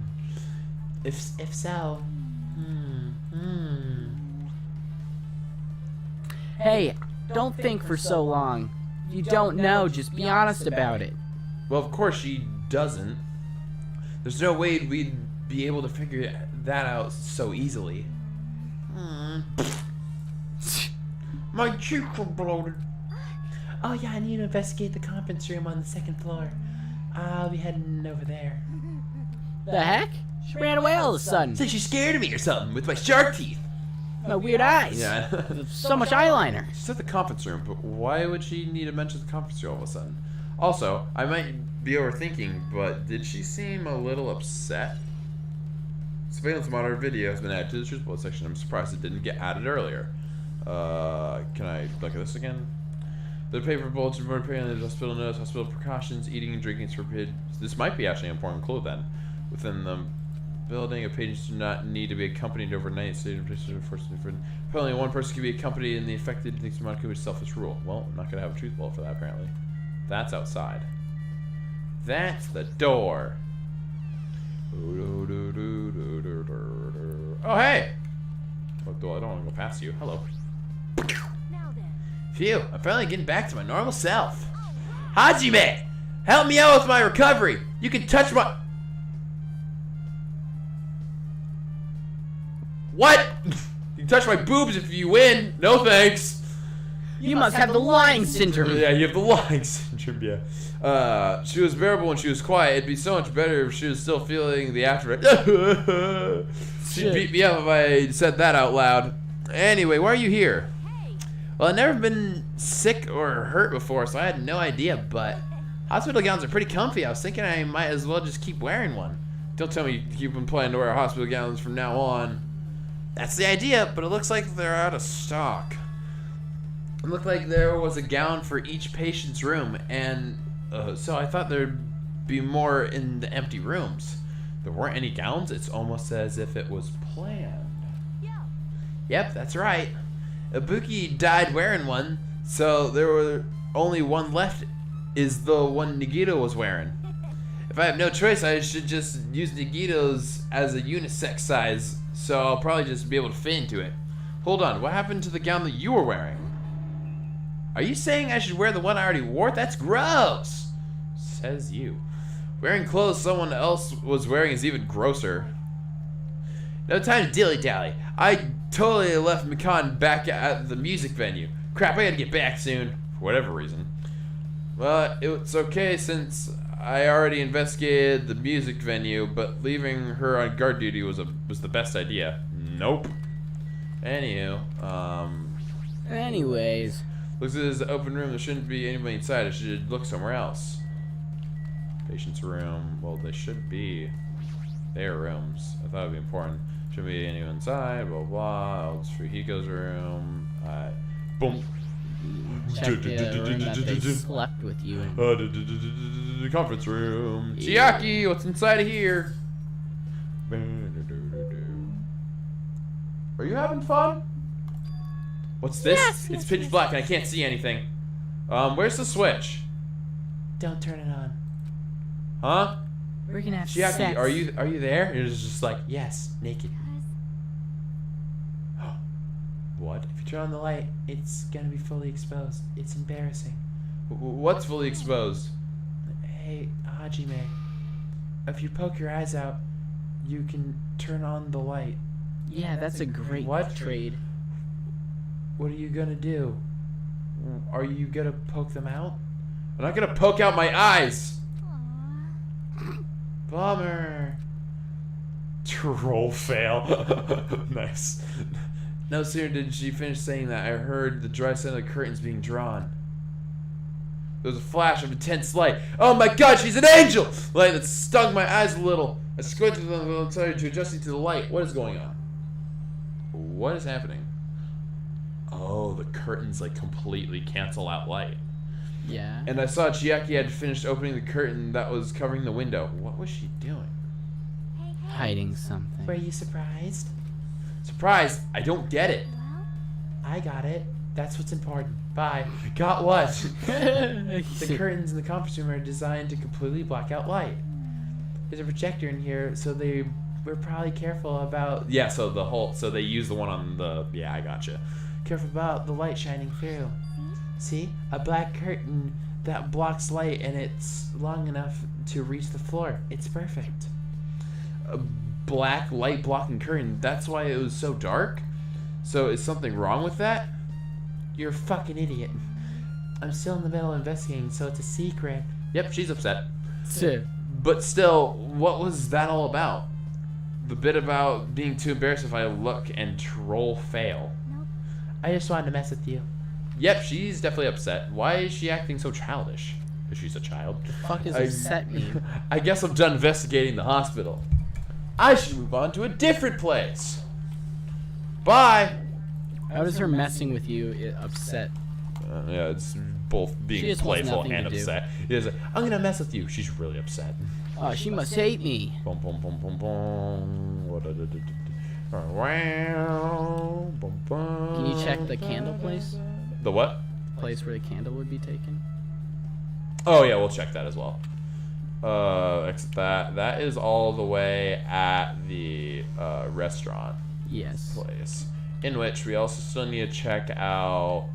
If so, Hey, don't think for so long. If you don't know, just be honest about it. Well, of course she doesn't. There's no way we'd be able to figure that out so easily. My cheeks are bloated. Oh yeah, I need to investigate the conference room on the 2nd floor. I'll be heading over there. The heck? She ran away all of a sudden. So she's scared of me or something with my shark teeth. My weird eyes. Yeah. So much eyeliner. She's at the conference room, but why would she need to mention the conference room all of a sudden? Also, I might be overthinking, but did she seem a little upset? Surveillance monitor video has been added to the truth bullet section. I'm surprised it didn't get added earlier. Can I look at this again? The paper bulletin board apparently the hospital notes, hospital precautions, eating and drinking is forbidden. This might be actually an important clue then. Within the building, patients do not need to be accompanied overnight. Apparently one person can be accompanied and the affected thinks Monaco is selfish rule. Well, I'm not going to have a truth bullet for that apparently. That's outside. That's the door. Oh, hey! Oh, I don't want to go past you. Hello. Now then. Phew, I'm finally getting back to my normal self. Hajime! Help me out with my recovery! You can touch my... What? You can touch my boobs if you win. No thanks. You must have the lying syndrome. Yeah, you have the lying syndrome, yeah. She was bearable when she was quiet. It'd be so much better if she was still feeling the after. She'd beat me up if I said that out loud. Anyway, why are you here? Well, I've never been sick or hurt before, so I had no idea, but hospital gowns are pretty comfy. I was thinking I might as well just keep wearing one. Don't tell me you've been planning to wear hospital gowns from now on. That's the idea, but it looks like they're out of stock. It looked like there was a gown for each patient's room, and so I thought there'd be more in the empty rooms. There weren't any gowns. It's almost as if it was planned. Yep, that's right. Ibuki died wearing one, so there were only one left is the one Nagito was wearing. If I have no choice, I should just use Nagito's as a unisex size, so I'll probably just be able to fit into it. Hold on, what happened to the gown that you were wearing? Are you saying I should wear the one I already wore? That's gross! Says you. Wearing clothes someone else was wearing is even grosser. No time to dilly-dally. I totally left Mikan back at the music venue. Crap, I gotta get back soon. For whatever reason. Well, it's okay since I already investigated the music venue, but leaving her on guard duty was the best idea. Nope. Anywho, Anyways. looks like there's an open room. There shouldn't be anybody inside. I should look somewhere else. Patient's room. Well, they should be their rooms. I thought it'd be important. Shouldn't be anyone inside. Blah blah. It's for Hiko's room. Boom. Check the room that they slept with you in. The conference room. Chiaki, what's inside of here? Are you having fun? What's this? Yes, It's yes, pitch yes, black and I can't see anything. Where's the switch? Don't turn it on. Huh? We're gonna have Chiaki, sex. are you there? It was just like, yes, naked. What? If you turn on the light, it's gonna be fully exposed. It's embarrassing. What's fully exposed? Hey, Hajime, if you poke your eyes out, you can turn on the light. Yeah, that's a great What? trade. What are you gonna do? Are you gonna poke them out? I'm not gonna poke out my eyes. Bummer. Troll fail. Nice. No sooner did she finish saying that, I heard the dry sound of the curtains being drawn. There was a flash of intense light. Oh my god, she's an angel! Light that stung my eyes a little. I squinted them to adjusting to the light. What is going on? What is happening? Oh, the curtains like completely cancel out light. Yeah. And I saw Chiaki had finished opening the curtain that was covering the window. What was she doing? Hiding something. Were you surprised? Surprised? I don't get it. I got it. That's what's important. Bye. Got what? The curtains in the conference room are designed to completely block out light. There's a projector in here, so they were probably careful about... Yeah, so they use the one on the... Yeah, I gotcha. Careful about the light shining through. See? A black curtain that blocks light, and it's long enough to reach the floor. It's perfect. A black light blocking curtain. That's why it was so dark? So is something wrong with that? You're a fucking idiot. I'm still in the middle of investigating, so it's a secret. Yep, she's upset. So, But still, what was that all about? The bit about being too embarrassed if I look and troll fail. I just wanted to mess with you. Yep, she's definitely upset. Why is she acting so childish? Because she's a child. fuck does upset me? I guess I'm done investigating the hospital. I should move on to a different place. Bye. How does her messing with you upset? Yeah, it's both She being just wants playful nothing and to do. upset. He's like, I'm gonna mess with you. She's really upset. Oh, she must hate me. Boom, boom, boom, boom, boom. Can you check the candle place? The what? Place where the candle would be taken? Oh yeah, we'll check that as well. Exit that. That is all the way at the restaurant Yes. place. In which we also still need to check out.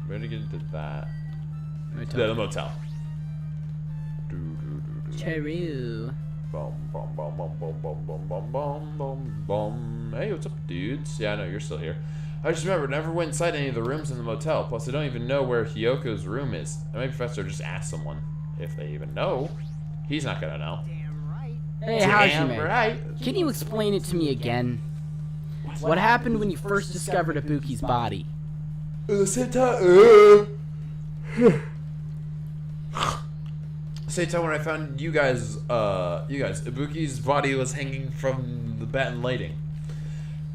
Where did we get to that? The motel. Cheru. Boom, boom, boom, boom, boom, boom, boom, boom, boom, boom, boom. Hey, what's up, dudes? Yeah, I know you're still here. I just remember, never went inside any of the rooms in the motel. Plus, I don't even know where Hiyoko's room is. Maybe Professor just ask someone if they even know. He's not gonna know. Hey, Damn Hajime. right. Can you explain it to me again? What happened when you first discovered Ibuki's body? Same time when I found you guys, Ibuki's body was hanging from the batten lighting.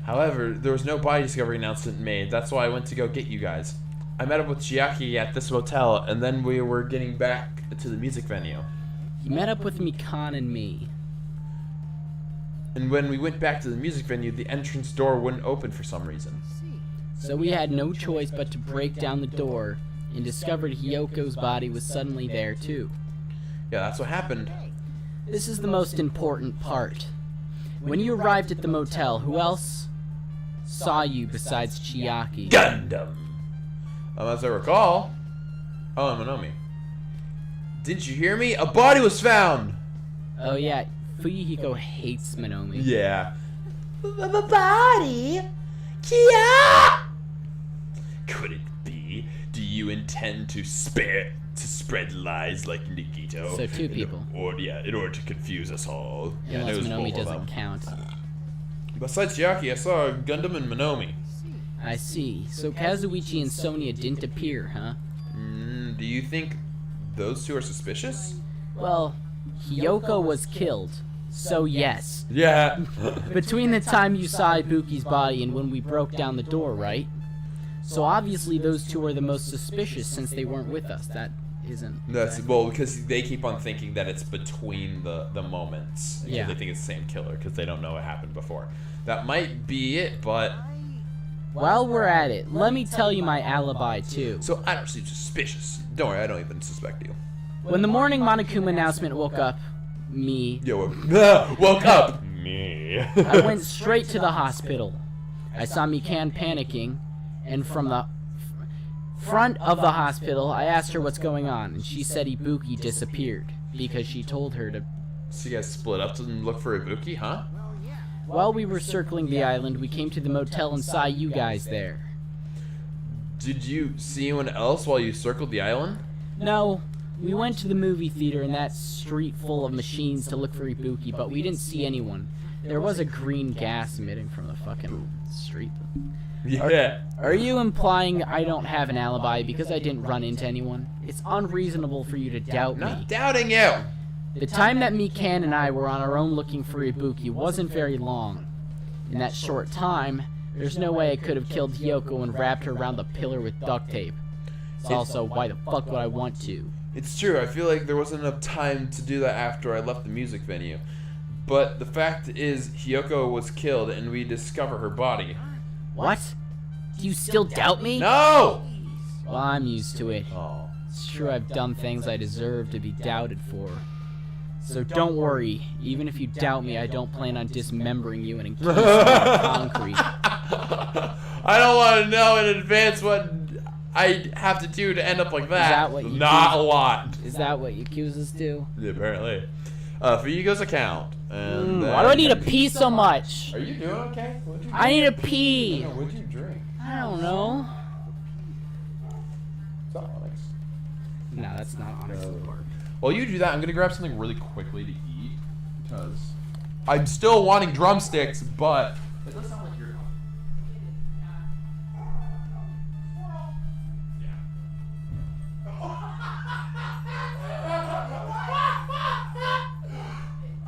However, there was no body discovery announcement made. That's why I went to go get you guys. I met up with Chiaki at this motel, and then we were getting back to the music venue. He met up with Mikan and me. And when we went back to the music venue, the entrance door wouldn't open for some reason. So we had no choice but to break down the door and discovered Hiyoko's body was suddenly there too. Yeah, that's what happened. This is the most important part. When you arrived at the motel, who else saw you besides Chiaki? Gundam! As I recall... Oh, and Monomi. Didn't you hear me? A body was found! Oh yeah, Fuyuhiko hates Monomi. Yeah. Body? Kia! Could it be? Do you intend to spread lies like Nagito? So two people. In order to confuse us all. Unless it was Monomi both of doesn't them. count. Besides Chiaki, I saw Gundam and Monomi. I see. So Kazuichi and Sonia didn't appear, huh? Do you think those two are suspicious? Well, Hiyoko was killed. So yes. Yeah. Between the time you saw Ibuki's body and when we broke down the door, right? So obviously those two are the most suspicious since they weren't with us. That isn't... That's well because they keep on thinking that it's between the moments. Yeah. They think it's the same killer because they don't know what happened before. That might be it, but While we're at it, let me tell you my alibi too. so I don't seem suspicious. Don't worry, I don't even suspect you. When the morning Monokuma announcement woke up me, Yo, woke up. Me. I went straight to the hospital. I saw Mikan panicking, and from the front of the hospital, I asked her what's going on, and she said Ibuki disappeared because she told her to. So you guys split up to look for Ibuki, huh? While we were circling the island, we came to the motel and saw you guys there. Did you see anyone else while you circled the island? No, we went to the movie theater in that street full of machines to look for Ibuki, but we didn't see anyone. There was a green gas emitting from the fucking street. Yeah. Are you implying I don't have an alibi because I didn't run into anyone? It's unreasonable for you to doubt me. Not doubting you. The time that Mikan and I were on our own looking for Ibuki wasn't very long. In that short time, there's no way I could have killed Hiyoko and wrapped her around the pillar with duct tape. Also, why the fuck would I want to? It's true. I feel like there wasn't enough time to do that after I left the music venue. But the fact is, Hiyoko was killed and we discover her body. What? Do you still doubt me? No! Well, I'm used to it. Oh. It's true I've done things I deserve to be doubted for. So don't worry, even if you doubt me, I don't plan on dismembering you and encasing you in concrete. I don't want to know in advance what I have to do to end up like that. Is that what you Not do? a lot. Is that what Yakuzas do? Yeah, apparently. For Yugo's account, And Why do I need to pee so much? Are you doing okay? What'd you I need to pee. What'd you drink? I don't know. It's not Onyx. No, that's not honestly. While you do that, I'm gonna grab something really quickly to eat because I'm still wanting drumsticks, but it does sound like you're.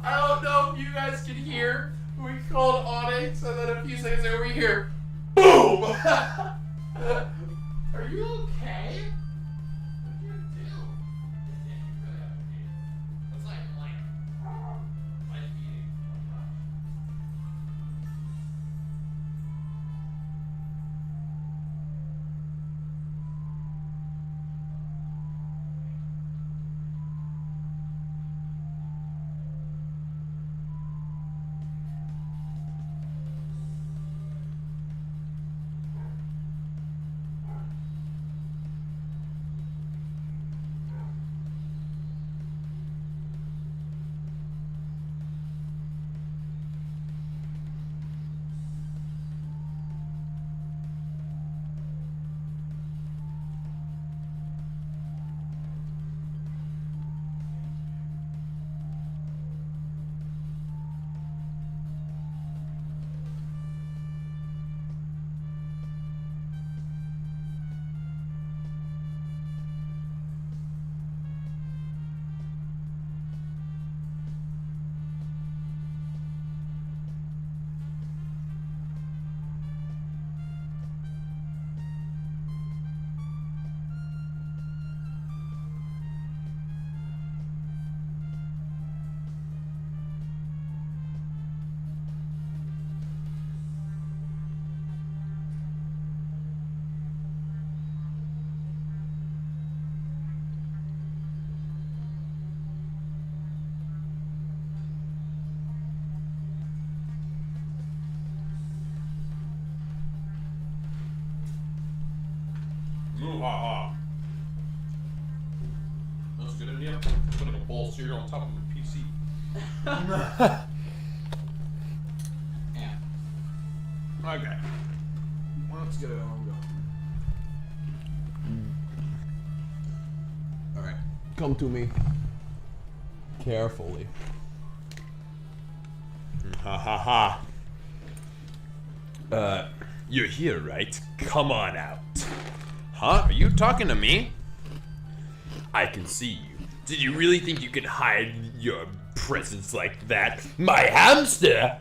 I don't know if you guys can hear. We called Onyx, and then a few seconds later we hear, boom! Are you okay? What did you do? It's like life eating. Moo-ha-ha. That's a good idea. Putting a bowl of cereal on top of a PC. Yeah. Okay. Let's get it on going. Alright. Come to me. Carefully. Ha ha ha. You're here, right? Come on out. Huh? Are you talking to me? I can see you. Did you really think you could hide your presence like that? My hamster!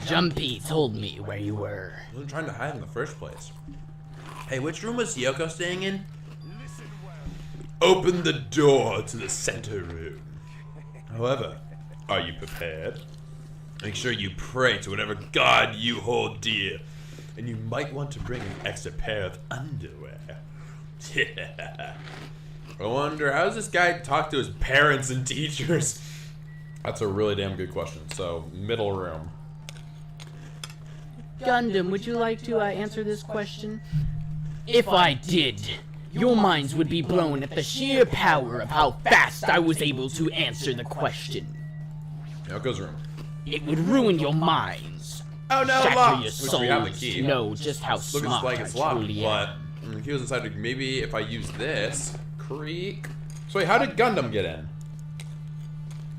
Jumpy told me where you were. I wasn't trying to hide in the first place. Hey, which room was Yoko staying in? Open the door to the center room. However, are you prepared? Make sure you pray to whatever god you hold dear. And you might want to bring an extra pair of underwear. I wonder, how does this guy talk to his parents and teachers? That's a really damn good question. So, middle room. Gundam, would you like to answer this question? If I did, your minds would be blown at the sheer power of how fast I was able to answer the question. Yoko's room. It would ruin your minds. Oh no, Shatter locked! your Which we have the souls key. to know just how Looks smart like I it's locked, truly but am. the key was inside. Maybe if I use this, creak. So wait, how did Gundam get in?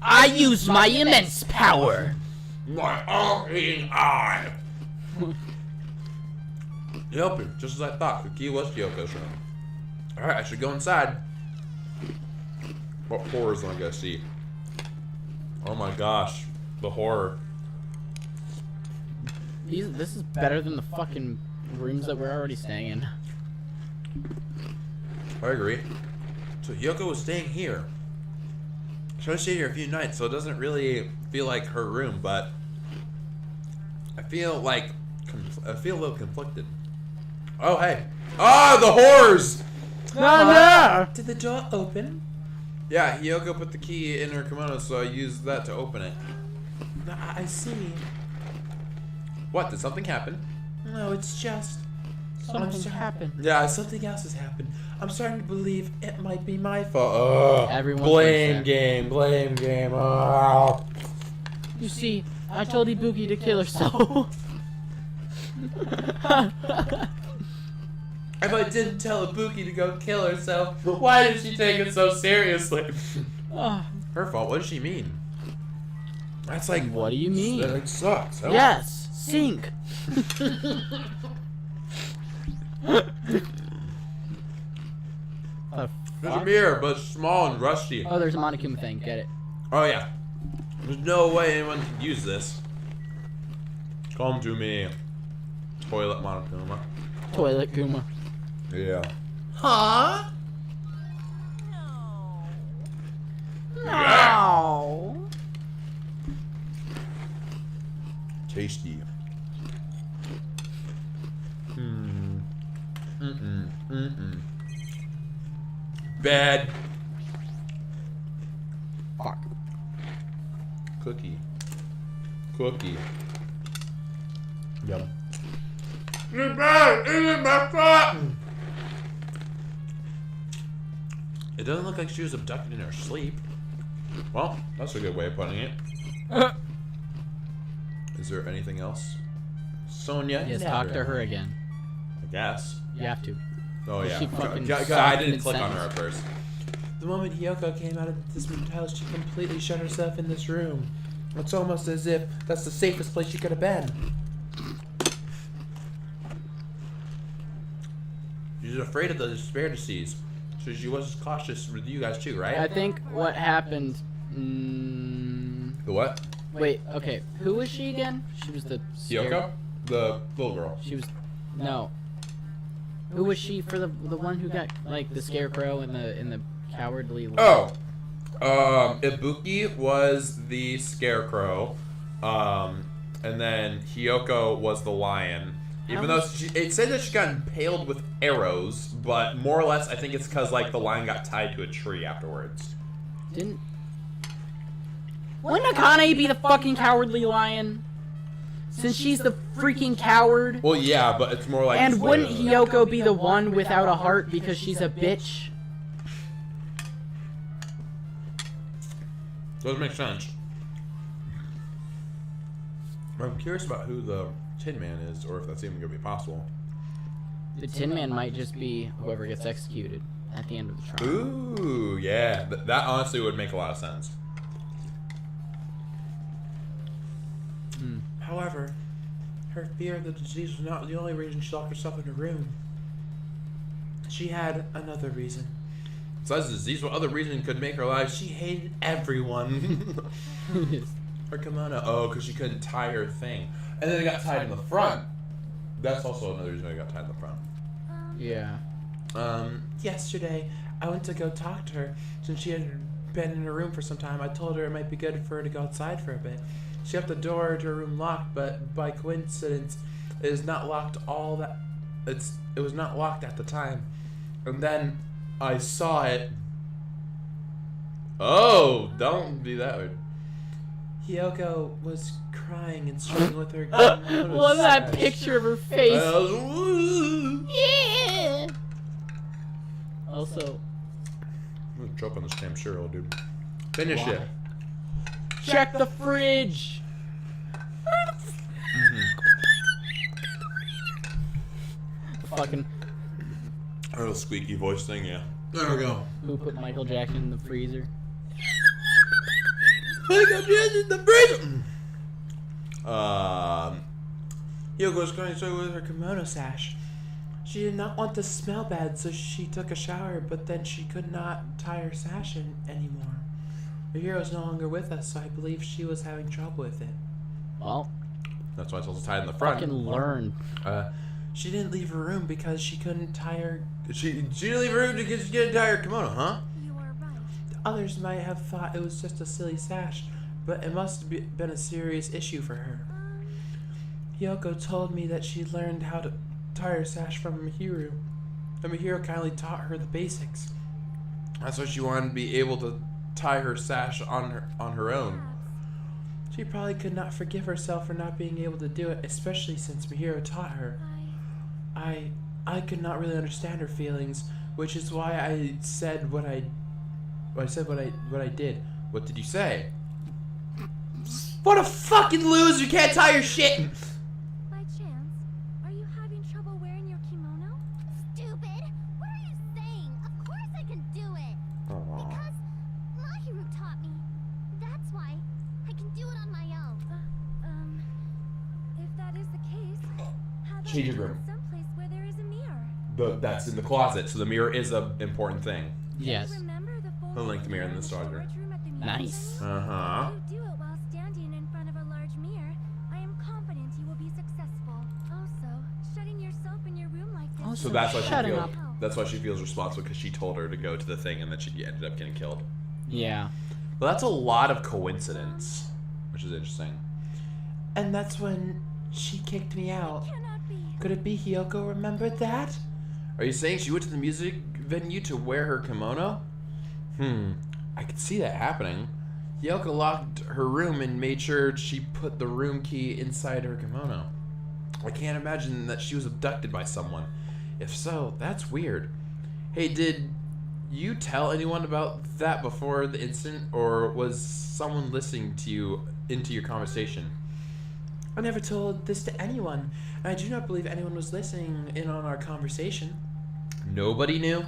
I used my immense power. My all-seeing eye. It opened, just as I thought. The key was Yoko's room. Alright, I should go inside. What horrors am I gonna see? Oh my gosh, the horror. This is better than the fucking rooms that we're already staying in. I agree. So Yoko was staying here. She only stayed here a few nights, so it doesn't really feel like her room, but I feel like I feel a little conflicted. Oh hey! Ah, the horrors! No! Did the door open? Yeah, Yoko put the key in her kimono, so I used that to open it. I see. What? Did something happen? No, it's just Something's happened. Yeah, something else has happened. I'm starting to believe it might be my fault. Everyone Blame thinks game. Oh. You see, I told Ibuki to kill herself. If I didn't tell Ibuki to go kill herself, why did she take it so seriously? Her fault. What does she mean? That's like. What do you mean? That sucks. Yes, sink. There's a mirror, but it's small and rusty. Oh, there's a Monokuma thing. Get it. Oh yeah. There's no way anyone can use this. Come to me. Toilet Monokuma. Toilet Kuma. Yeah. Huh? No. Tasty. Bad. Fuck. Cookie. Yum. It's bad. It's my fault. It doesn't look like she was abducted in her sleep. Well, that's a good way of putting it. Is there anything else? Sonia? Yes, talk to her again. I guess. You have to. Oh yeah. She fucking I stopped didn't click on mid-sentence. her at first. The moment Hiyoko came out of this motel, she completely shut herself in this room. It's almost as if that's the safest place she could have been. She's afraid of the despair disease, so she was cautious with you guys too, right? I think what happened. The what? Wait. Okay. Who was she again? She was the. Hiyoko? The little girl. She was. No. Who was she for the one who got like the scarecrow in the cowardly? Oh, Ibuki was the scarecrow, and then Hiyoko was the lion. Even though it said that she got impaled with arrows, but more or less I think it's because like the lion got tied to a tree afterwards. Didn't. Wouldn't Akane be the fucking cowardly lion? Since she's the freaking coward. Well, yeah, but it's more like. And wouldn't Hiyoko be the one without a heart because she's a bitch? Doesn't make sense. I'm curious about who the Tin Man is, or if that's even gonna be possible. The Tin Man might just be whoever gets executed at the end of the trial. Ooh, yeah, that honestly would make a lot of sense. However, her fear of the disease was not the only reason she locked herself in her room. She had another reason. Besides the disease, what other reason could make her alive? She hated everyone. Her kimono. Oh, because she couldn't tie her thing. And then it got tied in the front. That's also another reason it got tied in the front. Yeah. Yesterday, I went to go talk to her. Since she had been in her room for some time, I told her it might be good for her to go outside for a bit. She left the door to her room locked, but by coincidence, it is not locked all that. It was not locked at the time. And then I saw it. Oh, don't be that weird. Hiyoko was crying and struggling with her. Well, that picture of her face. Yeah. Also, I'm gonna choke on this damn cereal, dude. Finish it. check the fridge. Fucking. A little squeaky voice thing, yeah. There we go. Who put Michael Jackson in the freezer? Michael Jackson in the freezer. Hyoko's going to with her kimono sash. She did not want to smell bad, so she took a shower, but then she could not tie her sash in anymore. Her hero is no longer with us, so I believe she was having trouble with it. Well, That's why it's also tied in the front. fucking learn. She didn't leave her room because she couldn't tie her. She didn't leave her room because she couldn't tie her kimono, huh? You are right. Others might have thought it was just a silly sash, but it must have been a serious issue for her. Hiyoko told me that she learned how to tie her sash from Mihiru, and Mihiru kindly taught her the basics. That's why she wanted to be able to tie her sash on her own. She probably could not forgive herself for not being able to do it, especially since Mihiru taught her. I I could not really understand her feelings, which is why I said what I did. What did you say? What a fucking loser! You can't tie your shit. By chance, are you having trouble wearing your kimono? Stupid! What are you saying? Of course I can do it! Because Mahiru taught me. That's why I can do it on my own. If that is the case, how about Change your we go room. someplace where there is a mirror? That's in the closet, so the mirror is an important thing. Yes. Remember the I'll link the mirror in the storage room. room at the music Nice. venue? Uh-huh. If you do it while standing in front of a large mirror, I am confident you will be successful. Also, shutting yourself in your room like this. Also, So that's why she shutting feels. up. That's why she feels responsible because she told her to go to the thing and then she ended up getting killed. Yeah. Well, that's a lot of coincidence, which is interesting. And that's when she kicked me out. Cannot be. Could it be Hiyoko remembered that? Are you saying she went to the music venue to wear her kimono? I could see that happening. Yoko locked her room and made sure she put the room key inside her kimono. I can't imagine that she was abducted by someone. If so, that's weird. Hey, did you tell anyone about that before the incident, or was someone listening to you into your conversation? I never told this to anyone, and I do not believe anyone was listening in on our conversation. Nobody knew?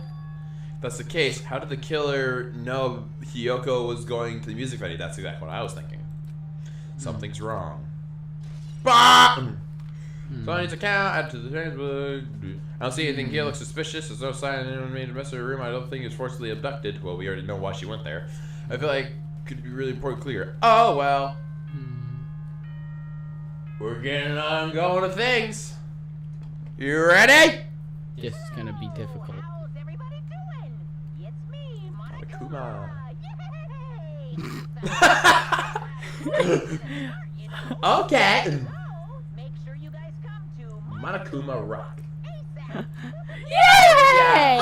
If that's the case, how did the killer know Hiyoko was going to the music venue? That's exactly what I was thinking. Something's wrong. Bah! So I need to count, add to the Facebook. I don't see anything here looks suspicious. There's no sign anyone made a mess of her room. I don't think he was forcibly abducted. Well, we already know why she went there. I feel like it could be really important clear. Oh, well. We're getting on going to things. You ready? This is gonna be difficult. How's everybody doing? It's me, Monokuma. Yay! Okay. So, make sure you guys come to Monokuma Rock. ASAP. Yay!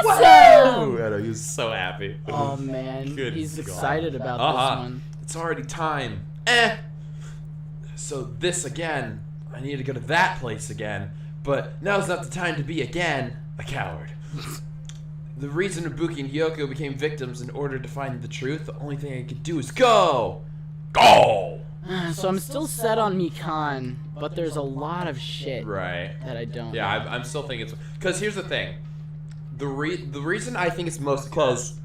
Oh, I know, he was so happy. Oh man, Good he's God. excited about Uh-huh. this one. It's already time. So this again. I need to go to that place again. But now's not the time to be again a coward. The reason Ibuki and Hyoko became victims in order to find the truth, the only thing I could do is go! Go! So I'm still set on Mikan, but there's a lot of shit Right. that I don't. Yeah, know. I'm still thinking it's... Because here's the thing. The reason I think it's most close,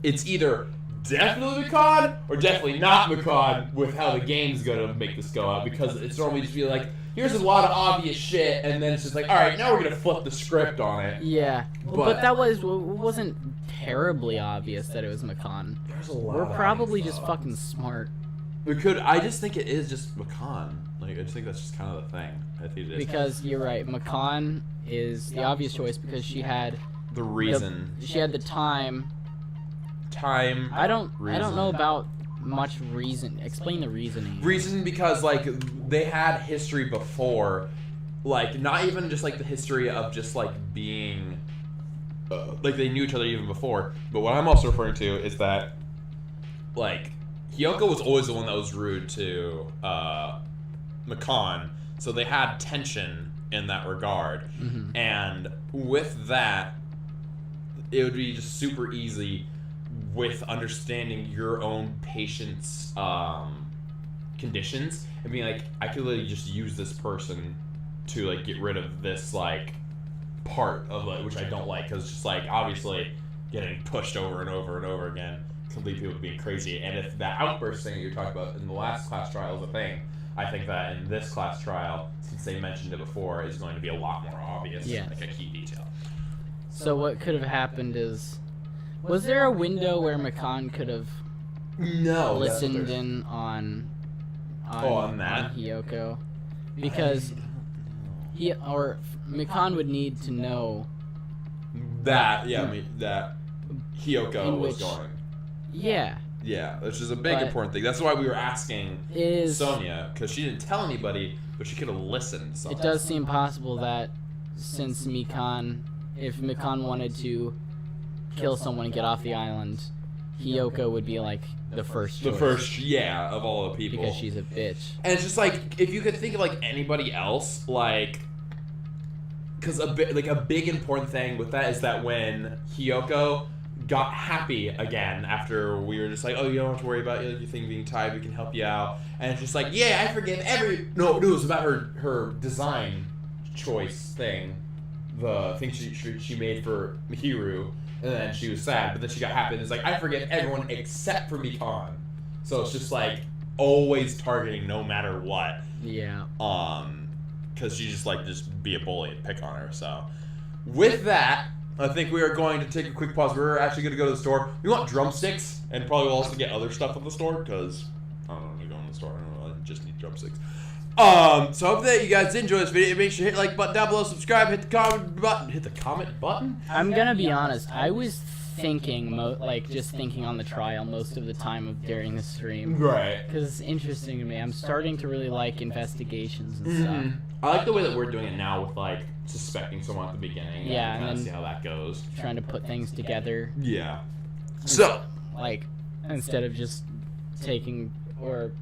it's either definitely Mikan or definitely not Mikan with how the game's going to make this go out. Because it's normally just be like, here's a lot of obvious shit, and then it's just like, alright, now we're going to flip the script on it. Yeah, But- but that wasn't terribly obvious that it was Mikan. There's a lot We're of probably info. just fucking smart I just think it is just Mikan. Like, I just think that's just kind of the thing. I think it is. because you're right. Mikan is the obvious choice because she had The reason. she had the time. Time. I don't Reason. know about much reason. Explain the reasoning. Reason because, like, they had history before. Like, not even just, like, the history of just, like, being... like, they knew each other even before. But what I'm also referring to is that, like, Hyoko was always the one that was rude to Mikan. So they had tension in that regard. And with that, it would be just super easy with understanding your own patient's conditions and being like, I could literally just use this person to like get rid of this like part of like which I don't like, because it's just like obviously getting pushed over and over and over again can lead people to being crazy. And if that outburst thing that you're talking about in the last class trial is a thing, I think that in this class trial, since they mentioned it before, is going to be a lot more obvious, Yes. like a key detail. So what could have happened is, was there a window where Mikan could have No, listened in on that? Hyoko? Because Mikan would need to know. That, yeah, I mean, that Hyoko In was which- going. Yeah, Yeah, which is a big But- important thing. That's why we were asking it is. Sonia, because she didn't tell anybody, but she could have listened. It Somehow. does seem possible that since Mikan, if Mikan wanted to kill someone and get off the island, Hyoko would be like the first The choice, first, yeah, of all the people. because she's a bitch. And it's just like, if you could think of like anybody else, like because a big important thing with that is that when Hiyoko got happy again after we were just like, oh, you don't have to worry about your thing being tied, we can help you out, and it's just like, yeah, I forgive no, it was about her design choice thing, the thing she made for Mihiru, and then she was sad, but then she got happy and it's like, I forgive everyone except for Mikan. So it's just like always targeting no matter what. Yeah. Because she just be a bully and pick on her. So with that, I think we are going to take a quick pause. We're actually going to go to the store. We want drumsticks, and probably we'll also get other stuff from the store, because I don't know, when you go in the store, I don't know, I just need drumsticks. So I hope that you guys enjoy this video. Make sure to hit the like button down below, subscribe, hit the comment button. Hit the comment button? I'm gonna be honest, I was thinking, just thinking on the trial most of the time during the stream. Right. Because it's interesting to me. I'm starting to really like investigations and stuff. I like the way that we're doing it now with, suspecting someone at the beginning. Yeah, and and then see how that goes. Trying to put things together. Yeah. So, instead of just taking, or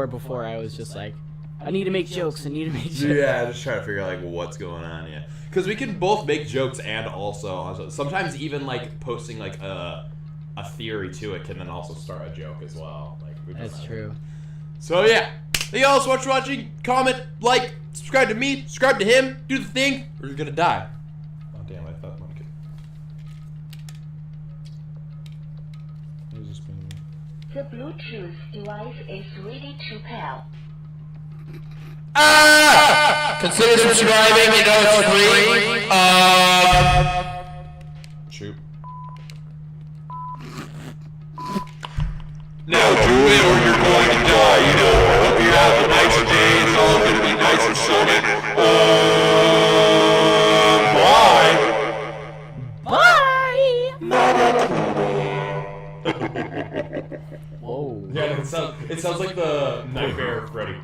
before I was just like, I need to make jokes, Yeah, just trying to figure out, what's going on, yeah. Because we can both make jokes and also sometimes even, posting, a theory to it can then also start a joke as well. That's true. So, yeah. Thank you all so much for watching. Comment, like, subscribe to me, subscribe to him, do the thing, or you're gonna die. Oh, damn, I thought monkey. What is this thing? The Bluetooth device is ready to pair. Consider subscribing, you know it's free. Shoot. Now do it or you're going to die, you know. I hope you have a nice day. It's all going to be nice and sunny. Whoa. Yeah, it sounds like the Nightmare Freddy.